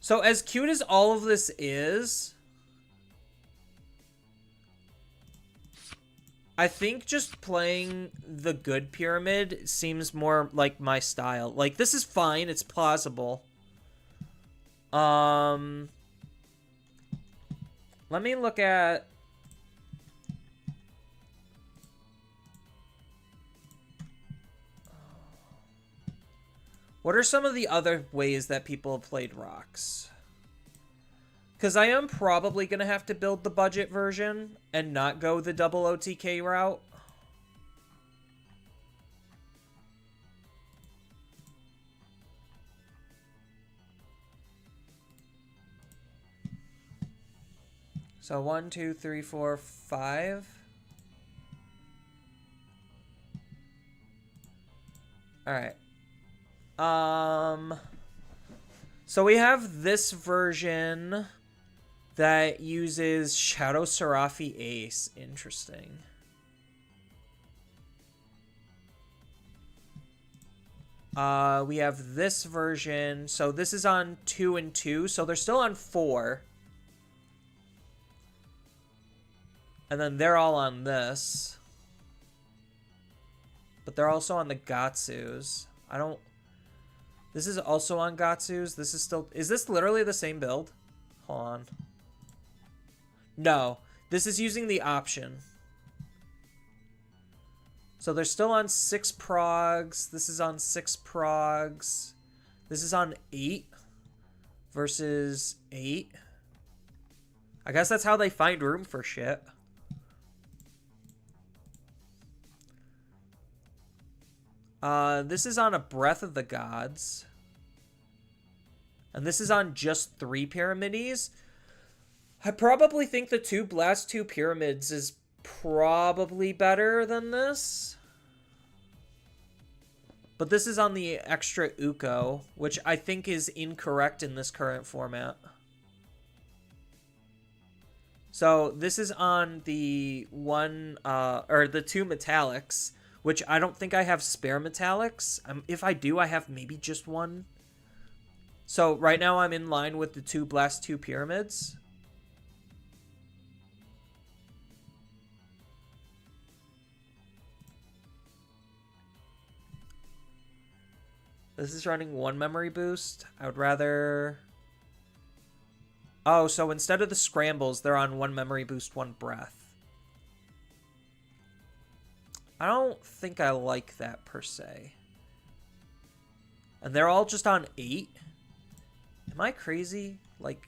So as cute as all of this is, I think just playing the good pyramid seems more like my style. Like, this is fine. It's plausible. Let me look at... What are some of the other ways that people have played rocks? Because I am probably going to have to build the budget version and not go the double OTK route. So 1, 2, 3, 4, 5. All right. So we have this version that uses Shadow Seraphi Ace. Interesting. We have this version. So this is on 2 and 2. So they're still on 4. And then they're all on this. But they're also on the Gatsus. I don't... This is also on Gatsus. This is still... Is this literally the same build? Hold on. No. This is using the option. So they're still on 6 progs. This is on 6 progs. This is on 8 versus 8. I guess that's how they find room for shit. This is on a Breath of the Gods. And this is on just 3 Pyramides. I probably think the last two Pyramids is probably better than this. But this is on the extra Uko, which I think is incorrect in this current format. So this is on the the 2 metallics, which I don't think I have spare metallics. If I do, I have maybe just 1. So right now I'm in line with the last two Pyramids. This is running 1 memory boost. I would rather... Oh, so instead of the scrambles, they're on 1 memory boost, 1 breath. I don't think I like that per se. And they're all just on 8. Am I crazy? Like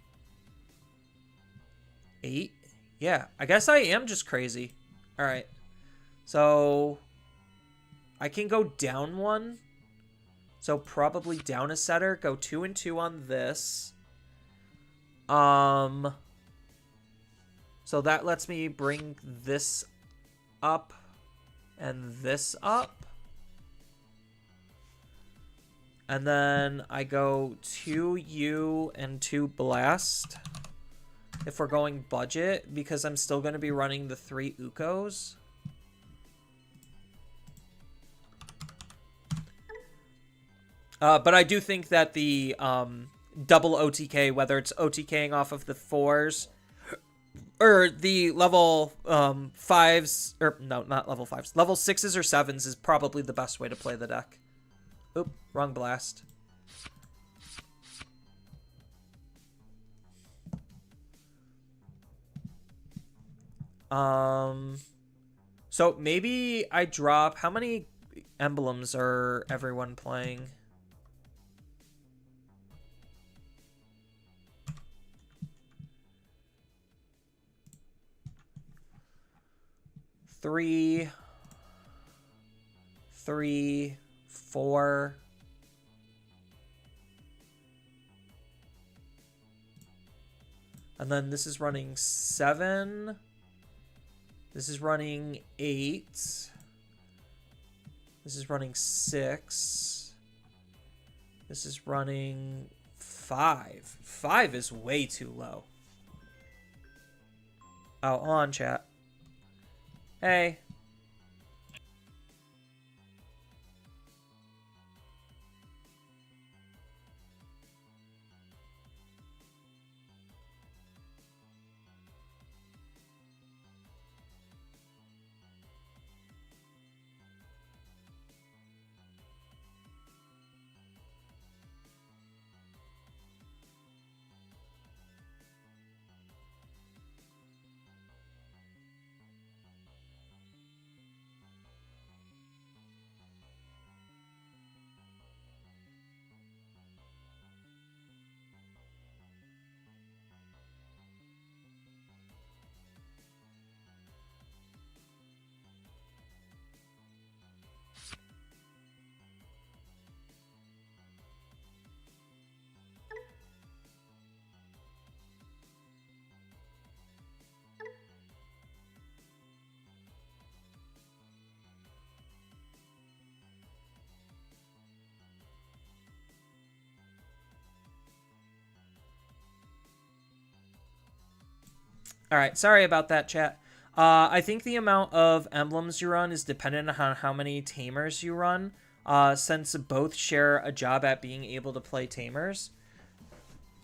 8? Yeah, I guess I am just crazy. All right. So I can go down 1. So probably down a setter, go 2 and 2 on this. So that lets me bring this up and this up. And then I go 2 U and 2 Blast. If we're going budget, because I'm still going to be running the 3 Ukos. But I do think that the double OTK, whether it's OTKing off of the 4s or the level 5s, or no, not level 5s, level 6s or 7s is probably the best way to play the deck. Oop, wrong blast. So maybe I drop, how many emblems are everyone playing? Three, 4. And then this is running 7. This is running 8. This is running 6. This is running 5. 5 is way too low. Oh, on chat. Hey. All right, sorry about that, chat. I think the amount of emblems you run is dependent on how many tamers you run, since both share a job at being able to play tamers.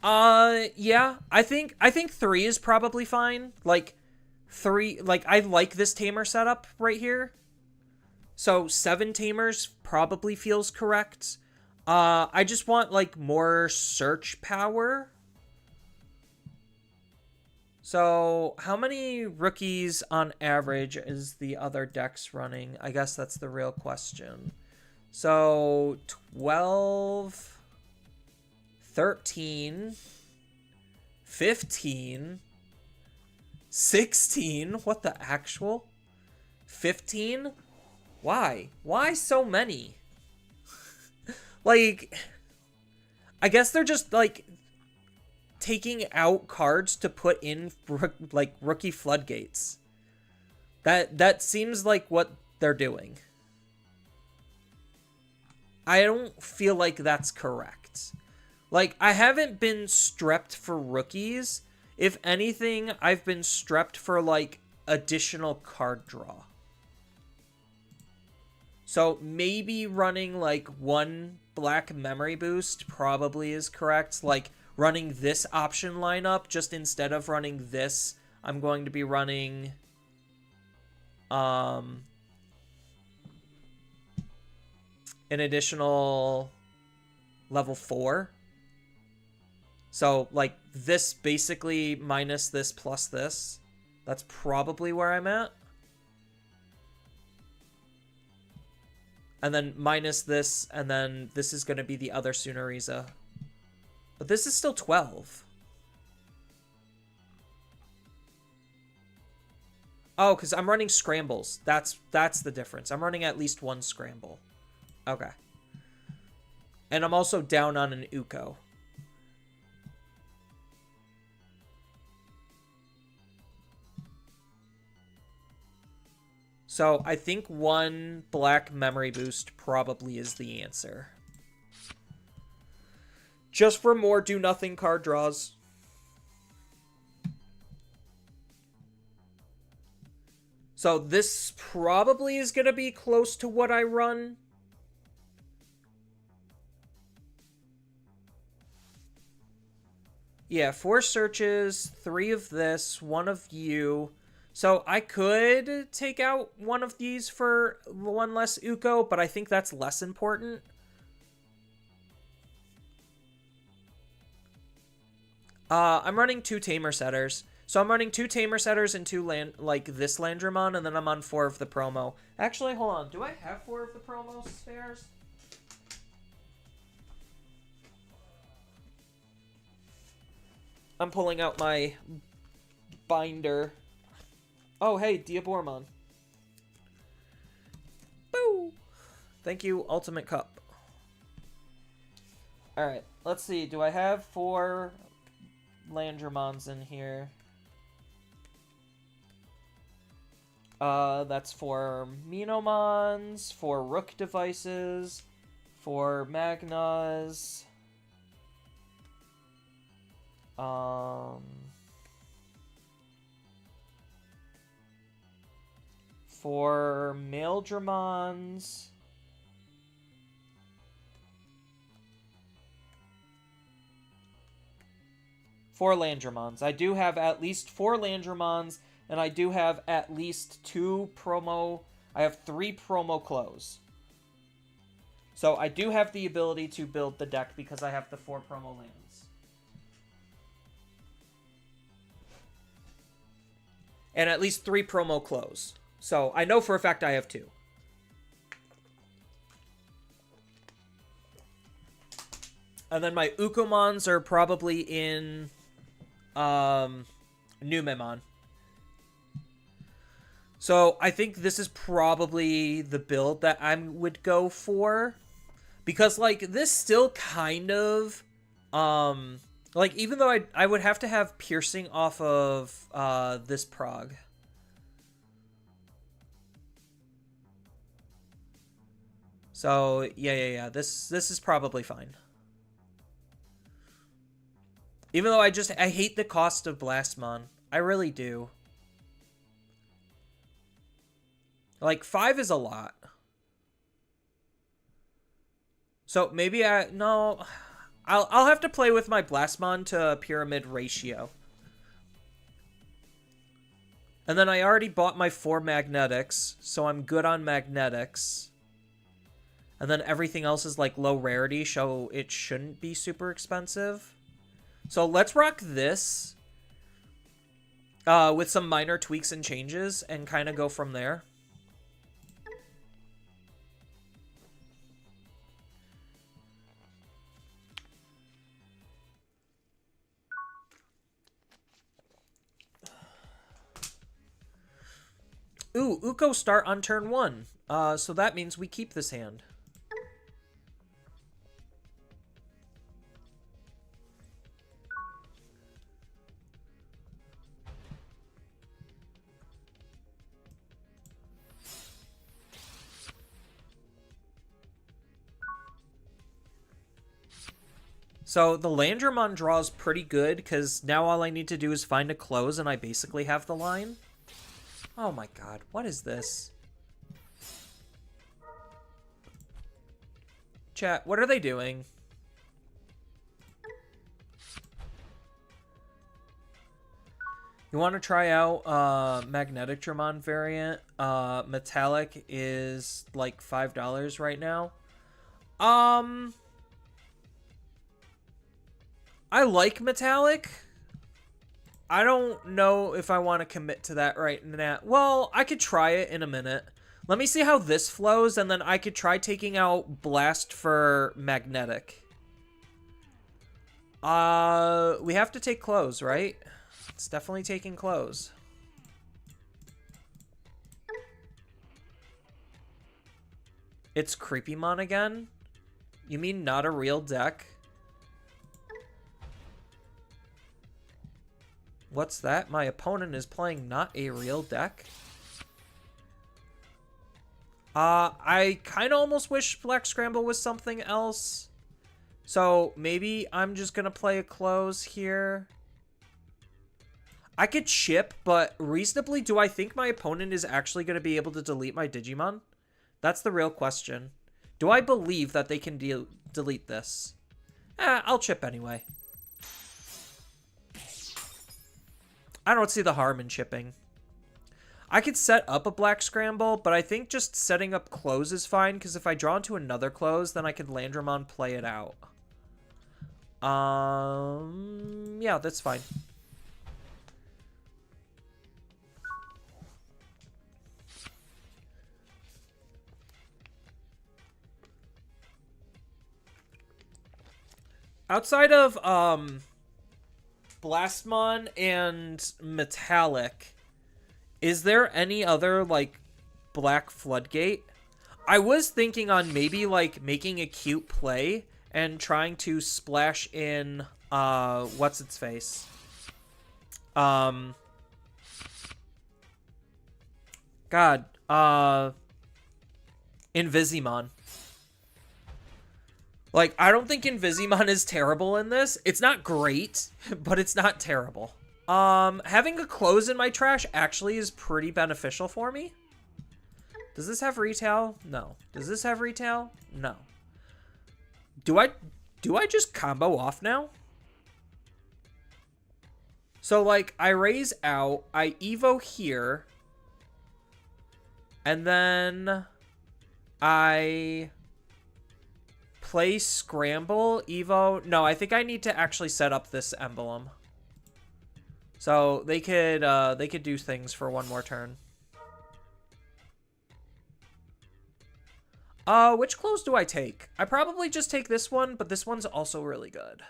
Yeah, I think 3 is probably fine. Like 3, like I like this tamer setup right here. So 7 tamers probably feels correct. I just want like more search power. So how many rookies on average is the other decks running? I guess that's the real question. So 12, 13, 15, 16. What the actual? 15? Why? Why so many? Like, I guess they're just like taking out cards to put in like rookie floodgates. That seems like what they're doing. I don't feel like that's correct. Like, I haven't been strepped for rookies. If anything, I've been strepped for like additional card draw. So maybe running like 1 black memory boost probably is correct. Like running this option lineup, just instead of running this, I'm going to be running an additional level 4. So like this basically minus this plus this. That's probably where I'm at. And then minus this, and then this is going to be the other Sunariza. But this is still 12. Oh, because I'm running scrambles. That's the difference. I'm running at least one scramble. Okay. And I'm also down on an Uko. So I think one black memory boost probably is the answer. Just for more do-nothing card draws. So this probably is going to be close to what I run. Yeah, 4 searches, 3 of this, 1 of you. So I could take out one of these for 1 less Uko, but I think that's less important. I'm running 2 Tamer Setters. So I'm running 2 Tamer Setters and 2 this Landramon, and then I'm on 4 of the promo. Actually, hold on. Do I have 4 of the promo spares? I'm pulling out my binder. Oh, hey, Diabormon. Boo! Thank you, Ultimate Cup. Alright, let's see. Do I have 4 Landramons in here? That's 4 Minomons, 4 Rook devices, 4 Magnas, for Maildramons, for Landramons. I do have at least 4 Landramons, and I do have at least 2 promo. I have 3 promo close. So I do have the ability to build the deck because I have the 4 promo lands. And at least 3 promo close. So I know for a fact I have 2. And then my Ukomons are probably in Numemon. So I think this is probably the build that I would go for. Because, like, this still kind of... like, even though I would have to have piercing off of this prog. So, yeah. This is probably fine. Even though I hate the cost of Blastmon. I really do. Like, 5 is a lot. So, maybe no... I'll have to play with my Blastmon to Pyramid ratio. And then I already bought my 4 Magnetics, so I'm good on Magnetics. And then everything else is like low rarity, so it shouldn't be super expensive. So let's rock this with some minor tweaks and changes and kind of go from there. Ooh, Uko start on turn 1. So that means we keep this hand. So the Landramon draw is pretty good, because now all I need to do is find a close, and I basically have the line. Oh my god, what is this? Chat, what are they doing? You want to try out Magnetic Dramon variant? Metallic is like $5 right now. I like Metallic. I don't know if I want to commit to that right now. Well, I could try it in a minute. Let me see how this flows, and then I could try taking out Blast for Magnetic. We have to take Close, right? It's definitely taking Close. It's Creepymon again? You mean not a real deck? What's that? My opponent is playing not a real deck? I kind of almost wish Black Scramble was something else. So maybe I'm just going to play a Close here. I could chip, but reasonably, do I think my opponent is actually going to be able to delete my Digimon? That's the real question. Do I believe that they can delete this? I'll chip anyway. I don't see the harm in chipping. I could set up a Black Scramble, but I think just setting up Close is fine, because if I draw into another Close, then I can Landramon play it out. Yeah, that's fine. Outside of, Blastmon and Metallic, is there any other, like, Black Floodgate? I was thinking on maybe, like, making a cute play and trying to splash in, what's-its-face? Invisimon. Like, I don't think Invisimon is terrible in this. It's not great, but it's not terrible. Having a Close in my trash actually is pretty beneficial for me. Does this have retail? No. Does this have retail? No. Do I just combo off now? So, like, I raise out, I Evo here, and then I play Scramble, Evo. No, I think I need to actually set up this emblem. So they could do things for one more turn. Which Close do I take? I probably just take this one, but this one's also really good.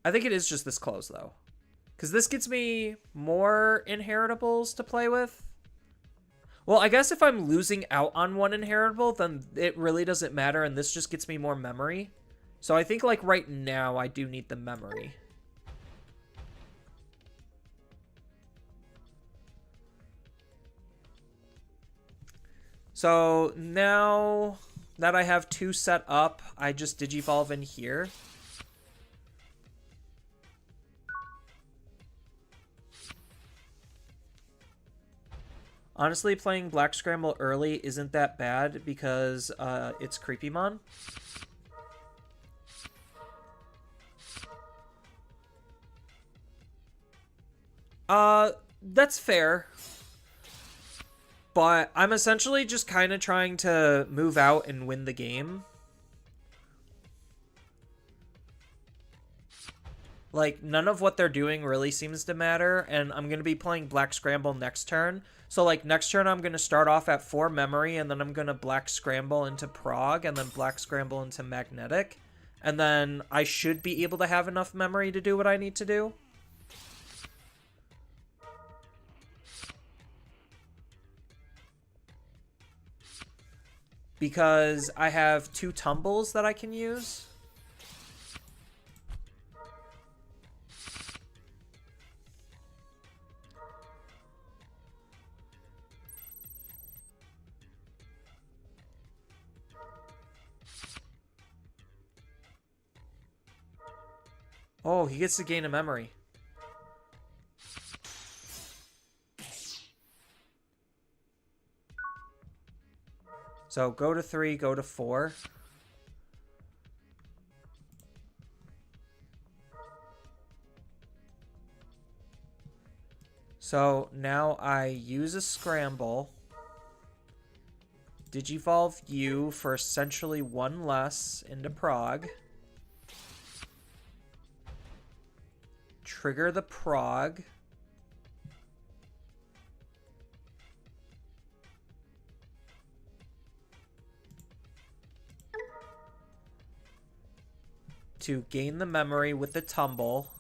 I think it is just this Close, though. Because this gets me more inheritables to play with. Well, I guess if I'm losing out on one inheritable, then it really doesn't matter, and this just gets me more memory. So I think, like, right now, I do need the memory. So now that I have two set up, I just Digivolve in here. Honestly, playing Black Scramble early isn't that bad because it's Creepymon. That's fair. But I'm essentially just kind of trying to move out and win the game. Like, none of what they're doing really seems to matter, and I'm going to be playing Black Scramble next turn. So, like, next turn I'm going to start off at 4 memory, and then I'm going to Black Scramble into Prog, and then Black Scramble into Magnetic. And then I should be able to have enough memory to do what I need to do. Because I have 2 tumbles that I can use. Oh, he gets to gain a memory. So go to 3, go to 4. So now I use a Scramble. Digivolve you for essentially 1 less into Prog. Trigger the Prog. to gain the memory with the tumble.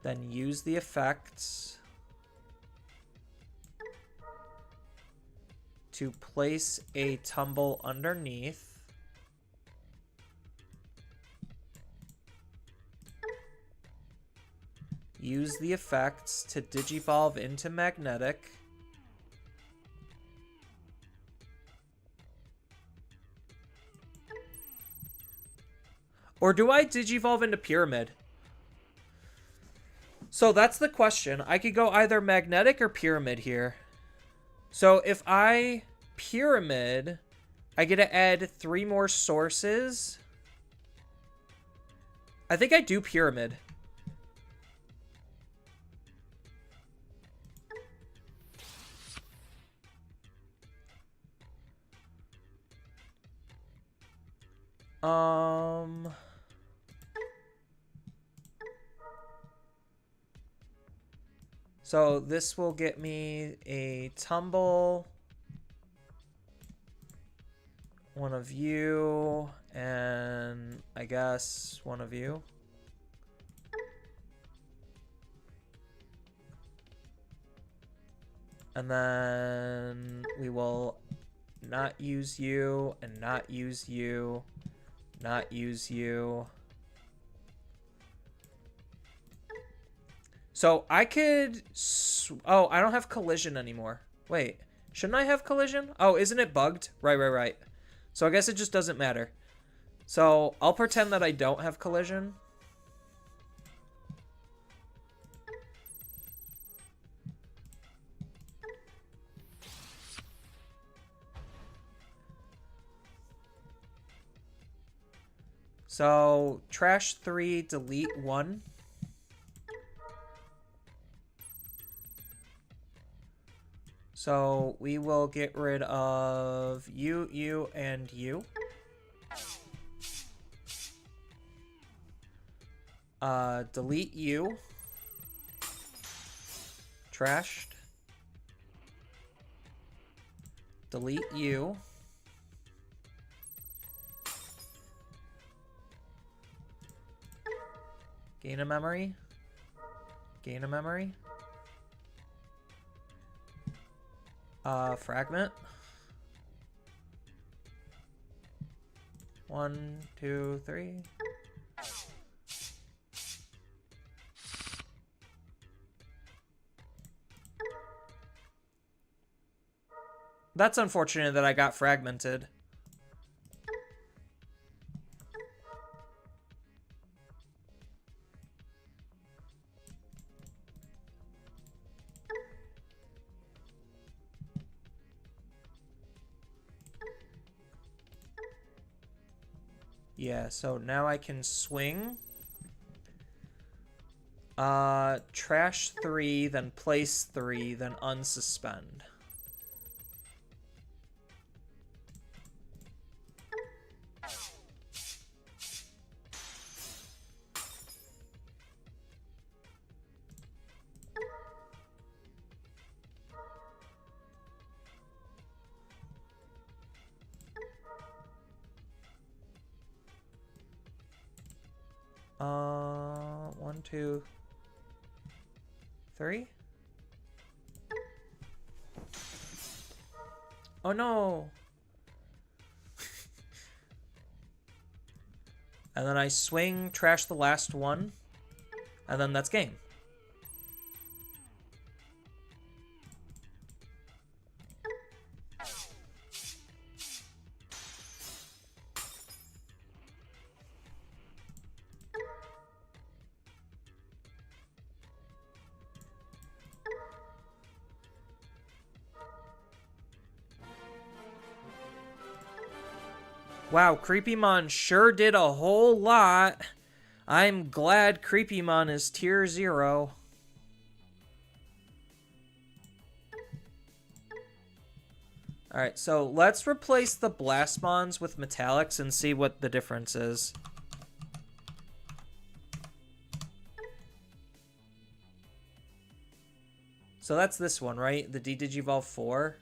Then use the effects to place a tumble underneath. Use the effects to digivolve into magnetic. Or do I digivolve into pyramid? So that's the question. I could go either magnetic or pyramid here. So if I pyramid, I get to add 3 more sources. I think I do pyramid. So this will get me a tumble, one of you, and I guess one of you. And then we will not use you, and not use you, not use you. So I could... Oh, I don't have collision anymore. Wait, shouldn't I have collision? Oh, isn't it bugged? Right. So I guess it just doesn't matter. So I'll pretend that I don't have collision. So trash 3, delete 1. So we will get rid of you, you, and you. Delete you. Trashed. Delete you. Gain a memory. Gain a memory. Fragment. 1, 2, 3. That's unfortunate that I got fragmented. Yeah, so now I can swing. Trash 3, then place 3, then unsuspend. One, two, 3. Oh no! And then I swing, trash the last one, and then that's game. Wow, Creepymon sure did a whole lot. I'm glad Creepymon is tier 0. Alright, so let's replace the Blastmons with Metallics and see what the difference is. So that's this one, right? The D-Digivolve 4.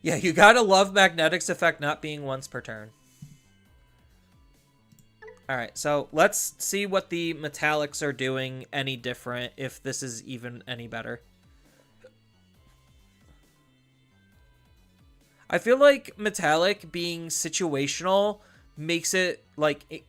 Yeah, you gotta love Magnetics effect not being once per turn. Alright, so let's see what the Metallics are doing any different, if this is even any better. I feel like Metallic being situational makes it, like, it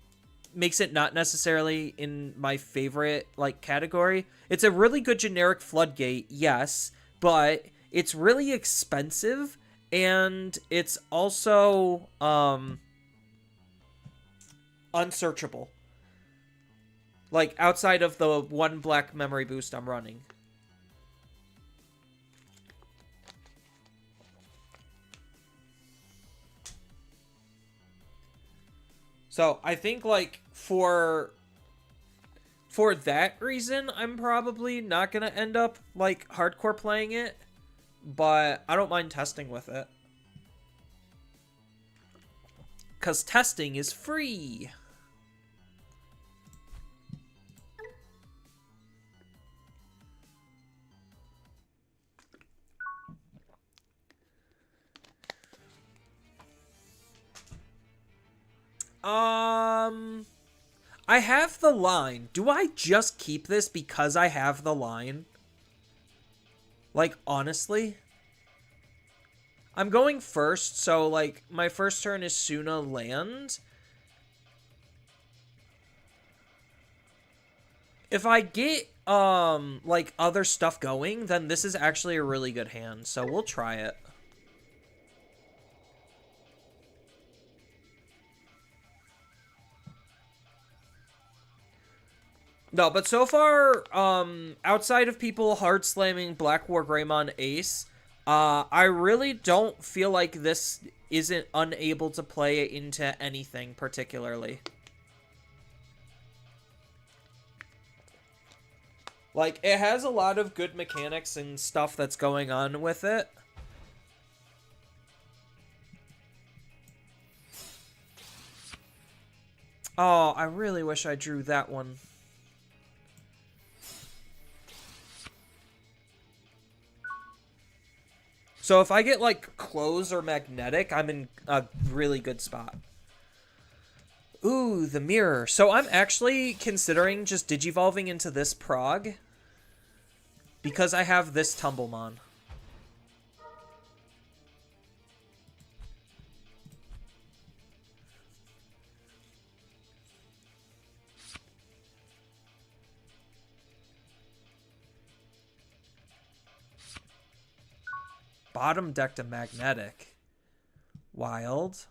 makes it not necessarily in my favorite, like, category. It's a really good generic Floodgate, yes, but it's really expensive. And it's also unsearchable. Like, outside of the one black memory boost I'm running. So, I think, like, for that reason, I'm probably not going to end up, like, hardcore playing it. But I don't mind testing with it. Because testing is free. I have the line. Do I just keep this because I have the line? Like, honestly? I'm going first, so, like, my first turn is Suna land. If I get, like, other stuff going, then this is actually a really good hand, so we'll try it. No, but so far, outside of people hard slamming Black War Greymon Ace, I really don't feel like this isn't unable to play into anything particularly. Like, it has a lot of good mechanics and stuff that's going on with it. Oh, I really wish I drew that one. So if I get, like, Close or Magnetic, I'm in a really good spot. Ooh, the mirror. So I'm actually considering just digivolving into this prog. Because I have this Tumblemon. Bottom deck to Magnetic. Wild.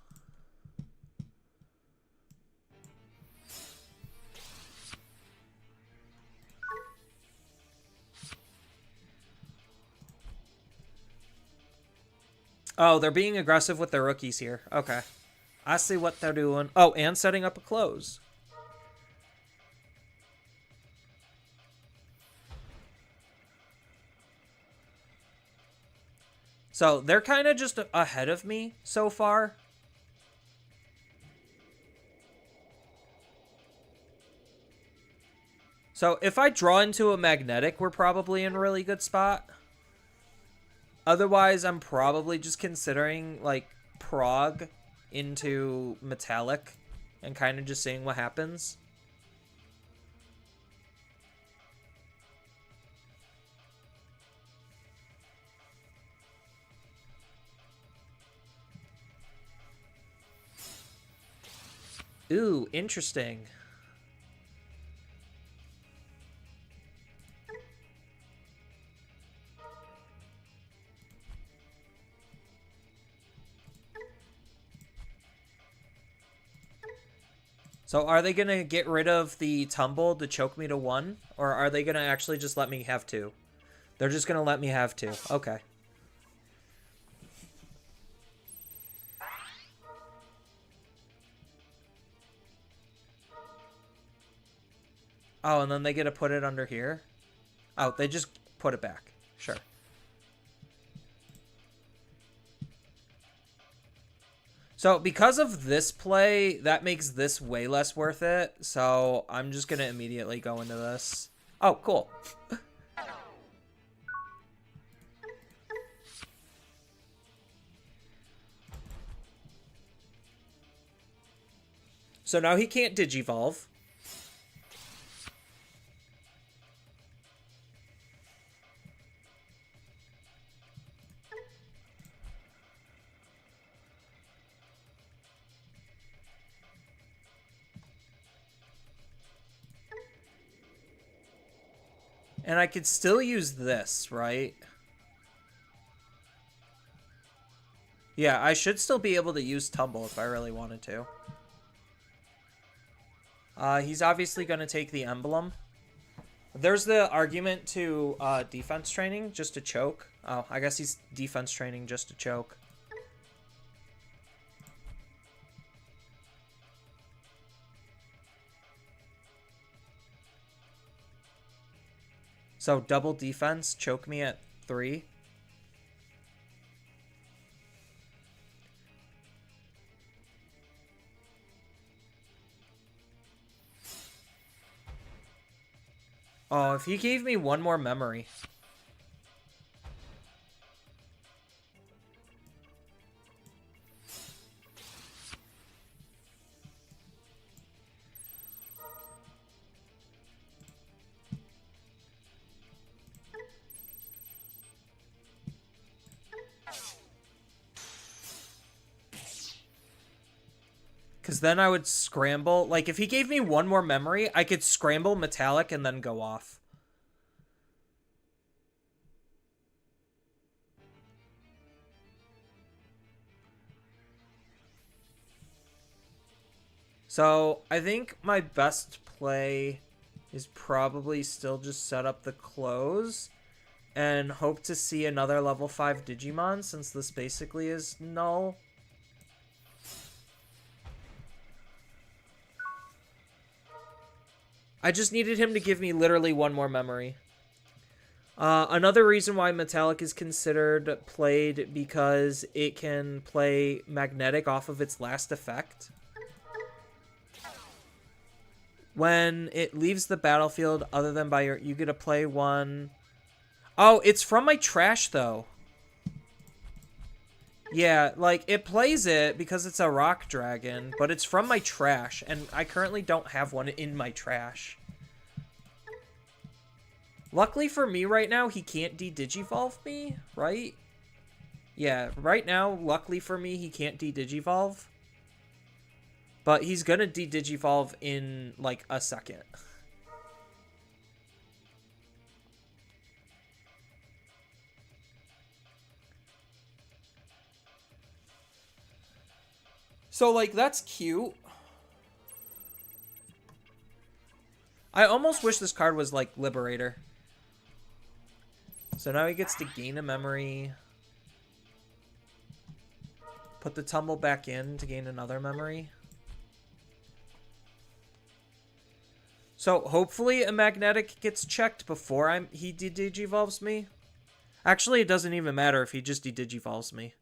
Oh, they're being aggressive with their rookies here. Okay. I see what they're doing. Oh, and setting up a close. So they're kind of just ahead of me so far. So if I draw into a Magnetic, we're probably in a really good spot. Otherwise, I'm probably just considering, like, prog into Metallic and kind of just seeing what happens. Ooh, interesting. So are they going to get rid of the tumble to choke me to 1? Or are they going to actually just let me have 2? They're just going to let me have 2. Okay. Oh, and then they get to put it under here? Oh, they just put it back. Sure. So because of this play, that makes this way less worth it. So I'm just going to immediately go into this. Oh, cool. So now he can't Digivolve. And I could still use this, right? Yeah, I should still be able to use Tumble if I really wanted to. He's obviously going to take the Emblem. There's the argument to defense training just to choke. Oh, I guess he's defense training just to choke. So double defense, choke me at 3. Oh, if he gave me one more memory. Because then I would scramble. Like, if he gave me one more memory, I could scramble Metallic and then go off. So, I think my best play is probably still just set up the close and hope to see another level 5 Digimon, since this basically is null. I just needed him to give me literally one more memory. Another reason why Metallic is considered played because it can play Magnetic off of its last effect. When it leaves the battlefield, other than by you get to play one. Oh, it's from my trash, though. Yeah, like, it plays it because it's a rock dragon, but it's from my trash, and I currently don't have one in my trash. Luckily for me right now, he can't de-Digivolve me, right? Yeah, right now, luckily for me, he can't de-Digivolve. But he's gonna de-Digivolve in, like, a second. So, like, that's cute. I almost wish this card was, like, Liberator. So now he gets to gain a memory. Put the Tumble back in to gain another memory. So hopefully a Magnetic gets checked before he de-Digivolves me. Actually, it doesn't even matter if he just de-Digivolves me.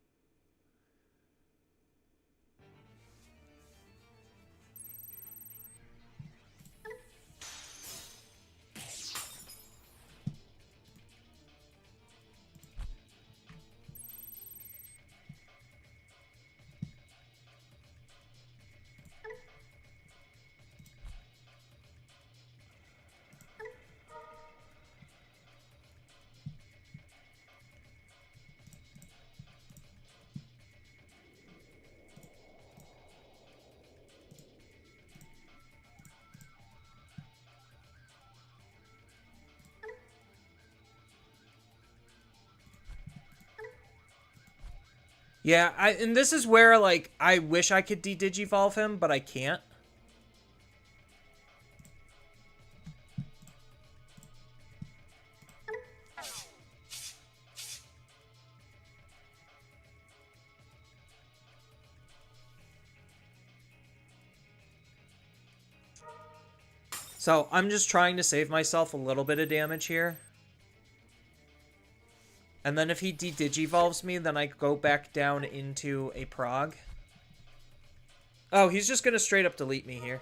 Yeah, and this is where, like, I wish I could de-Digivolve him, but I can't. So I'm just trying to save myself a little bit of damage here. And then if he de-Digivolves me, then I go back down into a prog. Oh, he's just gonna straight up delete me here.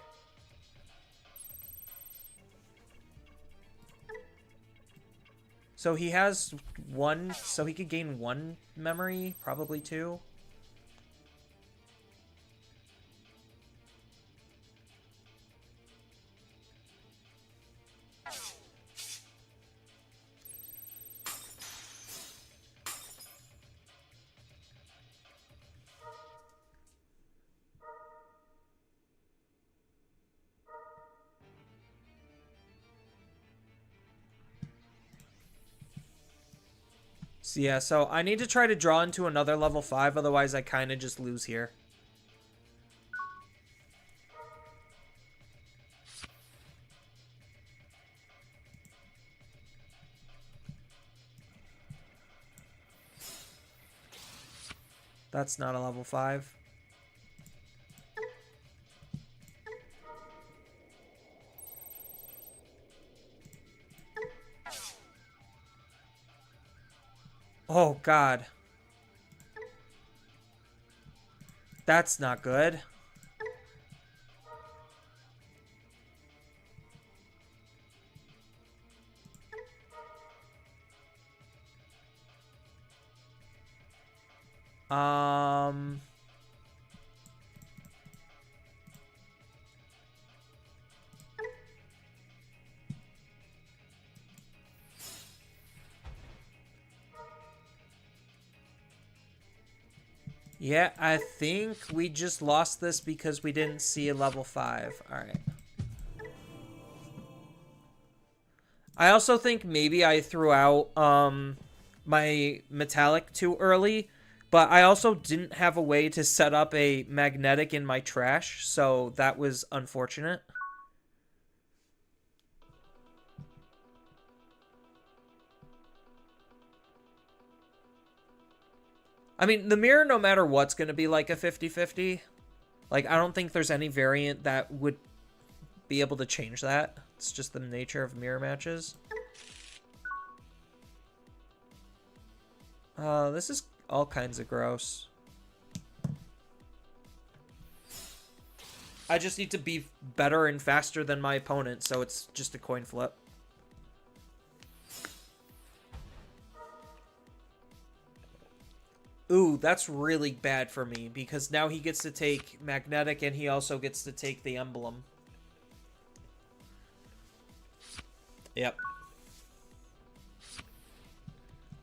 So he has one, so he could gain one memory, probably two. So yeah, so I need to try to draw into another level 5, otherwise I kind of just lose here. That's not a level 5. Oh, God. That's not good. Yeah, I think we just lost this because we didn't see a level 5. Alright. I also think maybe I threw out my metallic too early, but I also didn't have a way to set up a magnetic in my trash, so that was unfortunate. I mean, the mirror, no matter what's going to be like a 50-50. Like, I don't think there's any variant that would be able to change that. It's just the nature of mirror matches. This is all kinds of gross. I just need to be better and faster than my opponent, so it's just a coin flip. Ooh, that's really bad for me, because now he gets to take magnetic and he also gets to take the emblem. Yep.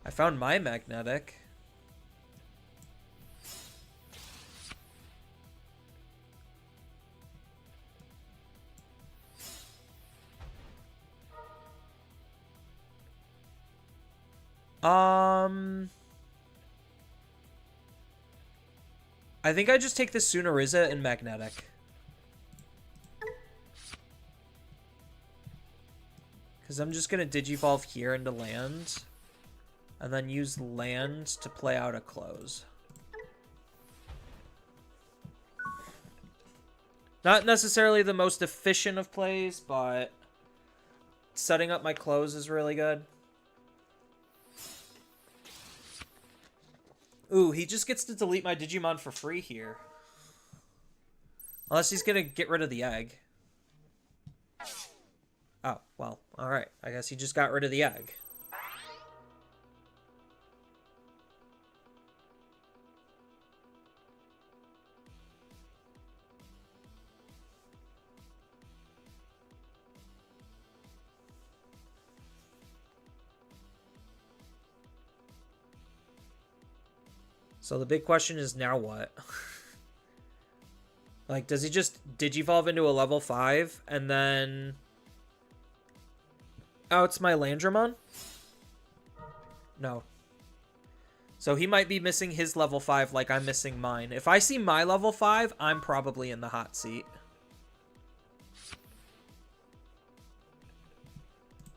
I found my magnetic. I think I just take the Sunariza and magnetic. Because I'm just going to Digivolve here into land. And then use land to play out a close. Not necessarily the most efficient of plays, but setting up my close is really good. Ooh, he just gets to delete my Digimon for free here. Unless he's going to get rid of the egg. Oh, well, alright. I guess he just got rid of the egg. So the big question is now what? Like, does he just Digivolve into a level 5 and then... Oh, it's my Landramon? No. So he might be missing his level 5 like I'm missing mine. If I see my level 5, I'm probably in the hot seat.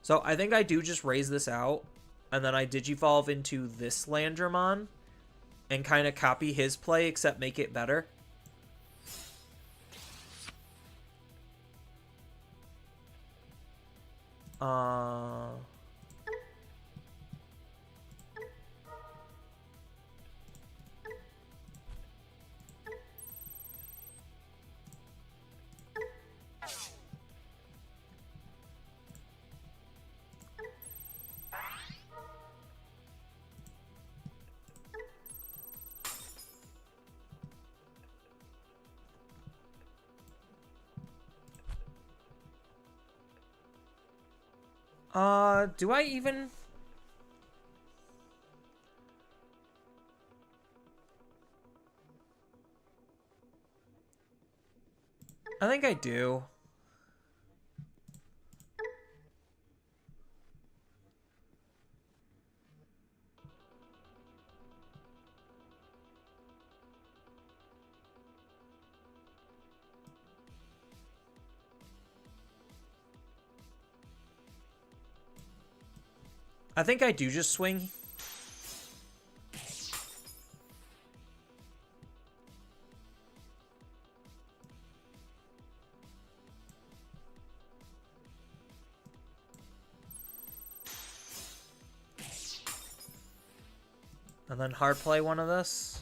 So I think I do just raise this out, and then I Digivolve into this Landramon, and kind of copy his play, except make it better. Do I even... I think I do. I think I do just swing. And then hard play one of this.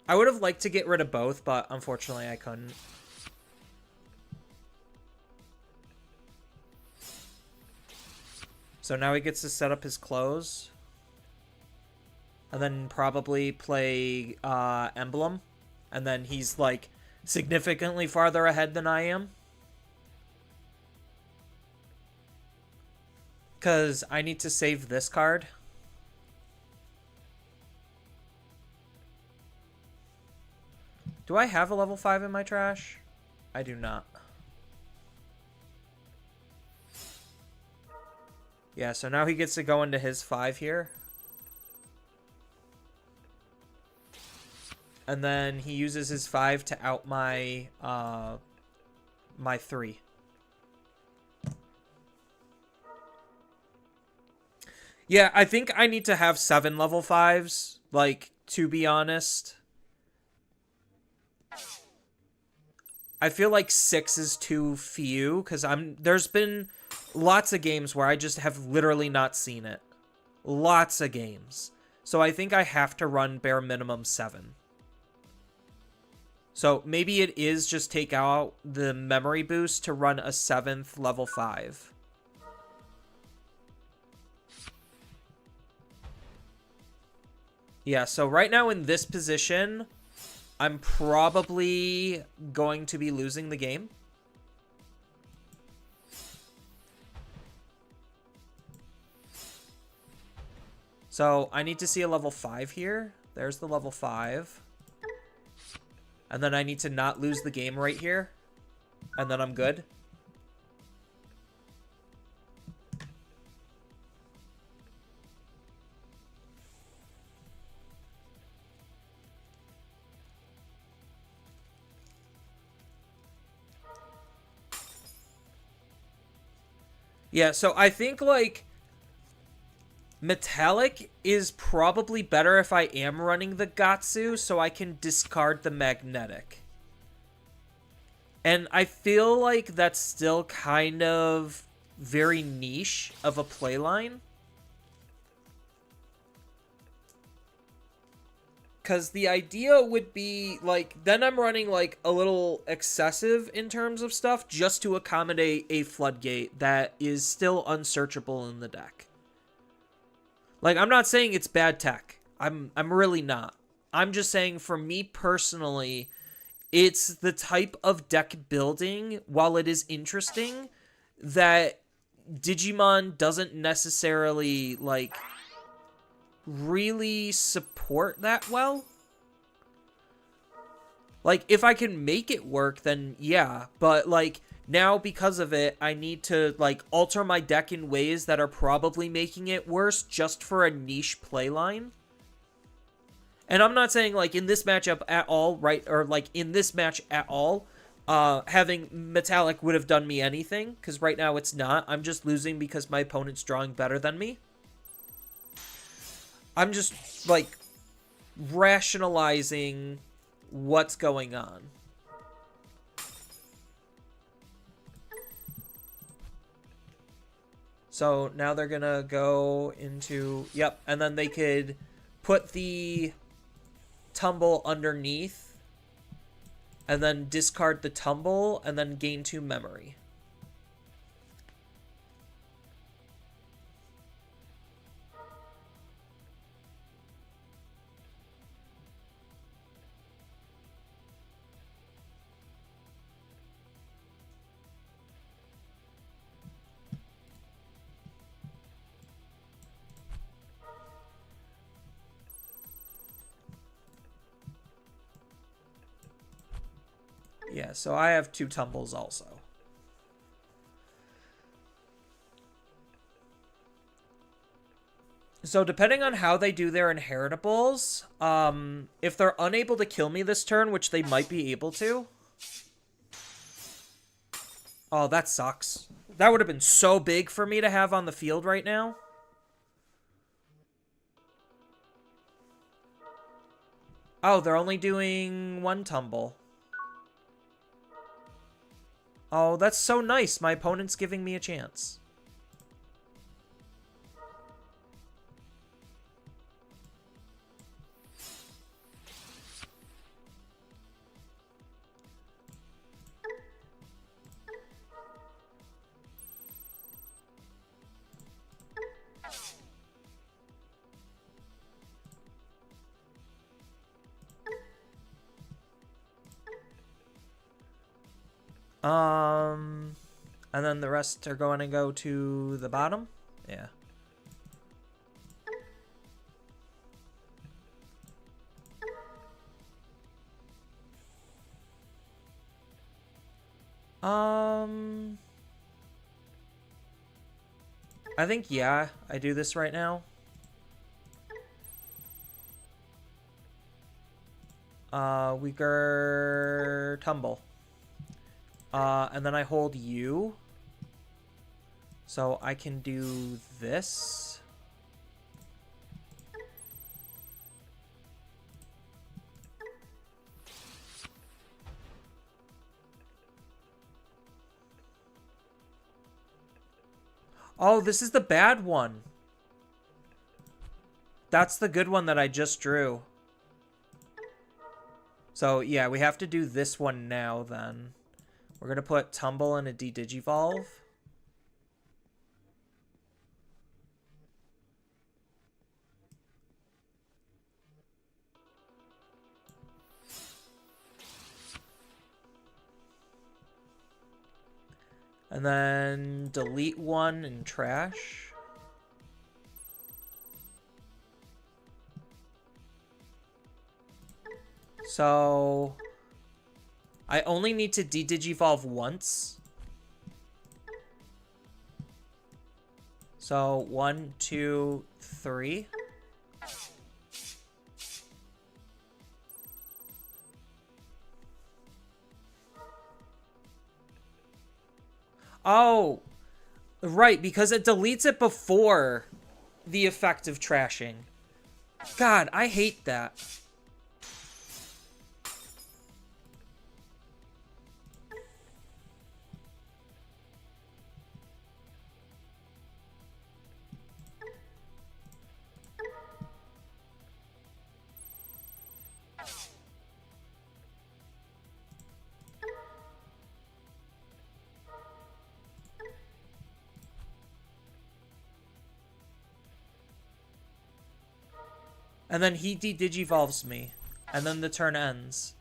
I would have liked to get rid of both, but unfortunately I couldn't. So now he gets to set up his close. And then probably play Emblem. And then he's like significantly farther ahead than I am. Because I need to save this card. Do I have a level 5 in my trash? I do not. Yeah, so now he gets to go into his 5 here. And then he uses his 5 to out my my 3. Yeah, I think I need to have 7 level 5s, like, to be honest. I feel like 6 is too few, because there's been lots of games where I just have literally not seen it. Lots of games. So I think I have to run bare minimum 7. So maybe it is just take out the memory boost to run a 7th level 5. Yeah, so right now in this position, I'm probably going to be losing the game. So I need to see a level 5 here. There's the level 5. And then I need to not lose the game right here. And then I'm good. Yeah, so I think, like, Metallic is probably better if I am running the Gatsu, so I can discard the Magnetic. And I feel like that's still kind of very niche of a playline. Because the idea would be, like, then I'm running, like, a little excessive in terms of stuff just to accommodate a Floodgate that is still unsearchable in the deck. Like, I'm not saying it's bad tech. I'm really not. I'm just saying, for me personally, it's the type of deck building, while it is interesting, that Digimon doesn't necessarily, like, really support that well. Like, if I can make it work, then yeah. But, like, now because of it, I need to, like, alter my deck in ways that are probably making it worse just for a niche playline. And I'm not saying, like, in this matchup at all, right? Or, like, in this match at all, having Metallic would have done me anything. Because right now it's not. I'm just losing because my opponent's drawing better than me. I'm just, like, rationalizing what's going on. So now they're gonna go into, yep, and then they could put the tumble underneath and then discard the tumble and then gain 2 memory. Yeah, so I have 2 tumbles also. So depending on how they do their inheritables, if they're unable to kill me this turn, which they might be able to. Oh, that sucks. That would have been so big for me to have on the field right now. Oh, they're only doing 1 tumble. Oh, that's so nice. My opponent's giving me a chance. And then the rest are going to go to the bottom? Yeah. I think, yeah, I do this right now. Weaker tumble. And then I hold you. So I can do this. Oh, this is the bad one. That's the good one that I just drew. So, yeah, we have to do this one now, then. We're going to put Tumble and a D-Digivolve. And then delete 1 and trash. So I only need to D-Digivolve once. So 1, 2, 3. Oh, right, because it deletes it before the effect of trashing. God, I hate that. And then he de-digivolves me. And then the turn ends.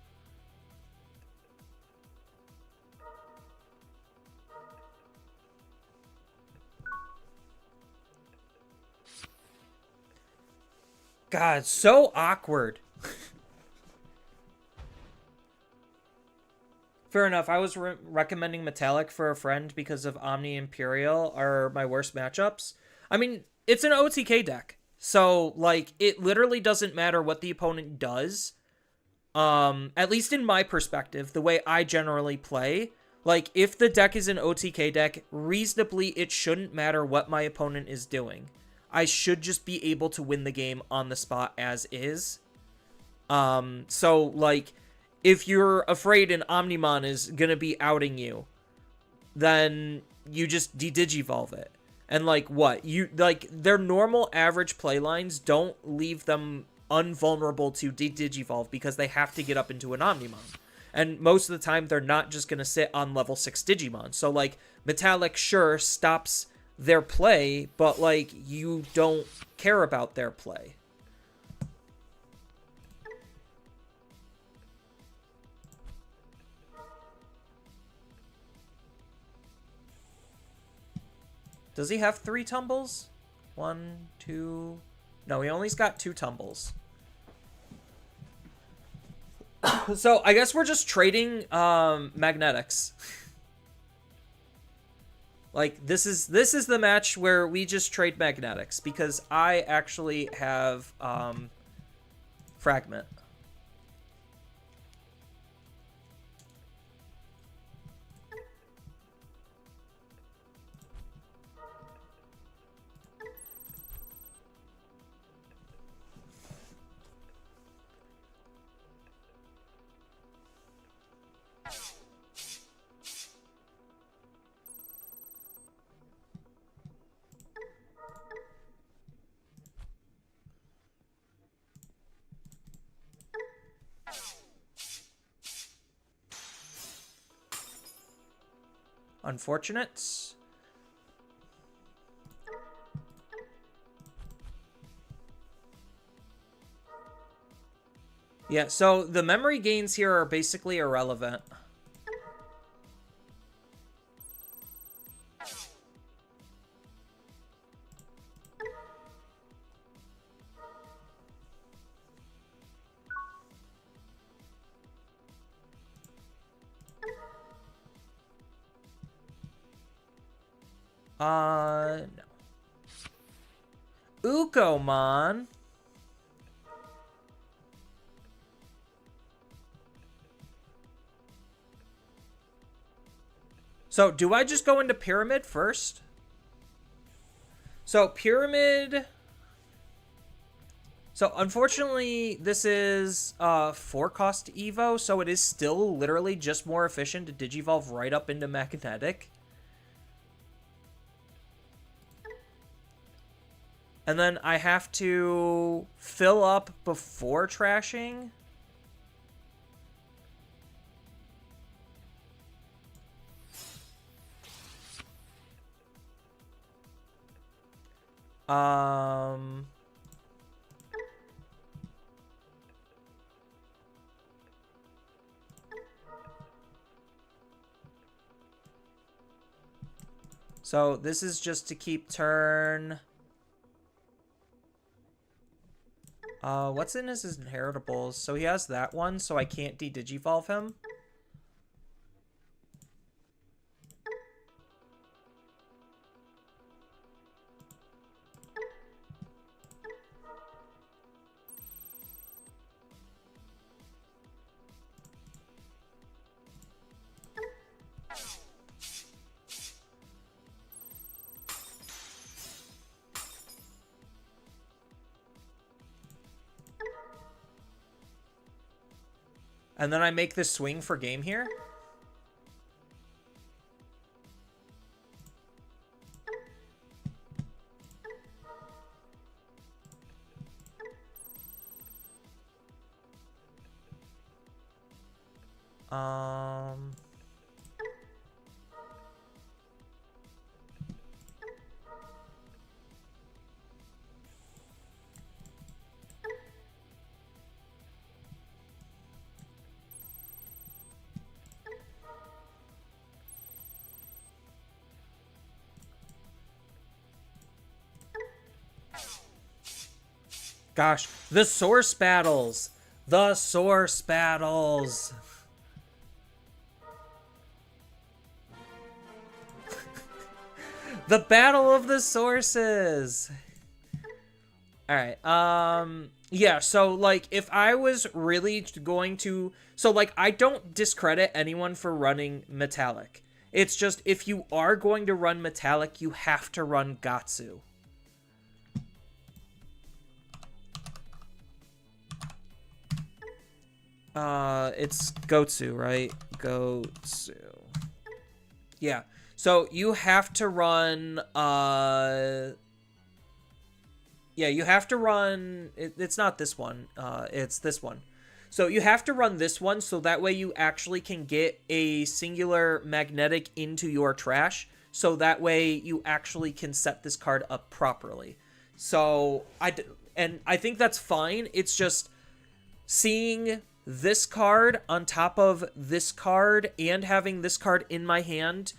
God, so awkward. Fair enough. I was recommending Metallic for a friend because of Omni Imperial are my worst matchups. I mean, it's an OTK deck. So, like, it literally doesn't matter what the opponent does. At least in my perspective, the way I generally play, like, if the deck is an OTK deck, reasonably, it shouldn't matter what my opponent is doing. I should just be able to win the game on the spot as is. So, like, if you're afraid an Omnimon is gonna be outing you, then you just de-digivolve it. And, like, what? Their normal average play lines don't leave them invulnerable to de-digivolve because they have to get up into an Omnimon. And most of the time, they're not just going to sit on level 6 Digimon. So, like, Metallic, sure, stops their play, but, like, you don't care about their play. Does he have 3 tumbles? 1, 2... No, he only's got 2 tumbles. So I guess we're just trading magnetics. Like this is the match where we just trade magnetics because I actually have fragment. Unfortunate. Yeah, so the memory gains here are basically irrelevant. No. Ukomon. So, do I just go into Pyramid first? So, Pyramid... So, unfortunately, this is 4-cost Evo, so it is still literally just more efficient to Digivolve right up into Magnetic. And then I have to fill up before trashing. So this is just to keep turn. What's in his inheritables? So he has that one, so I can't de-digivolve him. And then I make this swing for game here. Gosh, the source battles. The source battles. The battle of the sources. All right. Yeah, so like if I was really going to, so like I don't discredit anyone for running metallic. It's just if you are going to run metallic, you have to run Gatsu. It's Gotsu, right? Gotsu. Yeah. So you have to run, yeah, you have to run, it's not this one, it's this one. So you have to run this one so that way you actually can get a singular magnetic into your trash. So that way you actually can set this card up properly. So, I think that's fine. It's just seeing this card on top of this card and having this card in my hand,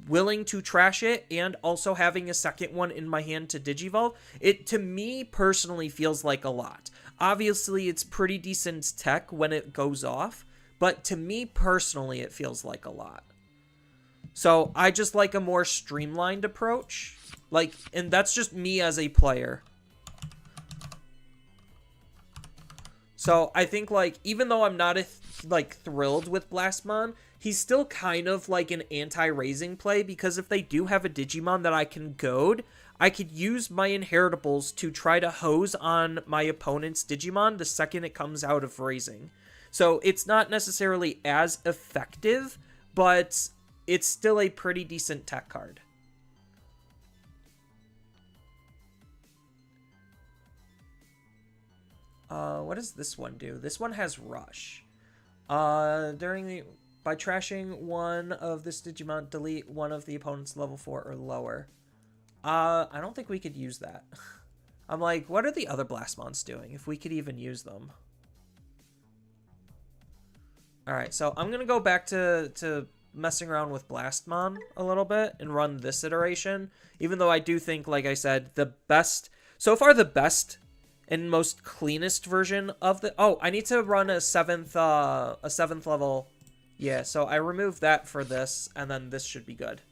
willing to trash it, and also having a second one in my hand to digivolve, it to me personally feels like a lot. Obviously, it's pretty decent tech when it goes off, but to me personally, it feels like a lot. So I just like a more streamlined approach. Like, and that's just me as a player. So I think, like, even though I'm not thrilled with Blastmon, he's still kind of like an anti-raising play, because if they do have a Digimon that I can goad, I could use my inheritables to try to hose on my opponent's Digimon the second it comes out of raising. So it's not necessarily as effective, but it's still a pretty decent tech card. What does this one do? This one has Rush. By trashing one of this Digimon, delete one of the opponent's level 4 or lower. I don't think we could use that. I'm like, what are the other Blastmons doing, if we could even use them? Alright, so I'm going to go back to messing around with Blastmon a little bit and run this iteration. Even though I do think, like I said, so far the best and most cleanest version of the... Oh, I need to run a seventh level. Yeah, so I removed that for this, and then this should be good.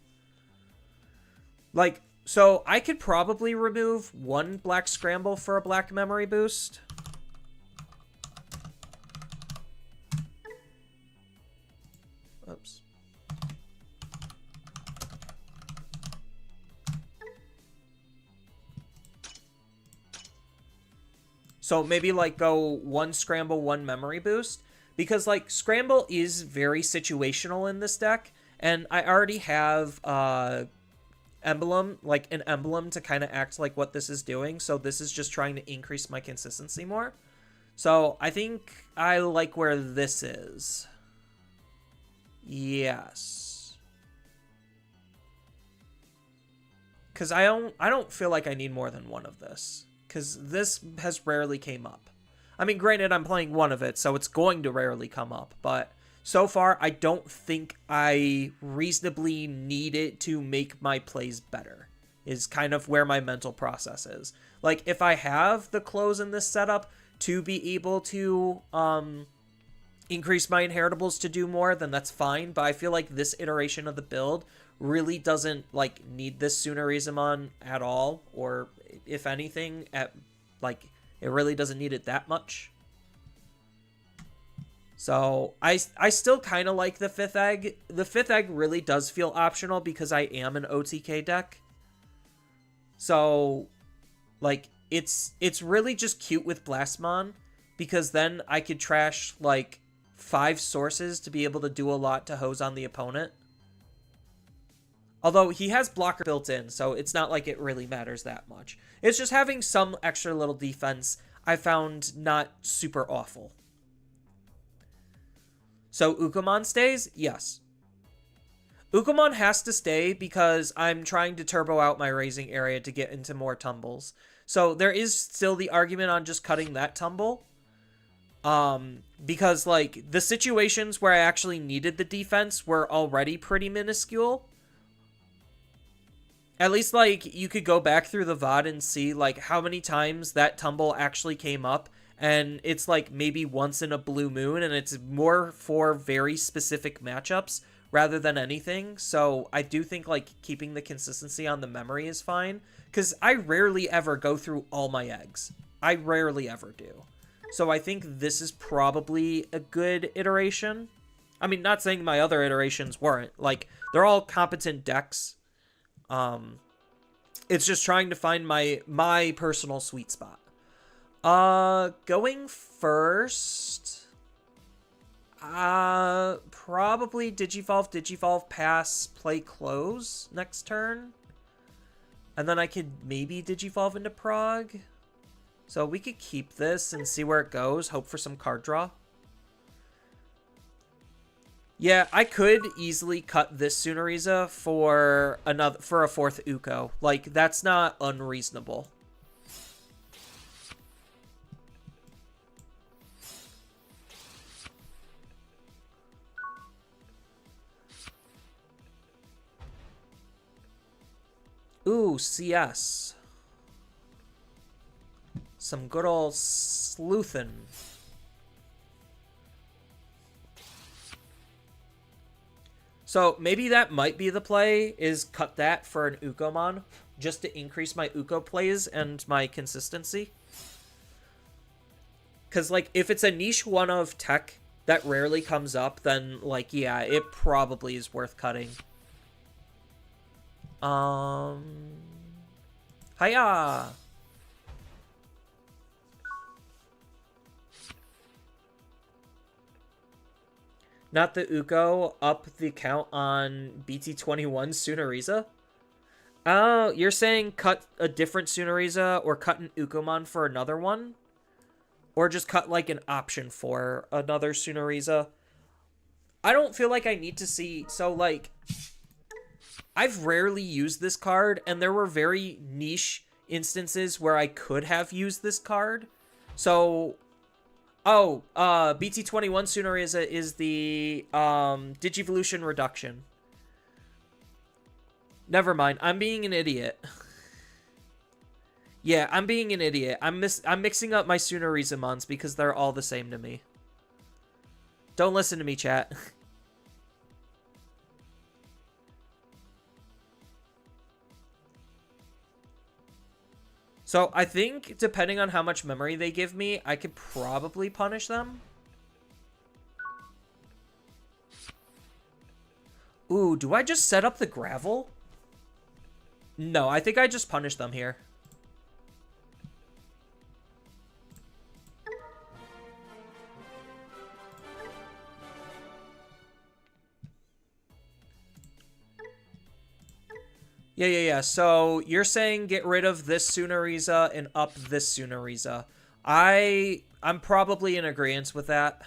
Like, so I could probably remove one black scramble for a black memory boost. Oops. So maybe, like, go one scramble, one memory boost. Because, like, scramble is very situational in this deck. And I already have emblem, like an emblem to kind of act like what this is doing. So this is just trying to increase my consistency more. So I think I like where this is. Yes. Because I don't feel like I need more than one of this. Because this has rarely came up. I mean, granted, I'm playing one of it, so it's going to rarely come up. But so far, I don't think I reasonably need it to make my plays better. Is kind of where my mental process is. Like, if I have the close in this setup to be able to increase my inheritables to do more, then that's fine. But I feel like this iteration of the build really doesn't, like, need this Tsunarizumon at all. Or, if anything, it really doesn't need it that much. So I still kind of like the 5th egg. The 5th egg really does feel optional because I am an OTK deck. So, like, it's really just cute with Blastmon, because then I could trash, like, 5 sources to be able to do a lot to hose on the opponent. Although he has blocker built in, so it's not like it really matters that much. It's just having some extra little defense I found not super awful. So Ukomon stays? Yes. Ukomon has to stay because I'm trying to turbo out my raising area to get into more tumbles. So there is still the argument on just cutting that tumble. Because, like, the situations where I actually needed the defense were already pretty minuscule. At least, like, you could go back through the VOD and see, like, how many times that tumble actually came up. And it's, like, maybe once in a blue moon, and it's more for very specific matchups rather than anything. So I do think, like, keeping the consistency on the memory is fine. Because I rarely ever go through all my eggs. I rarely ever do. So I think this is probably a good iteration. I mean, not saying my other iterations weren't. Like, they're all competent decks. It's just trying to find my personal sweet spot. Going first, probably Digivolve, pass, play close next turn. And then I could maybe Digivolve into Prague. So we could keep this and see where it goes, hope for some card draw. Yeah, I could easily cut this Tsunariza for a 4th Uko. Like, that's not unreasonable. Ooh, CS. Some good old sleuthin'. So maybe that might be the play, is cut that for an Ukomon, just to increase my Uko plays and my consistency. Because, like, if it's a niche one of tech that rarely comes up, then, like, yeah, it probably is worth cutting. Hiya! Not the Uko, up the count on BT21 Sunariza? Oh, you're saying cut a different Sunariza or cut an Ukomon for another one? Or just cut, like, an option for another Sunariza? I don't feel like I need to see... So, like, I've rarely used this card, and there were very niche instances where I could have used this card. So... Oh, BT21 Sunariza is the Digivolution reduction. Never mind. I'm being an idiot. Yeah, I'm being an idiot. I'm mixing up my Sunarizamons because they're all the same to me. Don't listen to me, chat. So I think, depending on how much memory they give me, I could probably punish them. Ooh, do I just set up the gravel? No, I think I just punish them here. Yeah. So you're saying get rid of this Sunariza and up this Sunariza. I'm probably in agreement with that.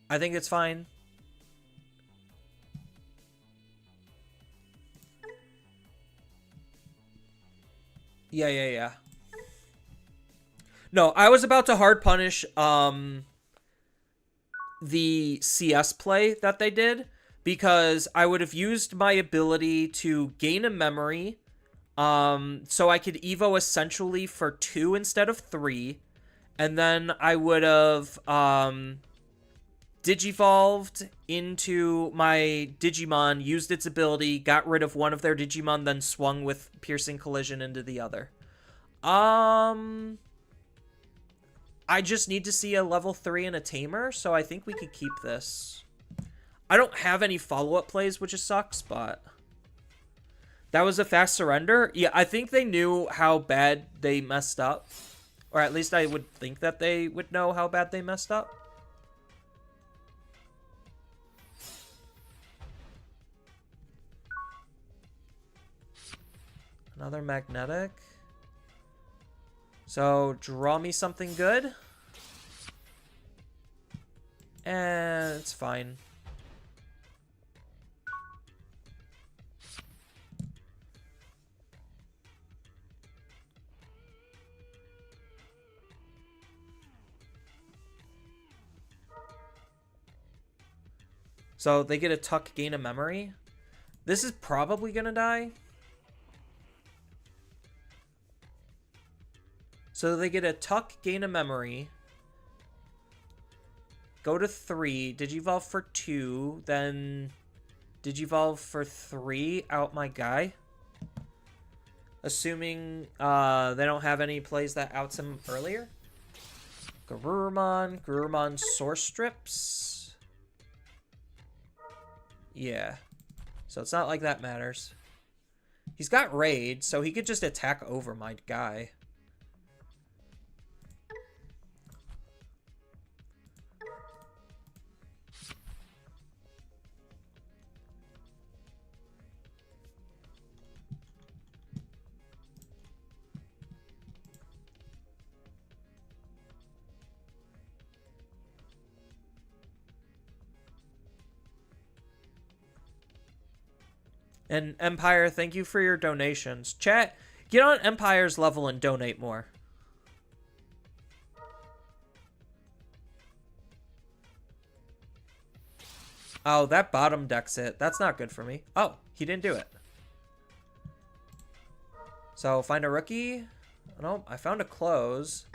I think it's fine. Yeah. No, I was about to hard punish the CS play that they did, because I would have used my ability to gain a memory, so I could Evo essentially for 2 instead of 3, and then I would have Digivolved into my Digimon, used its ability, got rid of one of their Digimon, then swung with Piercing Collision into the other. I just need to see a level 3 and a Tamer, so I think we could keep this. I don't have any follow-up plays, which sucks, but... That was a fast surrender? Yeah, I think they knew how bad they messed up. Or at least I would think that they would know how bad they messed up. Another magnetic. So, draw me something good. And it's fine. So, they get a tuck, gain a memory. This is probably gonna die. So they get a tuck, gain a memory. Go to 3. Digivolve for 2. Then Digivolve for 3. Out my guy. Assuming they don't have any plays that outs him earlier. Garurumon. Garurumon Source Strips. Yeah. So it's not like that matters. He's got Raid, so he could just attack over my guy. And Empire, thank you for your donations. Chat, get on Empire's level and donate more. Oh, that bottom deck's it. That's not good for me. Oh, he didn't do it. So find a rookie. Nope, I found a close.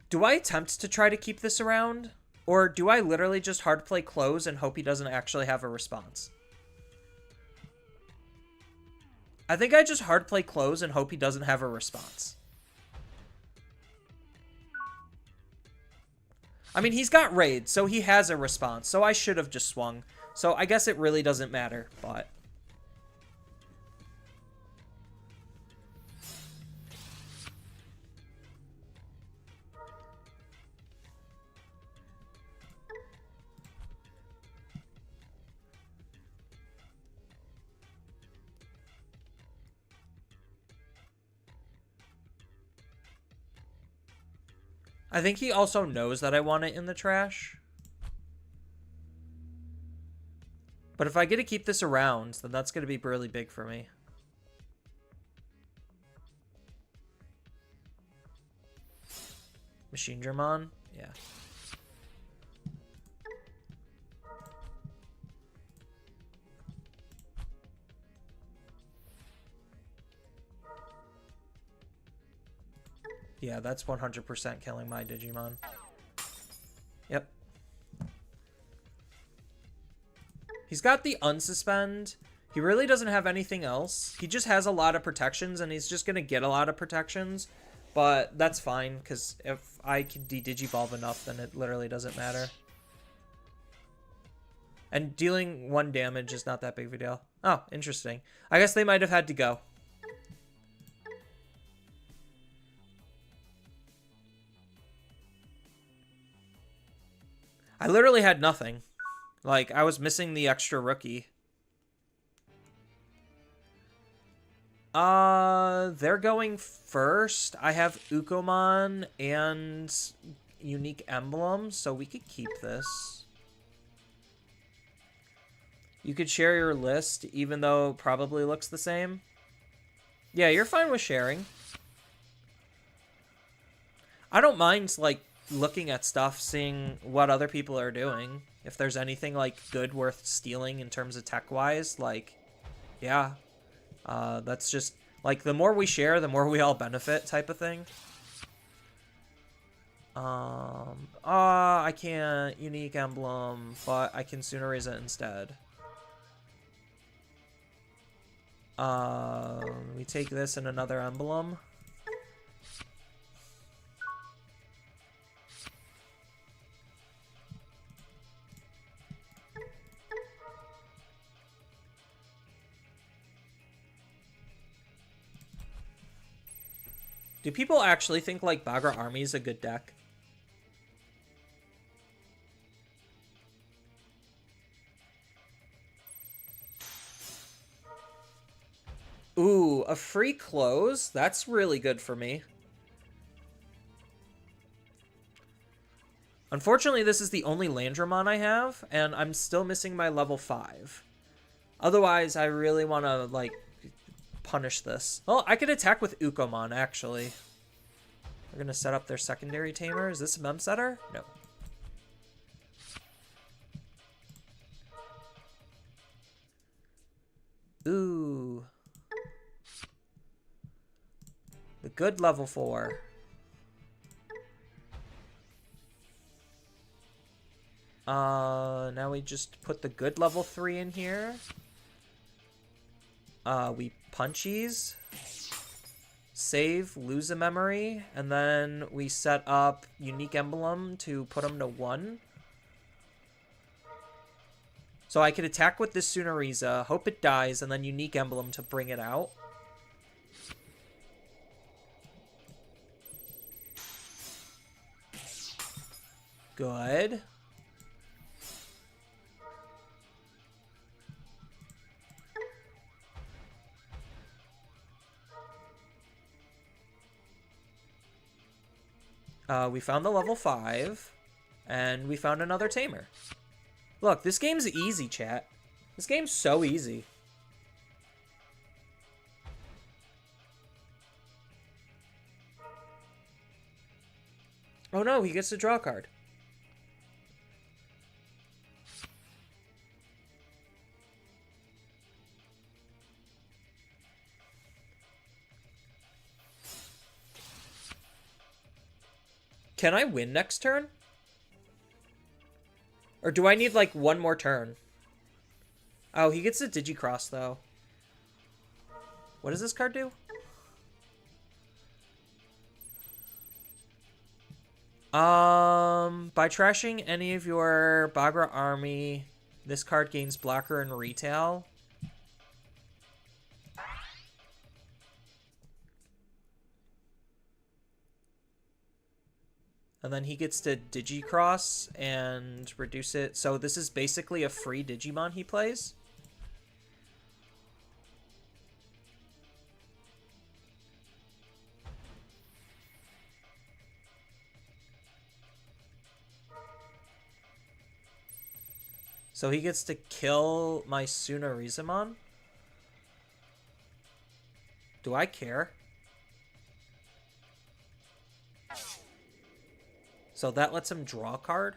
Do I attempt to try to keep this around? Or do I literally just hard play close and hope he doesn't actually have a response? I think I just hard play close and hope he doesn't have a response. I mean, he's got raid, so he has a response, so I should have just swung. So I guess it really doesn't matter, but... I think he also knows that I want it in the trash. But if I get to keep this around, then that's going to be really big for me. Machine German? Yeah. Yeah, that's 100% killing my Digimon. Yep. He's got the unsuspend. He really doesn't have anything else. He just has a lot of protections, and he's just going to get a lot of protections. But that's fine, because if I can de-digivolve enough, then it literally doesn't matter. And dealing 1 damage is not that big of a deal. Oh, interesting. I guess they might have had to go. I literally had nothing. Like, I was missing the extra rookie. They're going first. I have Ukomon and Unique Emblem, so we could keep this. You could share your list, even though it probably looks the same. Yeah, you're fine with sharing. I don't mind, like, looking at stuff, seeing what other people are doing. If there's anything, like, good worth stealing in terms of tech-wise, like, yeah. That's just, like, the more we share, the more we all benefit type of thing. I can't Unique Emblem, but I can Sunoriza instead. We take this and another emblem. Do people actually think, like, Bagra Army is a good deck? Ooh, a free close? That's really good for me. Unfortunately, this is the only Landramon I have, and I'm still missing my level 5. Otherwise, I really want to, like, punish this. Well, I could attack with Ukomon, actually. We're going to set up their secondary tamer. Is this a mem setter? No. Ooh. The good level 4. Now we just put the good level 3 in here. We punchies, save, lose a memory, and then we set up Unique Emblem to put them to 1. So I could attack with this Sunoriza, hope it dies, and then Unique Emblem to bring it out. Good. We found the level 5, and we found another tamer. Look, this game's easy, chat. This game's so easy. Oh no, he gets to draw a card. Can I win next turn? Or do I need, like, one more turn? Oh, he gets a Digicross, though. What does this card do? By trashing any of your Bagra army, this card gains blocker and retail. And then he gets to Digicross and reduce it. So this is basically a free Digimon he plays. So he gets to kill my Tsunarizumon? Do I care? So that lets him draw a card.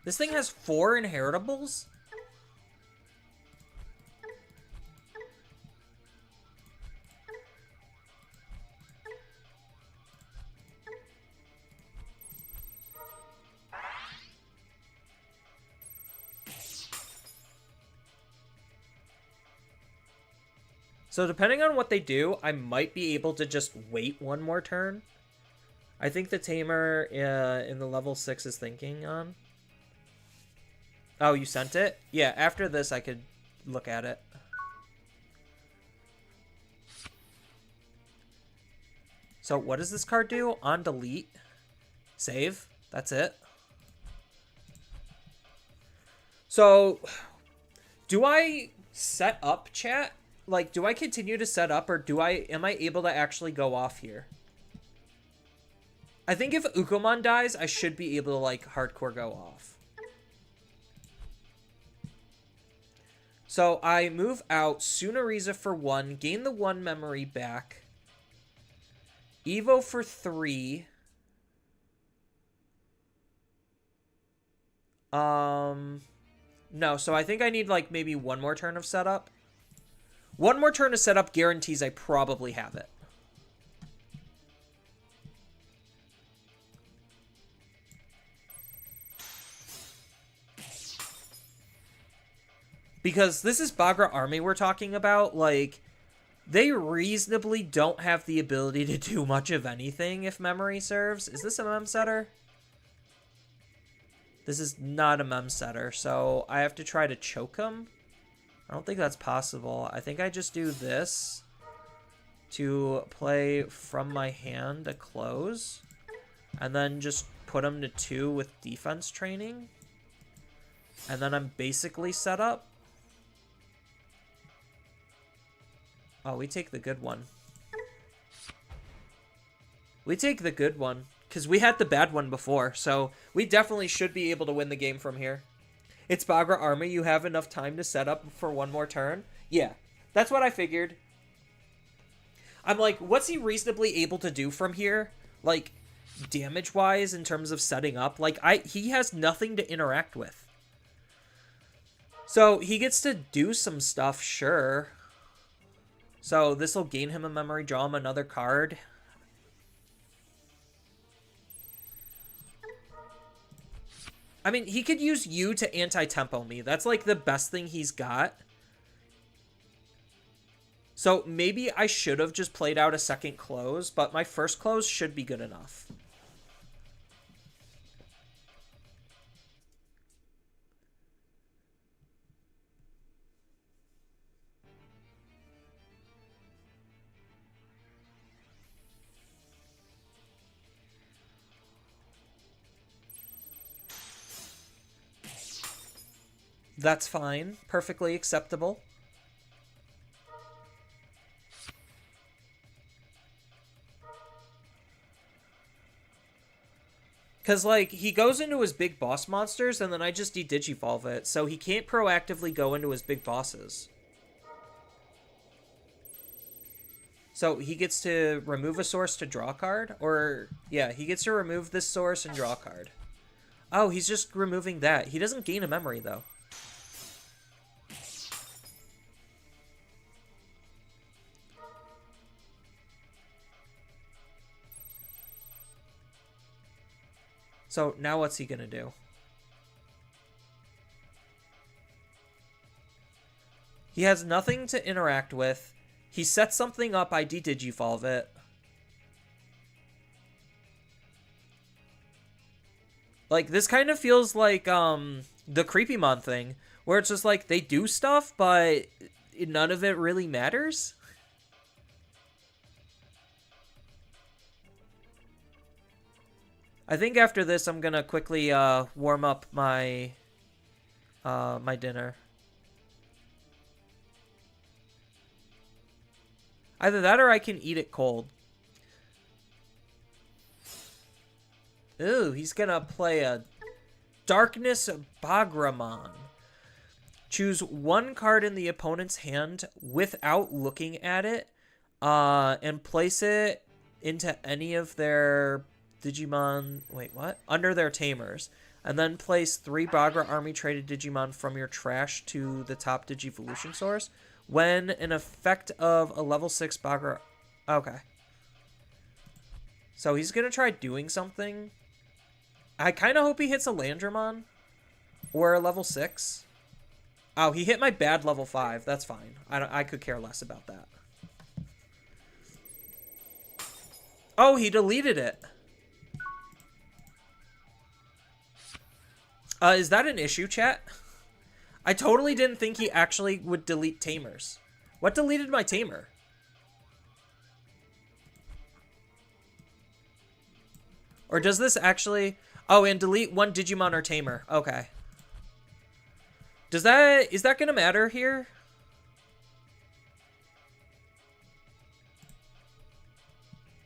This thing has 4 inheritables? So depending on what they do, I might be able to just wait one more turn. I think the Tamer in the level 6 is thinking on. Oh, you sent it? Yeah, after this I could look at it. So what does this card do? On delete. Save. That's it. So, do I set up, chat? Like, do I continue to set up, or am I able to actually go off here? I think if Ukomon dies, I should be able to, like, hardcore go off. So I move out Tsunariza for 1, gain the 1 memory back. Evo for 3. No, so I think I need, like, maybe one more turn of setup. One more turn of setup guarantees I probably have it. Because this is Bagra Army we're talking about, like, they reasonably don't have the ability to do much of anything if memory serves. Is this a mem setter? This is not a mem setter, so I have to try to choke him. I don't think that's possible. I think I just do this to play from my hand to close, and then just put him to 2 with defense training. And then I'm basically set up. Oh, we take the good one. We take the good one, because we had the bad one before, so we definitely should be able to win the game from here. It's Bagra Army, you have enough time to set up for one more turn? Yeah, that's what I figured. I'm like, what's he reasonably able to do from here? Like, damage-wise, in terms of setting up? Like, he has nothing to interact with. So, he gets to do some stuff, sure. So, this will gain him a memory, draw him another card. I mean, he could use you to anti-tempo me. That's, like, the best thing he's got. So, maybe I should have just played out a second close, but my first close should be good enough. That's fine. Perfectly acceptable. Because, like, he goes into his big boss monsters, and then I just de-digivolve it, so he can't proactively go into his big bosses. So he gets to remove a source to draw a card? Or, yeah, he gets to remove this source and draw a card. Oh, he's just removing that. He doesn't gain a memory, though. So now what's he gonna do? He has nothing to interact with. He sets something up, I de-digivolve it. Like, this kind of feels like the Creepymon thing, where it's just like, they do stuff, but none of it really matters. I think after this, I'm gonna quickly warm up my my dinner. Either that or I can eat it cold. Ooh, he's gonna play a Darkness Bagramon. Choose one card in the opponent's hand without looking at it, and place it into any of their Digimon. Wait, what? Under their tamers. And then place 3 Bagra army traded Digimon from your trash to the top Digivolution source. When an effect of a level 6 Bagra... Okay. So he's going to try doing something. I kind of hope he hits a Landramon. Or a level 6. Oh, he hit my bad level 5. That's fine. I could care less about that. Oh, he deleted it. Is that an issue, chat? I totally didn't think he actually would delete tamers. What deleted my tamer? Or does this actually... Oh, and delete 1 Digimon or tamer. Okay. Is that gonna matter here?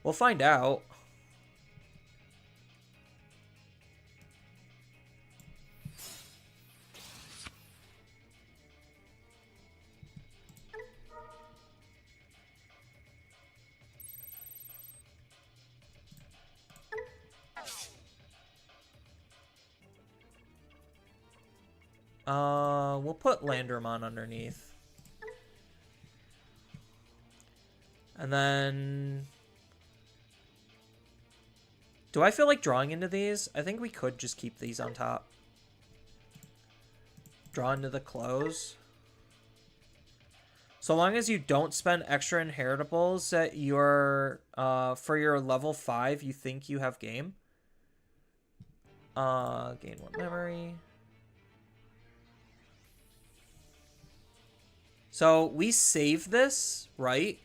We'll find out. We'll put Landramon underneath. And then... Do I feel like drawing into these? I think we could just keep these on top. Draw into the close. So long as you don't spend extra inheritables at your, for your level 5 you think you have game. Gain 1 memory. So we save this, right?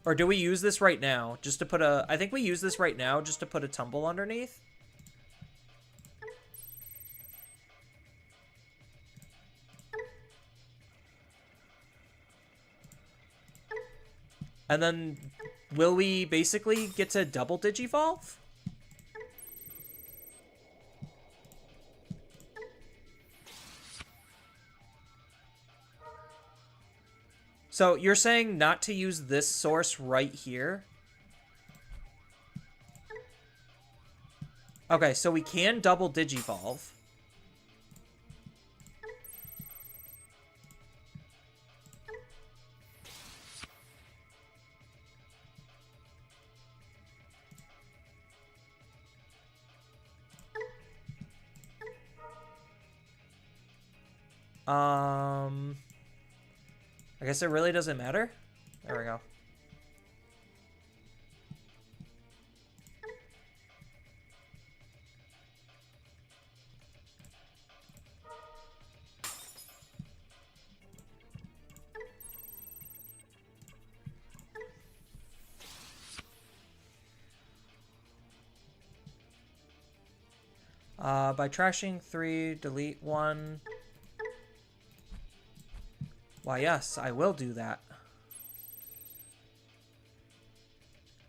Or do we use this right now just to put a... I think we use this right now just to put a tumble underneath. And then will we basically get to double digivolve? So you're saying not to use this source right here? Okay, so we can double digivolve. I guess it really doesn't matter. There we go. By trashing 3, delete 1. Why, yes, I will do that.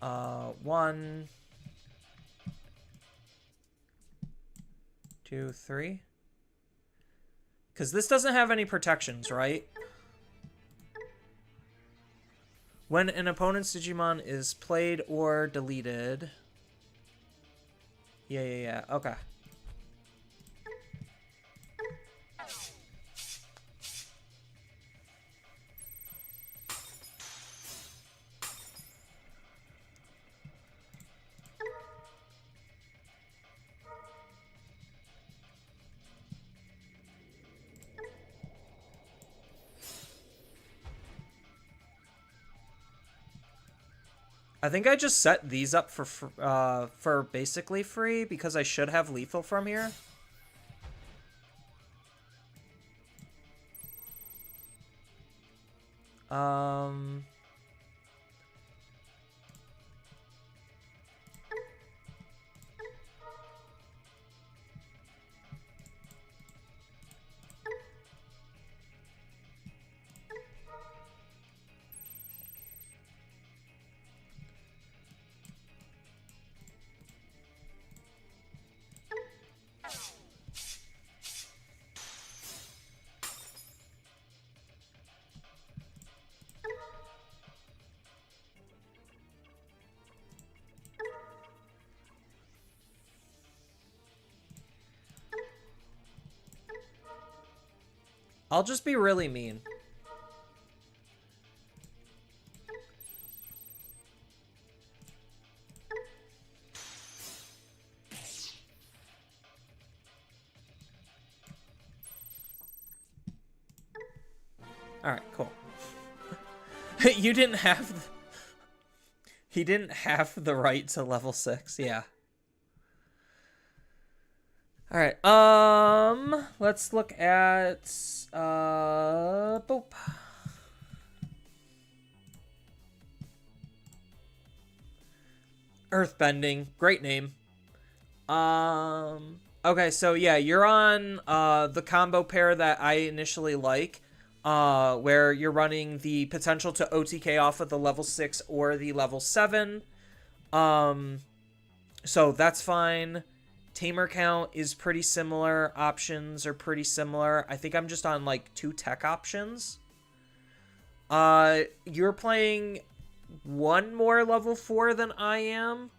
1, 2, 3. Because this doesn't have any protections, right? When an opponent's Digimon is played or deleted. Yeah. Okay. I think I just set these up for basically free because I should have lethal from here. I'll just be really mean. Alright, cool. You didn't have... He didn't have the right to level 6, yeah. Alright, let's look at, boop. Earthbending, great name. Okay, so yeah, you're on, the combo pair that I initially like, where you're running the potential to OTK off of the level 6 or the level 7. So that's fine. Tamer count is pretty similar. Options are pretty similar. I think I'm just on like 2 tech options. You're playing 1 more level 4 than I am.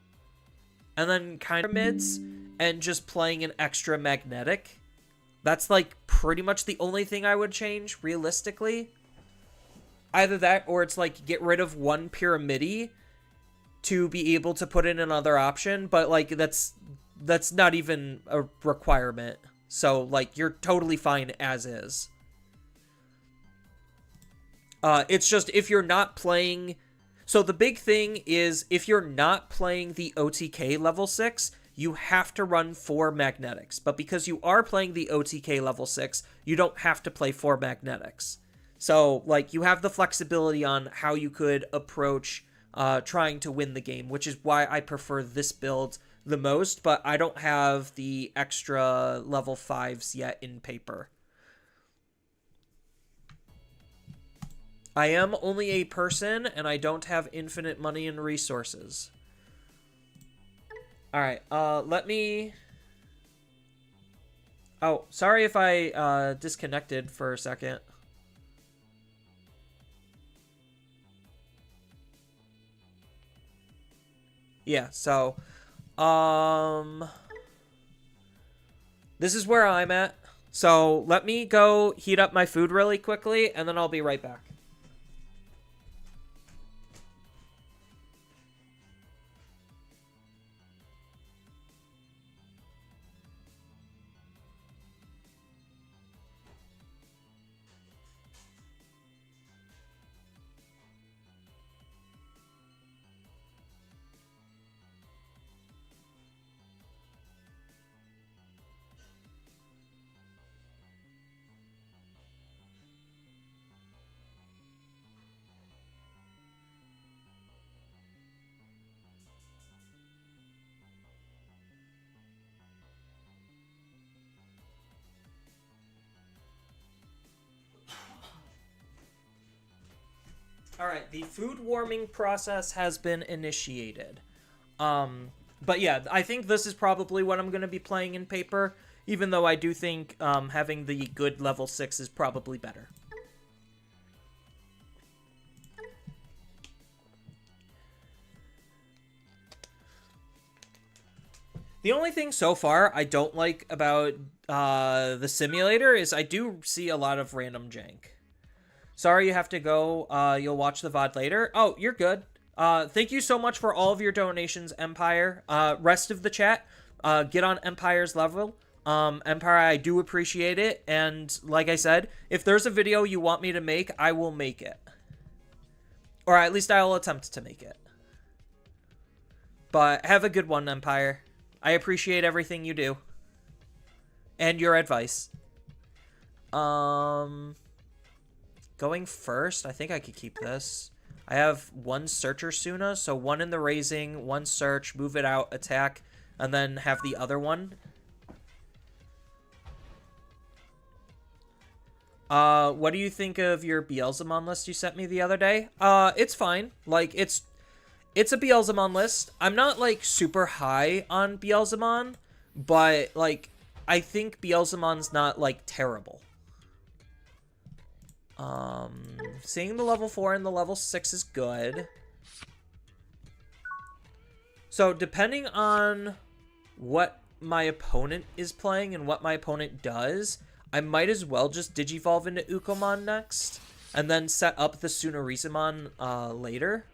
And then kind of mids and just playing an extra magnetic. That's like pretty much the only thing I would change realistically. Either that or it's like get rid of 1 pyramidi to be able to put in another option, but like that's not even a requirement. So, like, you're totally fine as is. It's just if you're not playing... So the big thing is if you're not playing the OTK level 6, you have to run 4 magnetics. But because you are playing the OTK level 6, you don't have to play 4 magnetics. So, like, you have the flexibility on how you could approach trying to win the game, which is why I prefer this build the most, but I don't have the extra level 5s yet in paper. I am only a person, and I don't have infinite money and resources. Alright, let me... Oh, sorry if I disconnected for a second. Yeah, so... This is where I'm at. So let me go heat up my food really quickly, and then I'll be right back. Alright, the food warming process has been initiated. But yeah, I think this is probably what I'm going to be playing in paper, even though I do think having the good level 6 is probably better. The only thing so far I don't like about the simulator is I do see a lot of random jank. Sorry you have to go. You'll watch the VOD later. Oh, you're good. Thank you so much for all of your donations, Empire. Rest of the chat, get on Empire's level. Empire, I do appreciate it. And like I said, if there's a video you want me to make, I will make it. Or at least I'll attempt to make it. But have a good one, Empire. I appreciate everything you do. And your advice. Going first, I think I could keep this. I have one Searcher Suna, so one in the raising, one search, move it out, attack, and then have the other one. What do you think of your Beelzemon list you sent me the other day? It's fine. Like, it's a Beelzemon list. I'm not, like, super high on Beelzemon, but, like, I think Beelzemon's not, like, terrible. Seeing the level 4 and the level 6 is good. So, depending on what my opponent is playing and what my opponent does, I might as well just Digivolve into Ukomon next, and then set up the Tsunorizumon later.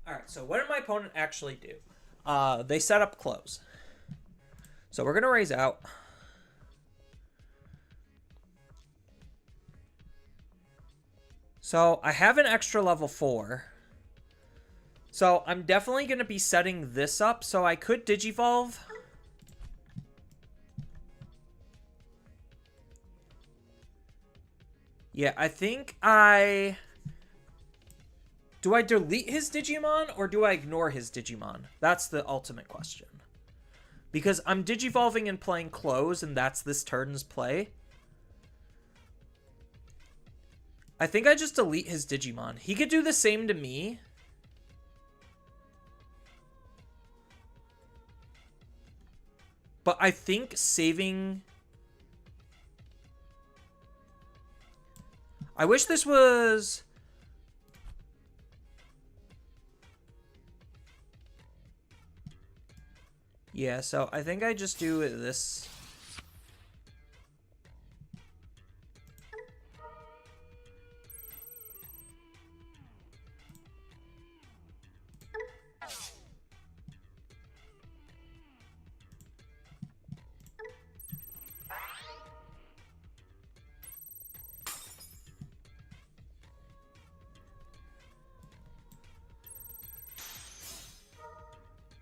Alright, so what did my opponent actually do? They set up close. So we're going to raise out. So I have an extra level 4. So I'm definitely going to be setting this up. So I could Digivolve. Yeah, I think I... Do I delete his Digimon or do I ignore his Digimon? That's the ultimate question. Because I'm Digivolving and playing close, and that's this turn's play. I think I just delete his Digimon. He could do the same to me. But I think saving... I wish this was... Yeah, so I think I just do this.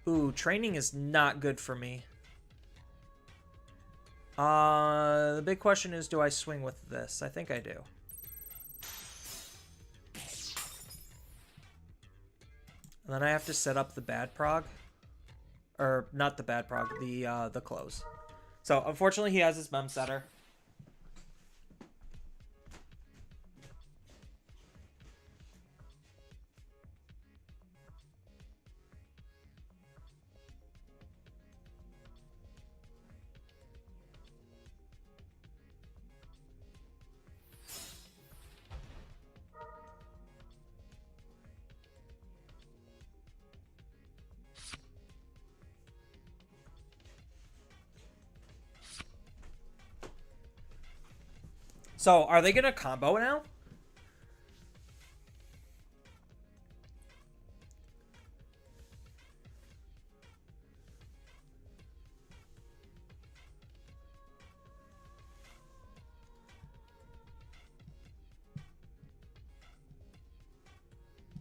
Ooh, training is not good for me. The big question is, do I swing with this? I think I do. And then I have to set up the bad prog. Or, not the bad prog, the close. So, unfortunately, he has his mem setter. So, are they going to combo now?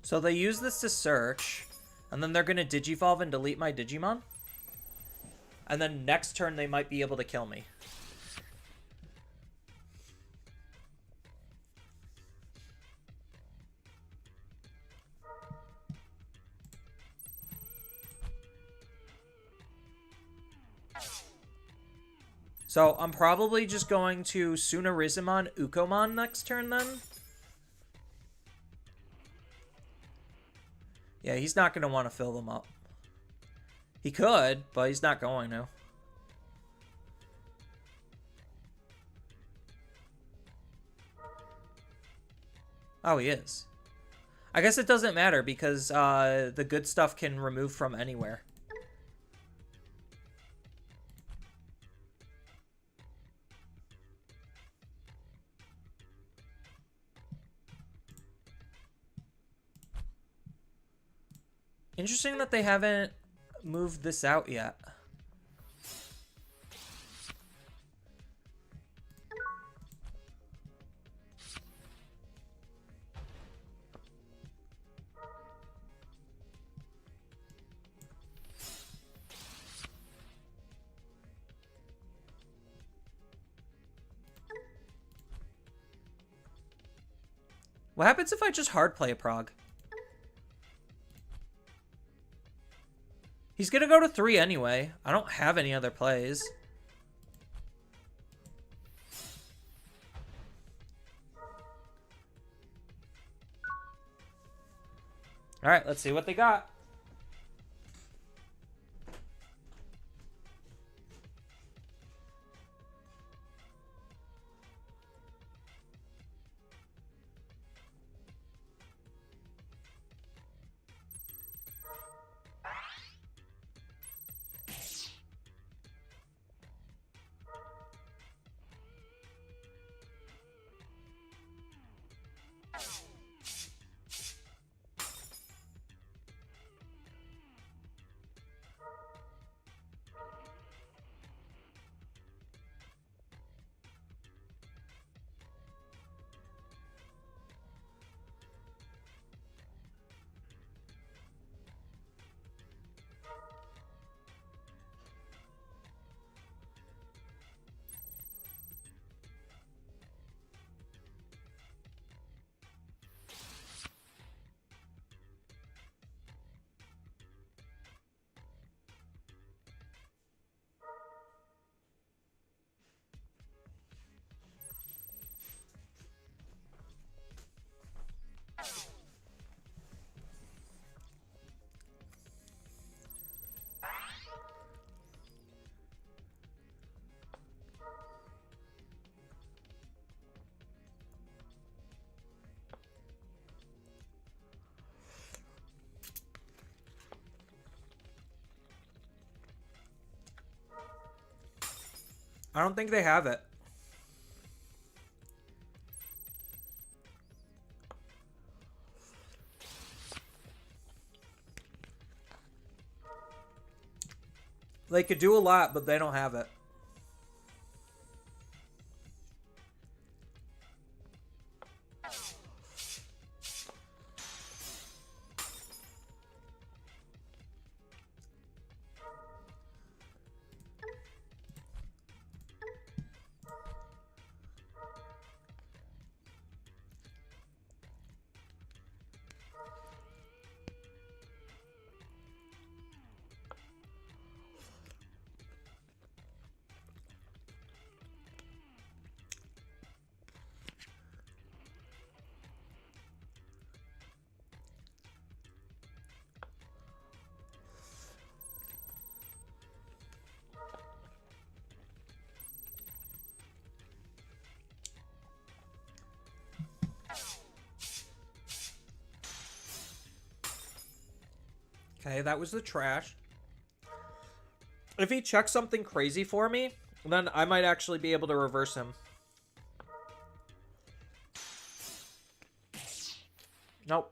So they use this to search, and then they're going to Digivolve and delete my Digimon. And then next turn they might be able to kill me. So I'm probably just going to Sunarizumon Ukomon next turn then. Yeah, he's not going to want to fill them up. He could, but he's not going to. Oh, he is. I guess it doesn't matter because the good stuff can remove from anywhere. Interesting that they haven't moved this out yet. What happens if I just hard play a Prog? He's gonna go to 3 anyway. I don't have any other plays. Alright, let's see what they got. I don't think they have it. They could do a lot, but they don't have it. Okay, that was the trash. If he checks something crazy for me, then I might actually be able to reverse him. Nope.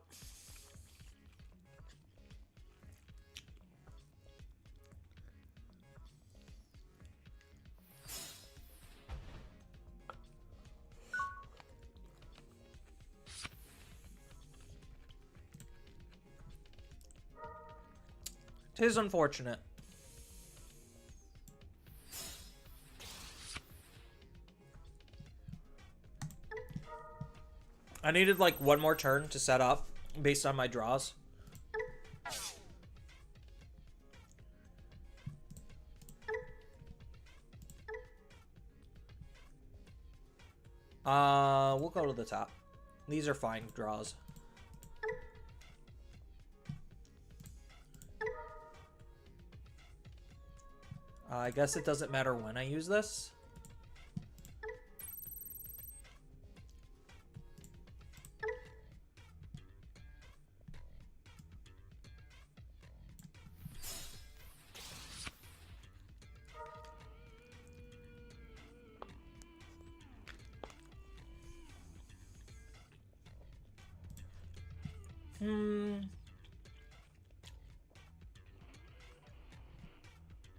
Tis unfortunate. I needed like one more turn to set up based on my draws. We'll go to the top. These are fine draws. I guess it doesn't matter when I use this.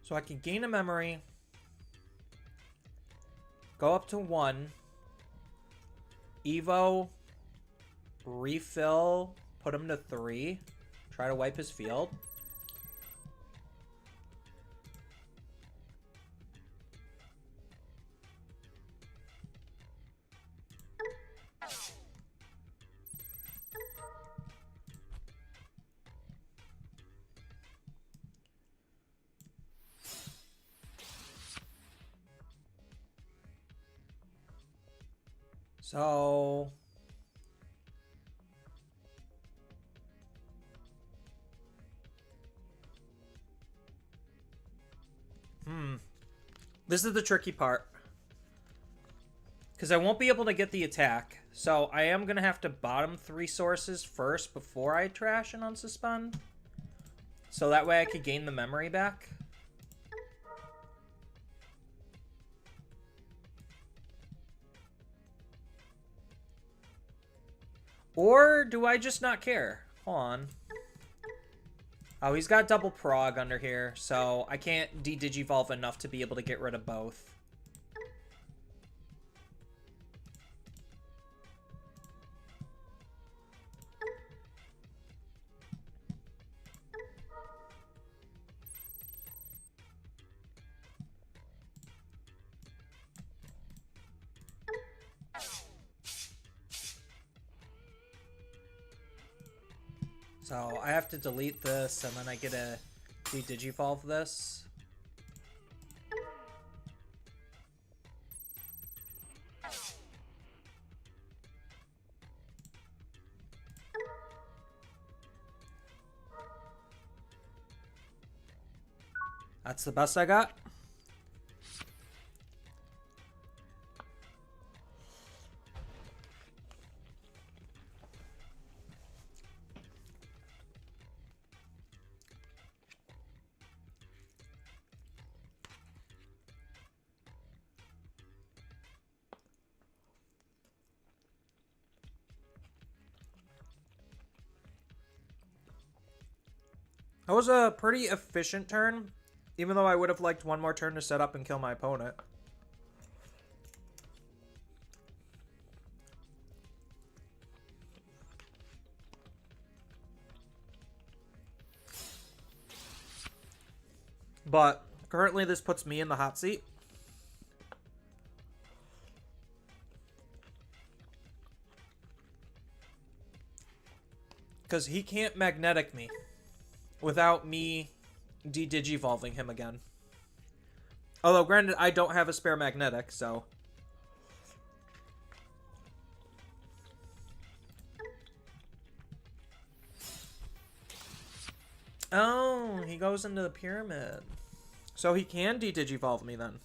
So I can gain a memory, go up to 1, Evo, refill, put him to 3, try to wipe his field. So this is the tricky part. Because I won't be able to get the attack. So I am going to have to bottom 3 sources first before I trash and unsuspend. So that way I could gain the memory back. Or do I just not care? Hold on. Oh, he's got double prog under here, so I can't de-digivolve enough to be able to get rid of both. So I have to delete this, and then I get to de-digivolve this. That's the best I got. That was a pretty efficient turn, even though I would have liked one more turn to set up and kill my opponent. But currently this puts me in the hot seat. Because he can't magnetic me without me de-digivolving him again. Although, granted, I don't have a spare magnetic, so... Oh, he goes into the pyramid. So he can de-digivolve me then.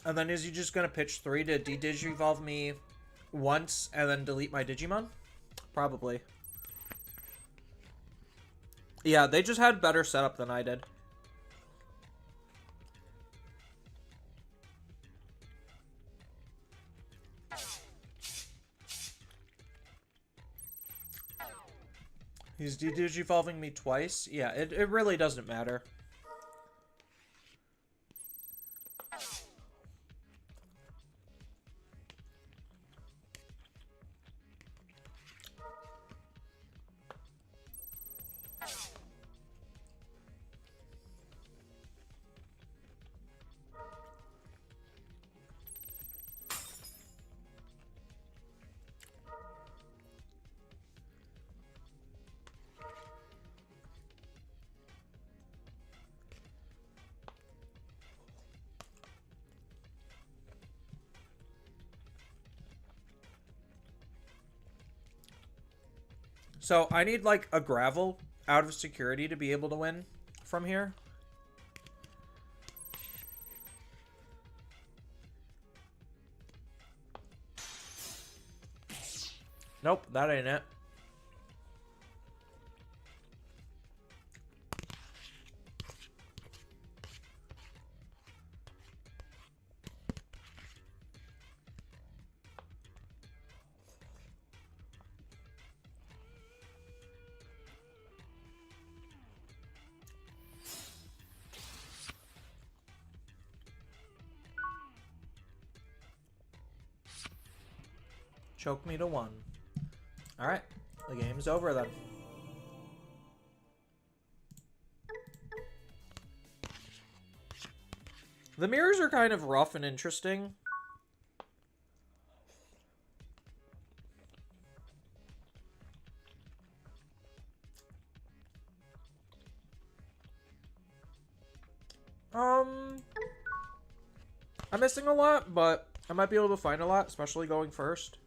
And then is he just going to pitch 3 to de-digivolve me once and then delete my Digimon? Probably. Yeah, they just had better setup than I did. He's de-digivolving me twice? Yeah, it really doesn't matter. So I need like a gravel out of security to be able to win from here. Nope, that ain't it. Choke me to 1. Alright, the game's over then. The mirrors are kind of rough and interesting. I'm missing a lot, but I might be able to find a lot, especially going first.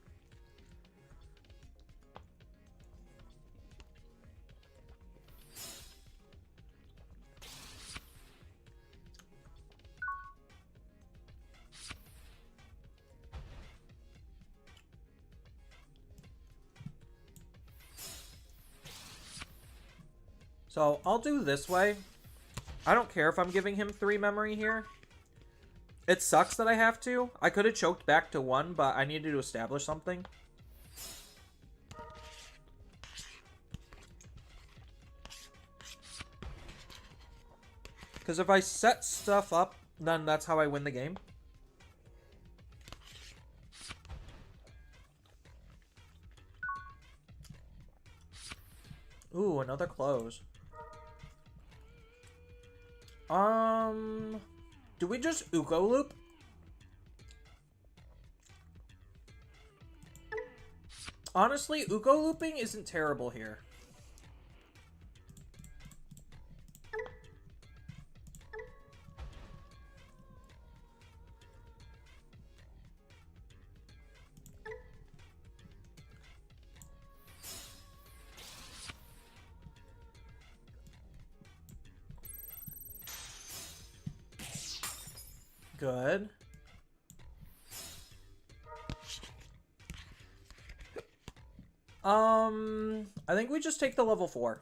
So I'll do this way. I don't care if I'm giving him 3 memory here. It sucks that I have to. I could have choked back to 1, but I needed to establish something. Because if I set stuff up, then that's how I win the game. Ooh, another close. Do we just Uko loop? Honestly, Uko looping isn't terrible here. Good. I think we just take the level 4.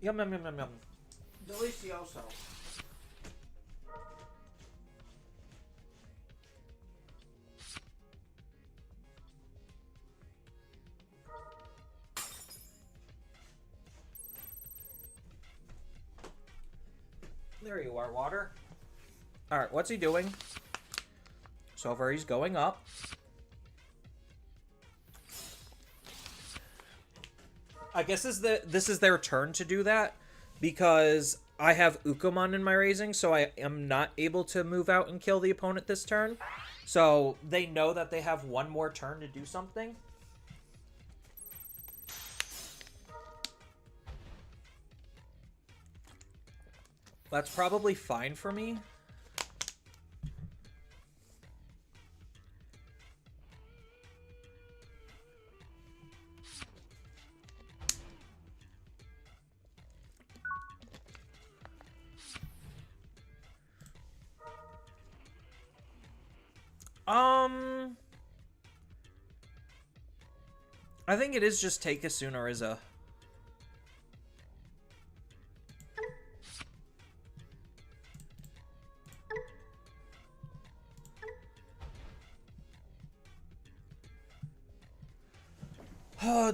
Yum, yum, yum, yum, yum. Delicioso. There you are, water. Alright, what's he doing? So far, he's going up. I guess this is their turn to do that, because I have Ukomon in my raising, so I am not able to move out and kill the opponent this turn. So they know that they have one more turn to do something. That's probably fine for me. I think it is just take as soon or is a.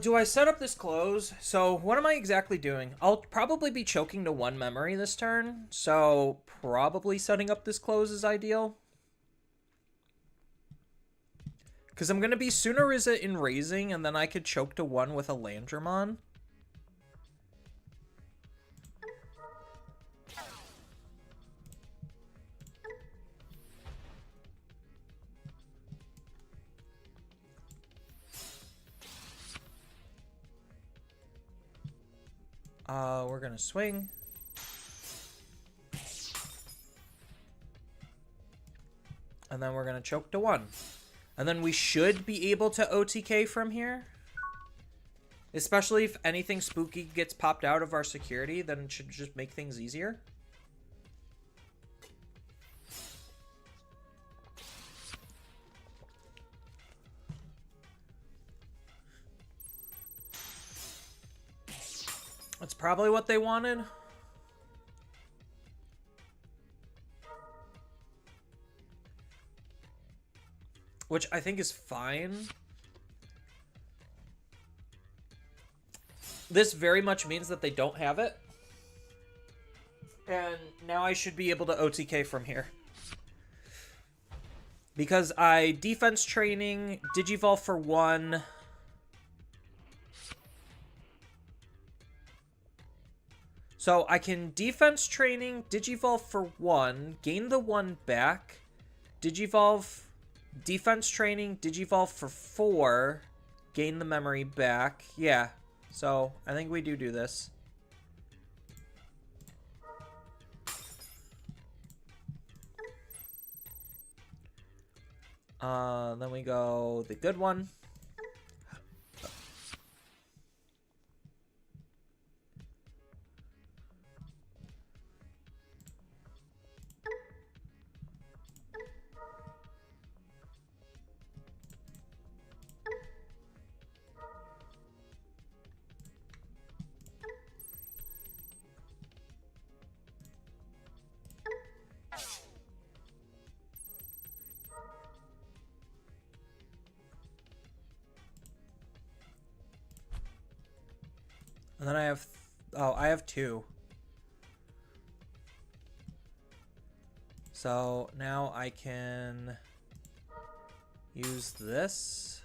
Do I set up this close? So what am I exactly doing? I'll probably be choking to 1 memory this turn, so probably setting up this close is ideal. Because I'm going to be Sunariza in raising, and then I could choke to 1 with a Landramon. We're gonna swing. And then we're gonna choke to 1. And then we should be able to OTK from here. Especially if anything spooky gets popped out of our security, then it should just make things easier. That's probably what they wanted. Which I think is fine. This very much means that they don't have it. And now I should be able to OTK from here. Because I defense training, Digivolve for 1. So I can defense training, Digivolve for 1, gain the 1 back, Digivolve, defense training, Digivolve for 4, gain the memory back. Yeah, so I think we do this. Then we go the good one. And then I have, oh, I have 2. So now I can use this.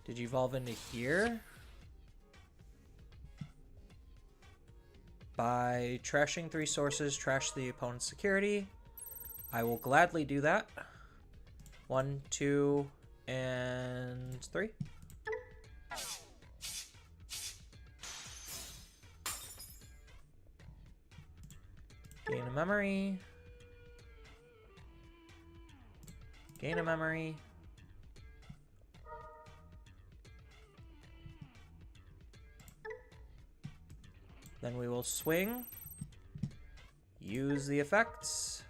Digivolve into here. By trashing 3 sources, trash the opponent's security. I will gladly do that. 1, 2, and 3. Gain a memory. Gain a memory. Then we will swing. Use the effects.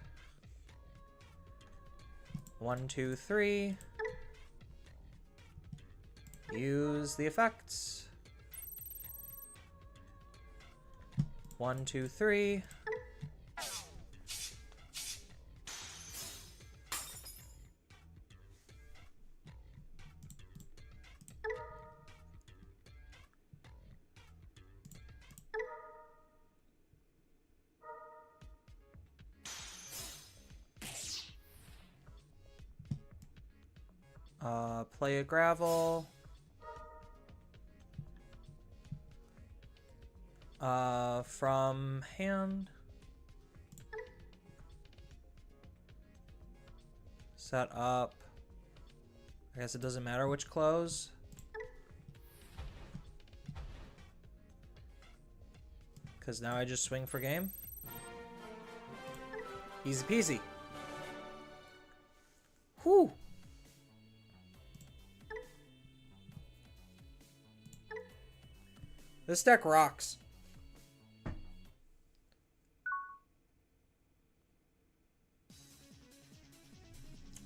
1, 2, 3. Use the effects. 1, 2, 3. Play a gravel. From hand. Set up. I guess it doesn't matter which close. Because now I just swing for game. Easy peasy. Whew. This deck rocks.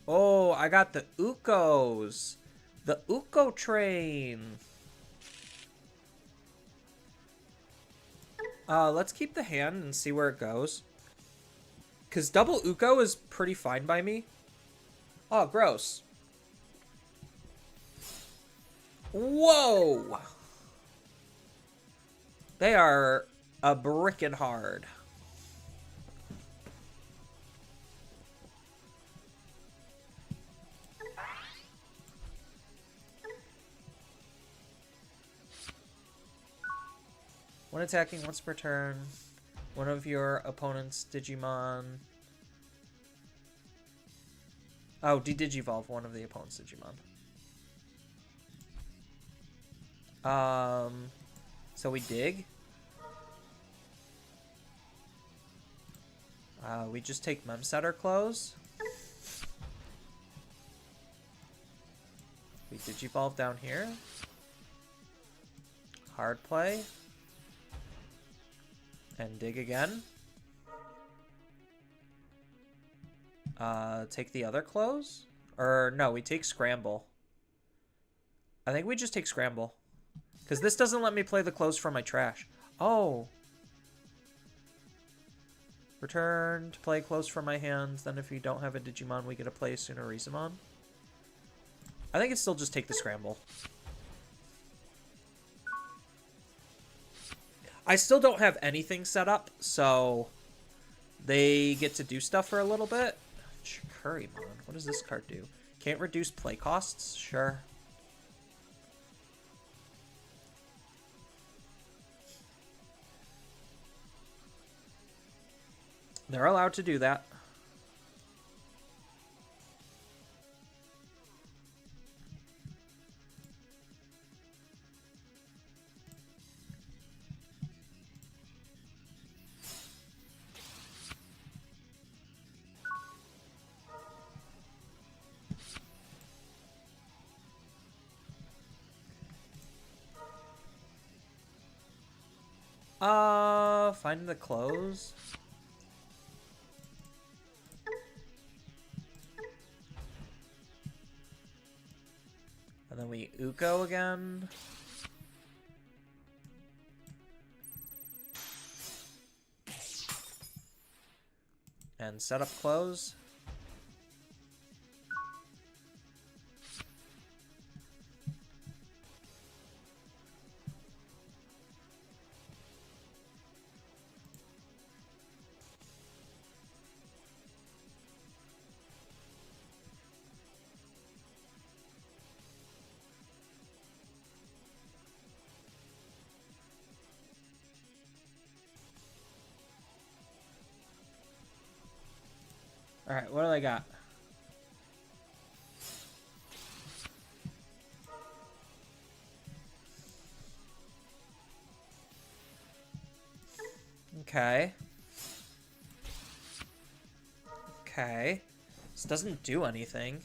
Oh, I got the Ukos. The Uko train. Let's keep the hand and see where it goes. Because double Uko is pretty fine by me. Oh, gross. Whoa! They are a brickin' hard. When attacking once per turn, one of your opponent's Digimon... Oh, de-Digivolve one of the opponent's Digimon. So we dig. We just take Memsetter Close. We Digivolve down here. Hard play. And dig again. Take the other close? Or no, we take Scramble. I think we just take Scramble. Because this doesn't let me play the close from my trash. Oh. Return to play close from my hands. Then if you don't have a Digimon, we get to play a Sunarisamon. I think it's still just take the Scramble. I still don't have anything set up, so they get to do stuff for a little bit. Currymon. What does this card do? Can't reduce play costs? Sure. They're allowed to do that. Find the clothes. And then we Uko again. And set up close. Alright, what do they got? Okay. Okay. This doesn't do anything.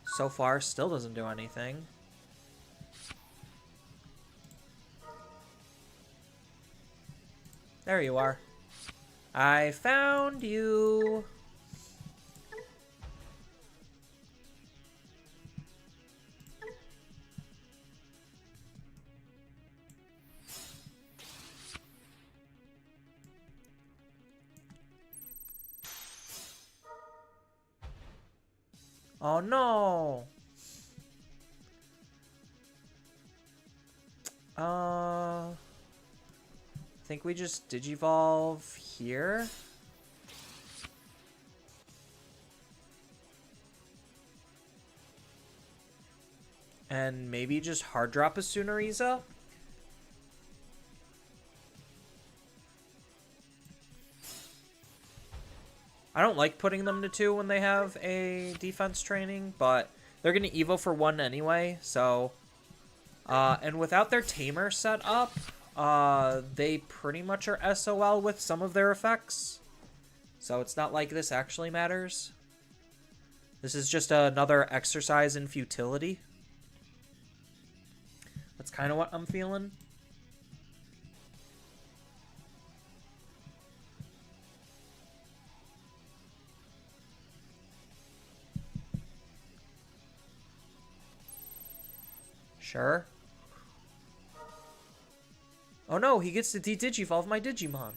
So far, still doesn't do anything. There you are. I found you. Oh no. I think we just Digivolve here. And maybe just hard drop a Sunariza. I don't like putting them to 2 when they have a defense training, but they're going to Evo for 1 anyway, so... and without their Tamer set up, they pretty much are SOL with some of their effects. So it's not like this actually matters. This is just another exercise in futility. That's kind of what I'm feeling. Sure. Oh no, he gets to de-Digivolve my Digimon.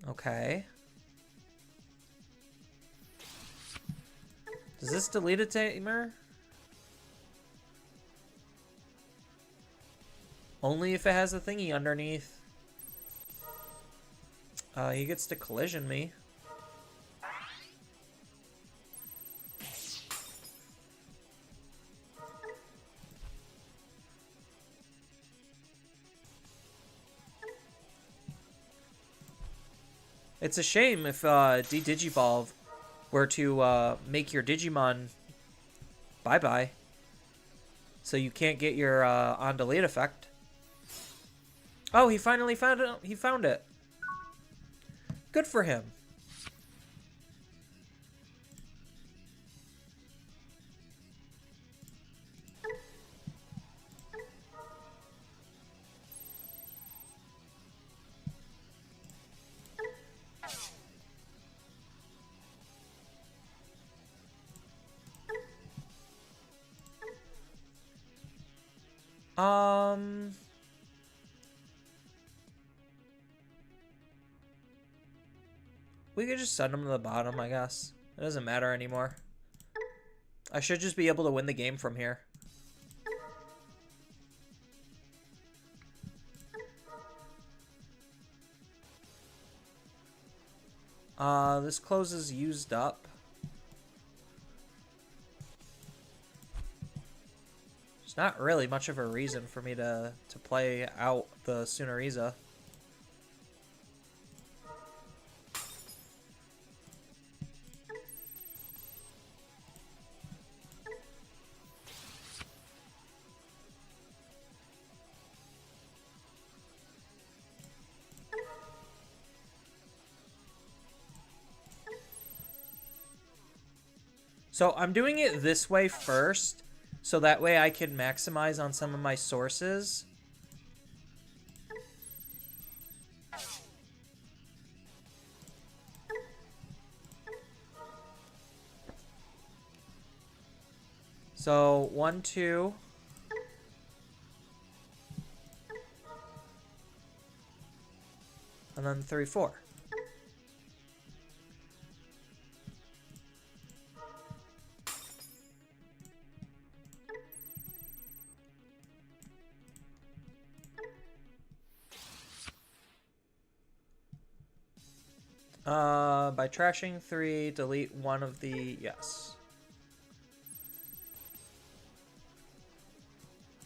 Okay. Does this delete a Tamer? Only if it has a thingy underneath. He gets to collision me. It's a shame if D-Digivolve were to make your Digimon bye-bye. So you can't get your on-delete effect. Oh, he finally found it. He found it. Good for him. We could just send him to the bottom, I guess. It doesn't matter anymore. I should just be able to win the game from here. This clothes is used up. There's not really much of a reason for me to play out the Sunoriza. So I'm doing it this way first, so that way I can maximize on some of my sources. So 1, 2. And then 3, 4. By trashing 3, delete one of the... Yes.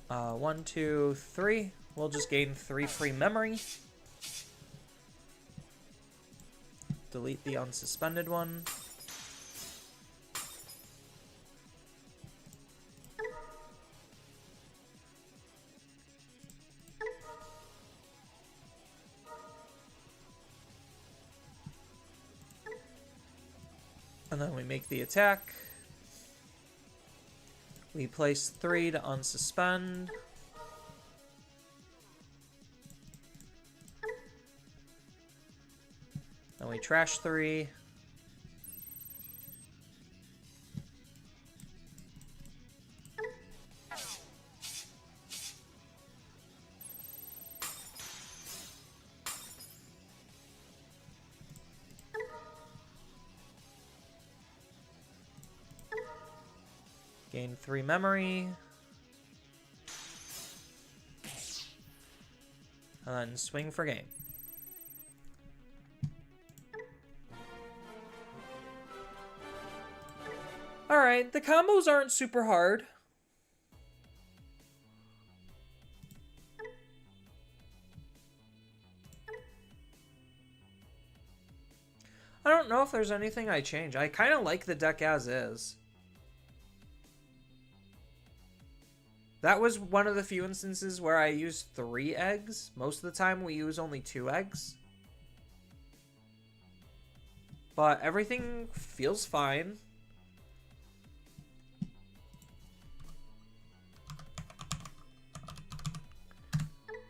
1, 2, 3. We'll just gain 3 free memory. Delete the unsuspended one. And then we make the attack. We place 3 to unsuspend. Then we trash 3. Gain 3 memory. And then swing for game. Alright, the combos aren't super hard. I don't know if there's anything I change. I kind of like the deck as is. That was one of the few instances where I used 3 eggs. Most of the time we use only 2 eggs. But everything feels fine.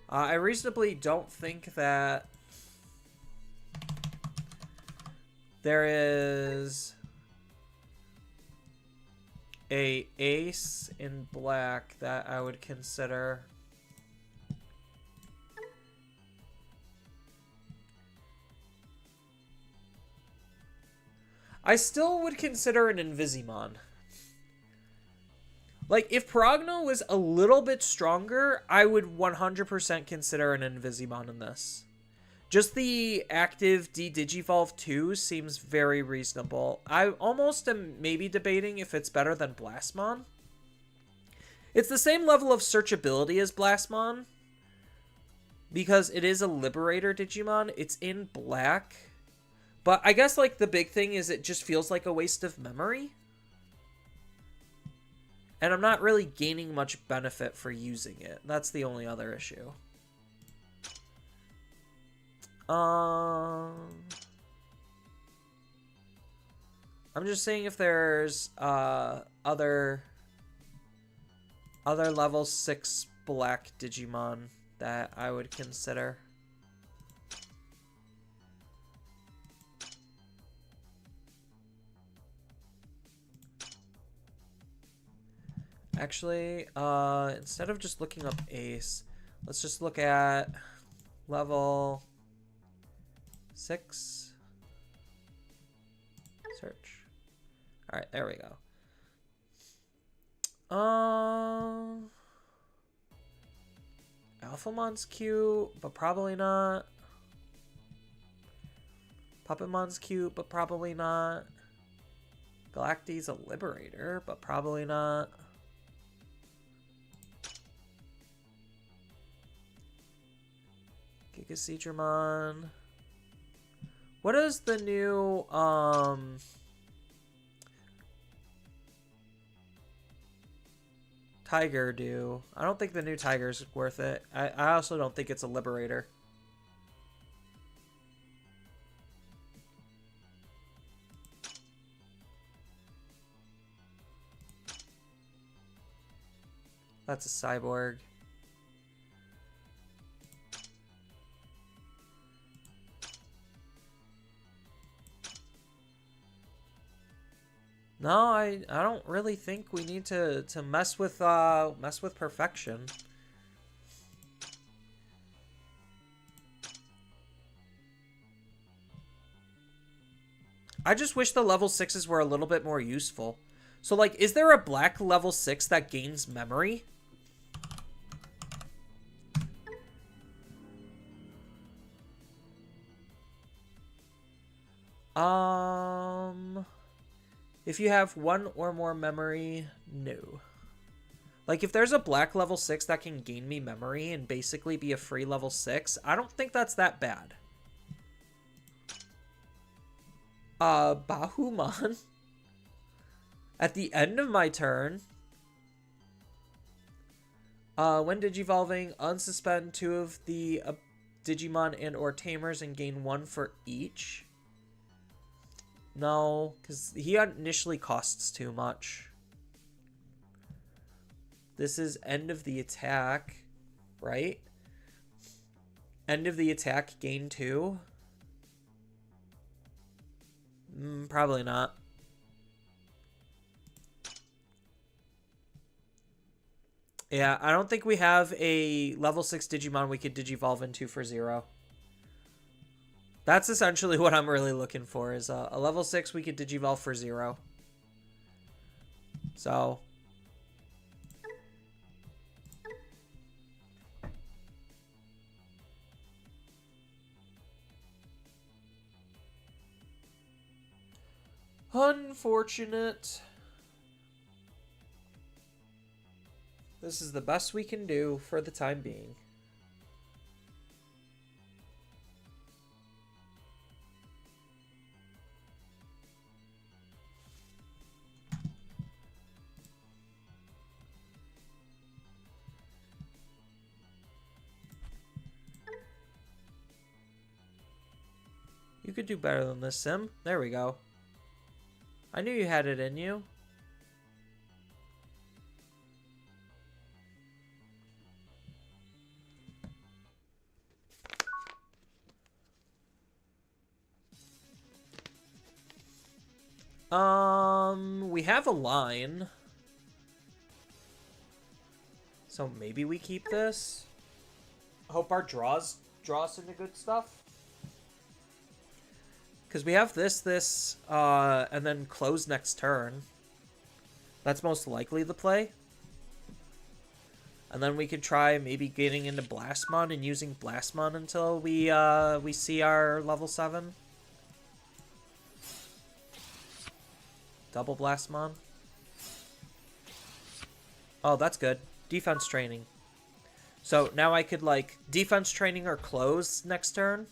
I reasonably don't think that there is a ace in black that I would consider. I still would consider an Invisimon. Like, if Progno was a little bit stronger, I would 100% consider an Invisimon in this. Just the active D-Digivolve 2 seems very reasonable. I almost am maybe debating if it's better than Blastmon. It's the same level of searchability as Blastmon, because it is a Liberator Digimon. It's in black. But I guess, like, the big thing is it just feels like a waste of memory. And I'm not really gaining much benefit for using it. That's the only other issue. I'm just seeing if there's other level 6 black Digimon that I would consider. Actually, instead of just looking up Ace, let's just look at level 6. Search. Alright, there we go. Alphamon's cute, but probably not. Puppetmon's cute, but probably not. Galacti's a liberator, but probably not. Gigaseedramon. What is the new Tiger do? I don't think the new Tiger's worth it. I also don't think it's a liberator. That's a cyborg. No, I don't really think we need to mess with perfection. I just wish the level 6s were a little bit more useful. So, like, is there a black level 6 that gains memory? If you have 1 or more memory, no. Like, if there's a black level 6 that can gain me memory and basically be a free level 6, I don't think that's that bad. Bahuman. At the end of my turn. When digivolving, unsuspend 2 of the Digimon and or Tamers and gain 1 for each. No, because he initially costs too much. This is end of the attack, right? End of the attack, gain 2? Probably not. Yeah, I don't think we have a level 6 Digimon we could digivolve into for 0. That's essentially what I'm really looking for, is a level 6 we could digivolve for 0. So. Unfortunate. This is the best we can do for the time being. You could do better than this, Sim. There we go. I knew you had it in you. We have a line. So maybe we keep this. Hope our draw us into good stuff. Because we have this, and then close next turn. That's most likely the play. And then we could try maybe getting into Blastmon and using Blastmon until we see our level 7. Double Blastmon. Oh, that's good. Defense training. So now I could, like, defense training or close next turn.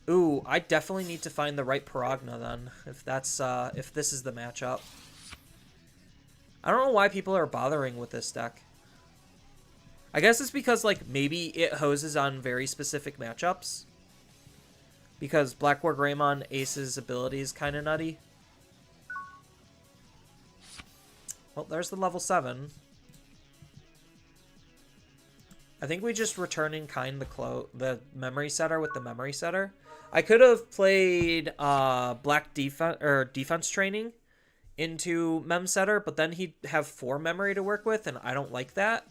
Ooh, I definitely need to find the right Paragna then, if that's, if this is the matchup. I don't know why people are bothering with this deck. I guess it's because, like, maybe it hoses on very specific matchups. Because Black War Greymon Ace's ability is kind of nutty. Well, there's the level 7. I think we just return in kind the memory setter with the memory setter. I could have played Black defense training into mem setter, but then he'd have 4 memory to work with, and I don't like that.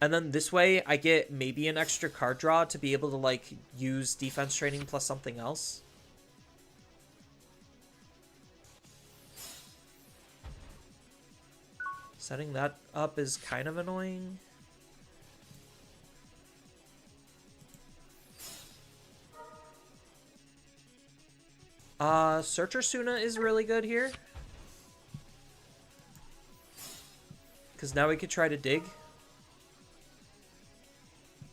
And then this way, I get maybe an extra card draw to be able to, like, use defense training plus something else. Setting that up is kind of annoying. Searcher Suna is really good here. Because now we could try to dig.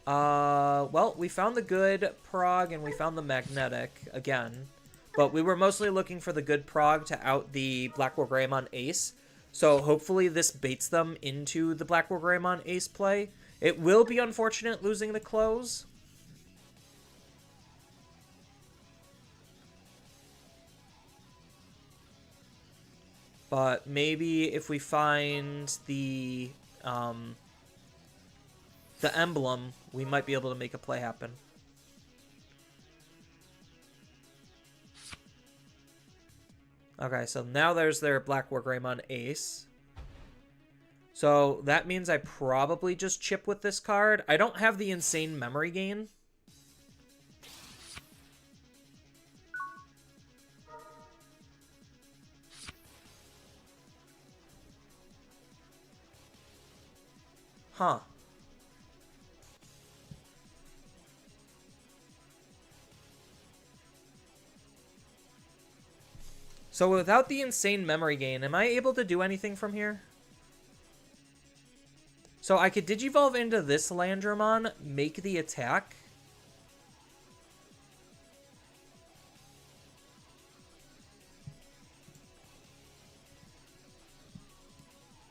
Well, we found the good prog and we found the magnetic again. But we were mostly looking for the good prog to out the Black War Greymon Ace. So hopefully this baits them into the Black War Greymon Ace play. It will be unfortunate losing the close. But maybe if we find the emblem, we might be able to make a play happen. Okay, so now there's their Black War Greymon Ace. So that means I probably just chip with this card. I don't have the insane memory gain. Huh. So without the insane memory gain, am I able to do anything from here? So I could Digivolve into this Landramon, make the attack.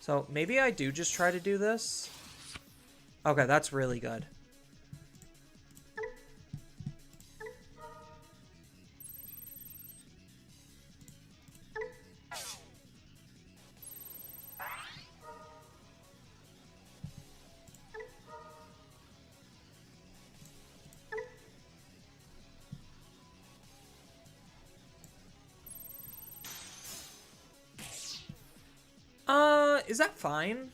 So maybe I do just try to do this. Okay, that's really good. Is that fine?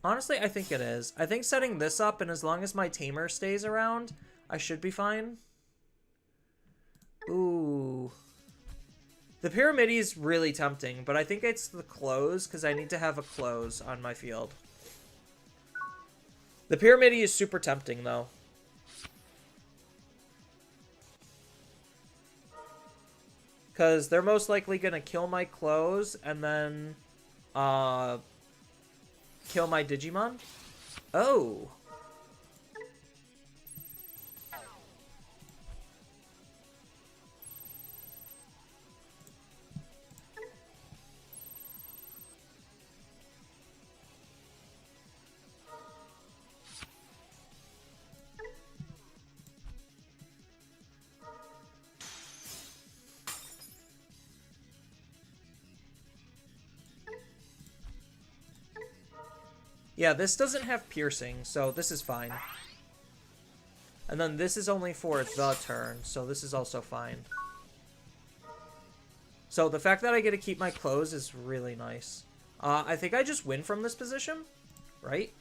Honestly, I think it is. I think setting this up, and as long as my Tamer stays around, I should be fine. Ooh. The Pyramidi is really tempting, but I think it's the close, because I need to have a close on my field. The Pyramidi is super tempting, though. Because they're most likely going to kill my close, and then kill my Digimon. Oh. Yeah, this doesn't have piercing, so this is fine. And then this is only for the turn, so this is also fine. So the fact that I get to keep my close is really nice. I think I just win from this position, right?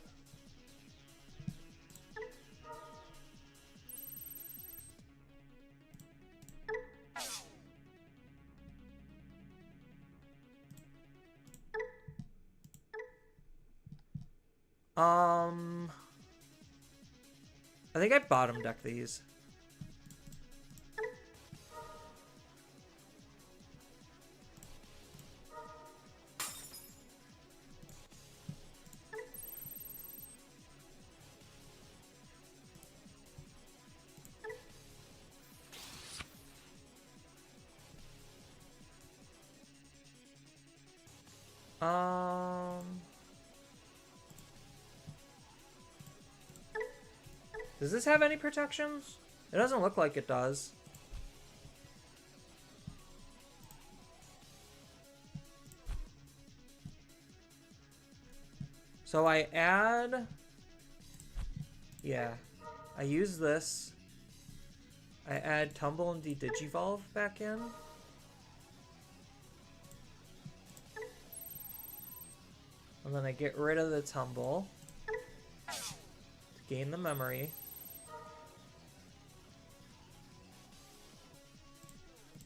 I think I bottom deck these. Does this have any protections? It doesn't look like it does. So I add... Yeah. I use this. I add Tumble and DCGO back in. And then I get rid of the Tumble to gain the memory.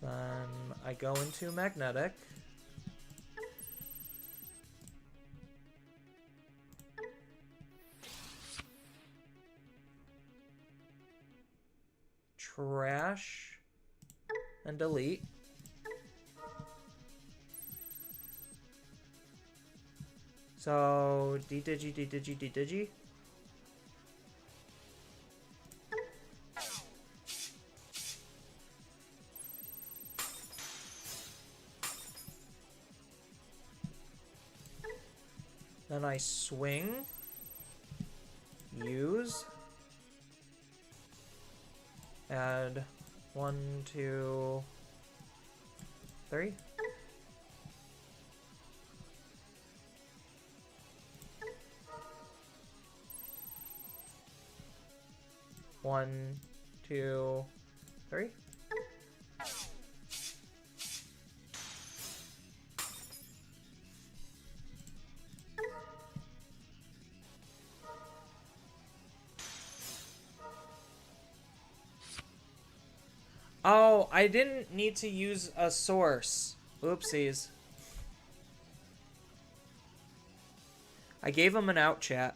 Then I go into Magnetic. Trash and delete. So DCGO. Then I swing, use, add 1, 2, 3. One, two, three. Oh, I didn't need to use a source. Oopsies. I gave him an out chat.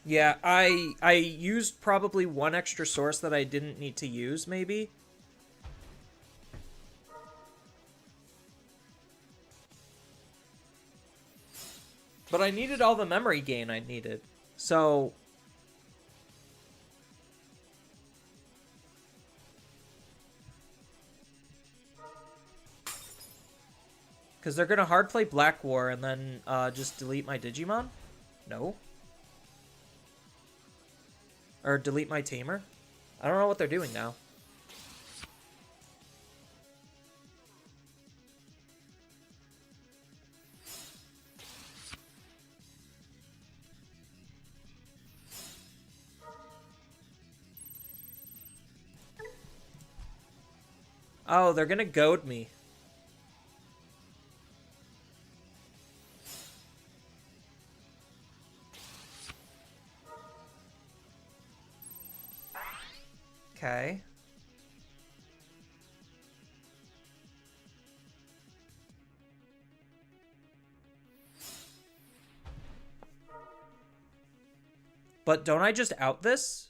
Yeah, I used probably one extra source that I didn't need to use, maybe. But I needed all the memory gain I needed. So... Because they're going to hard play Black War and then just delete my Digimon? No. Or delete my Tamer? I don't know what they're doing now. Oh, they're gonna goad me. Okay. But don't I just out this?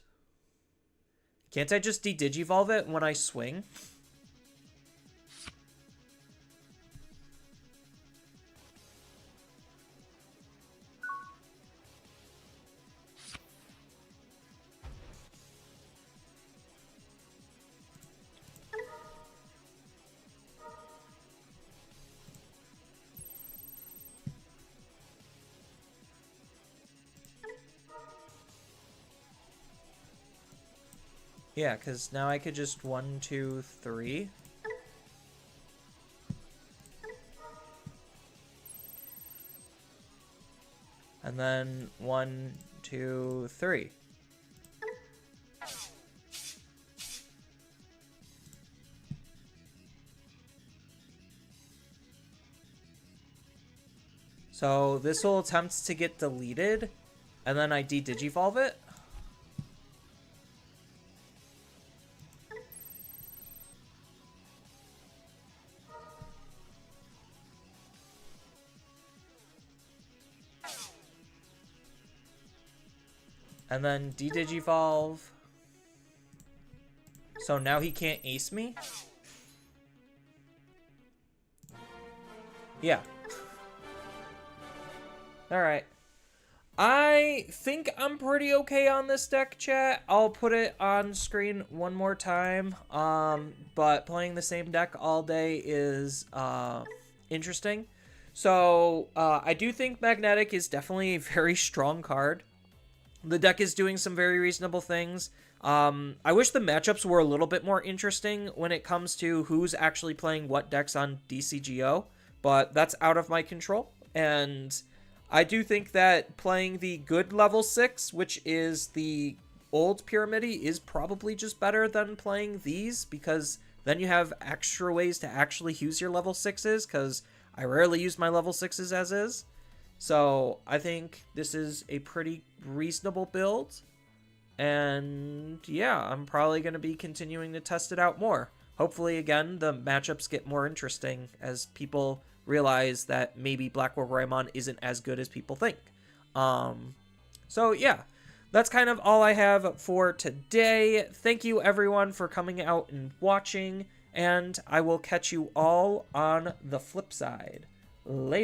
Can't I just de-digivolve it when I swing? Yeah, because now I could just 1, 2, 3. And then 1, 2, 3. So this will attempt to get deleted, and then I de-digivolve it. And then de-digivolve. So now he can't ace me. Yeah. Alright. I think I'm pretty okay on this deck, chat. I'll put it on screen one more time. But playing the same deck all day is interesting. So I do think Magnetic is definitely a very strong card. The deck is doing some very reasonable things. I wish the matchups were a little bit more interesting when it comes to who's actually playing what decks on DCGO, but that's out of my control. And I do think that playing the good level 6, which is the old Pyramidi, is probably just better than playing these, because then you have extra ways to actually use your level 6s, because I rarely use my level 6s as is. So I think this is a pretty reasonable build. And yeah, I'm probably going to be continuing to test it out more. Hopefully, again, the matchups get more interesting as people realize that maybe Black War Greymon isn't as good as people think. So yeah, that's kind of all I have for today. Thank you everyone for coming out and watching, and I will catch you all on the flip side. Later.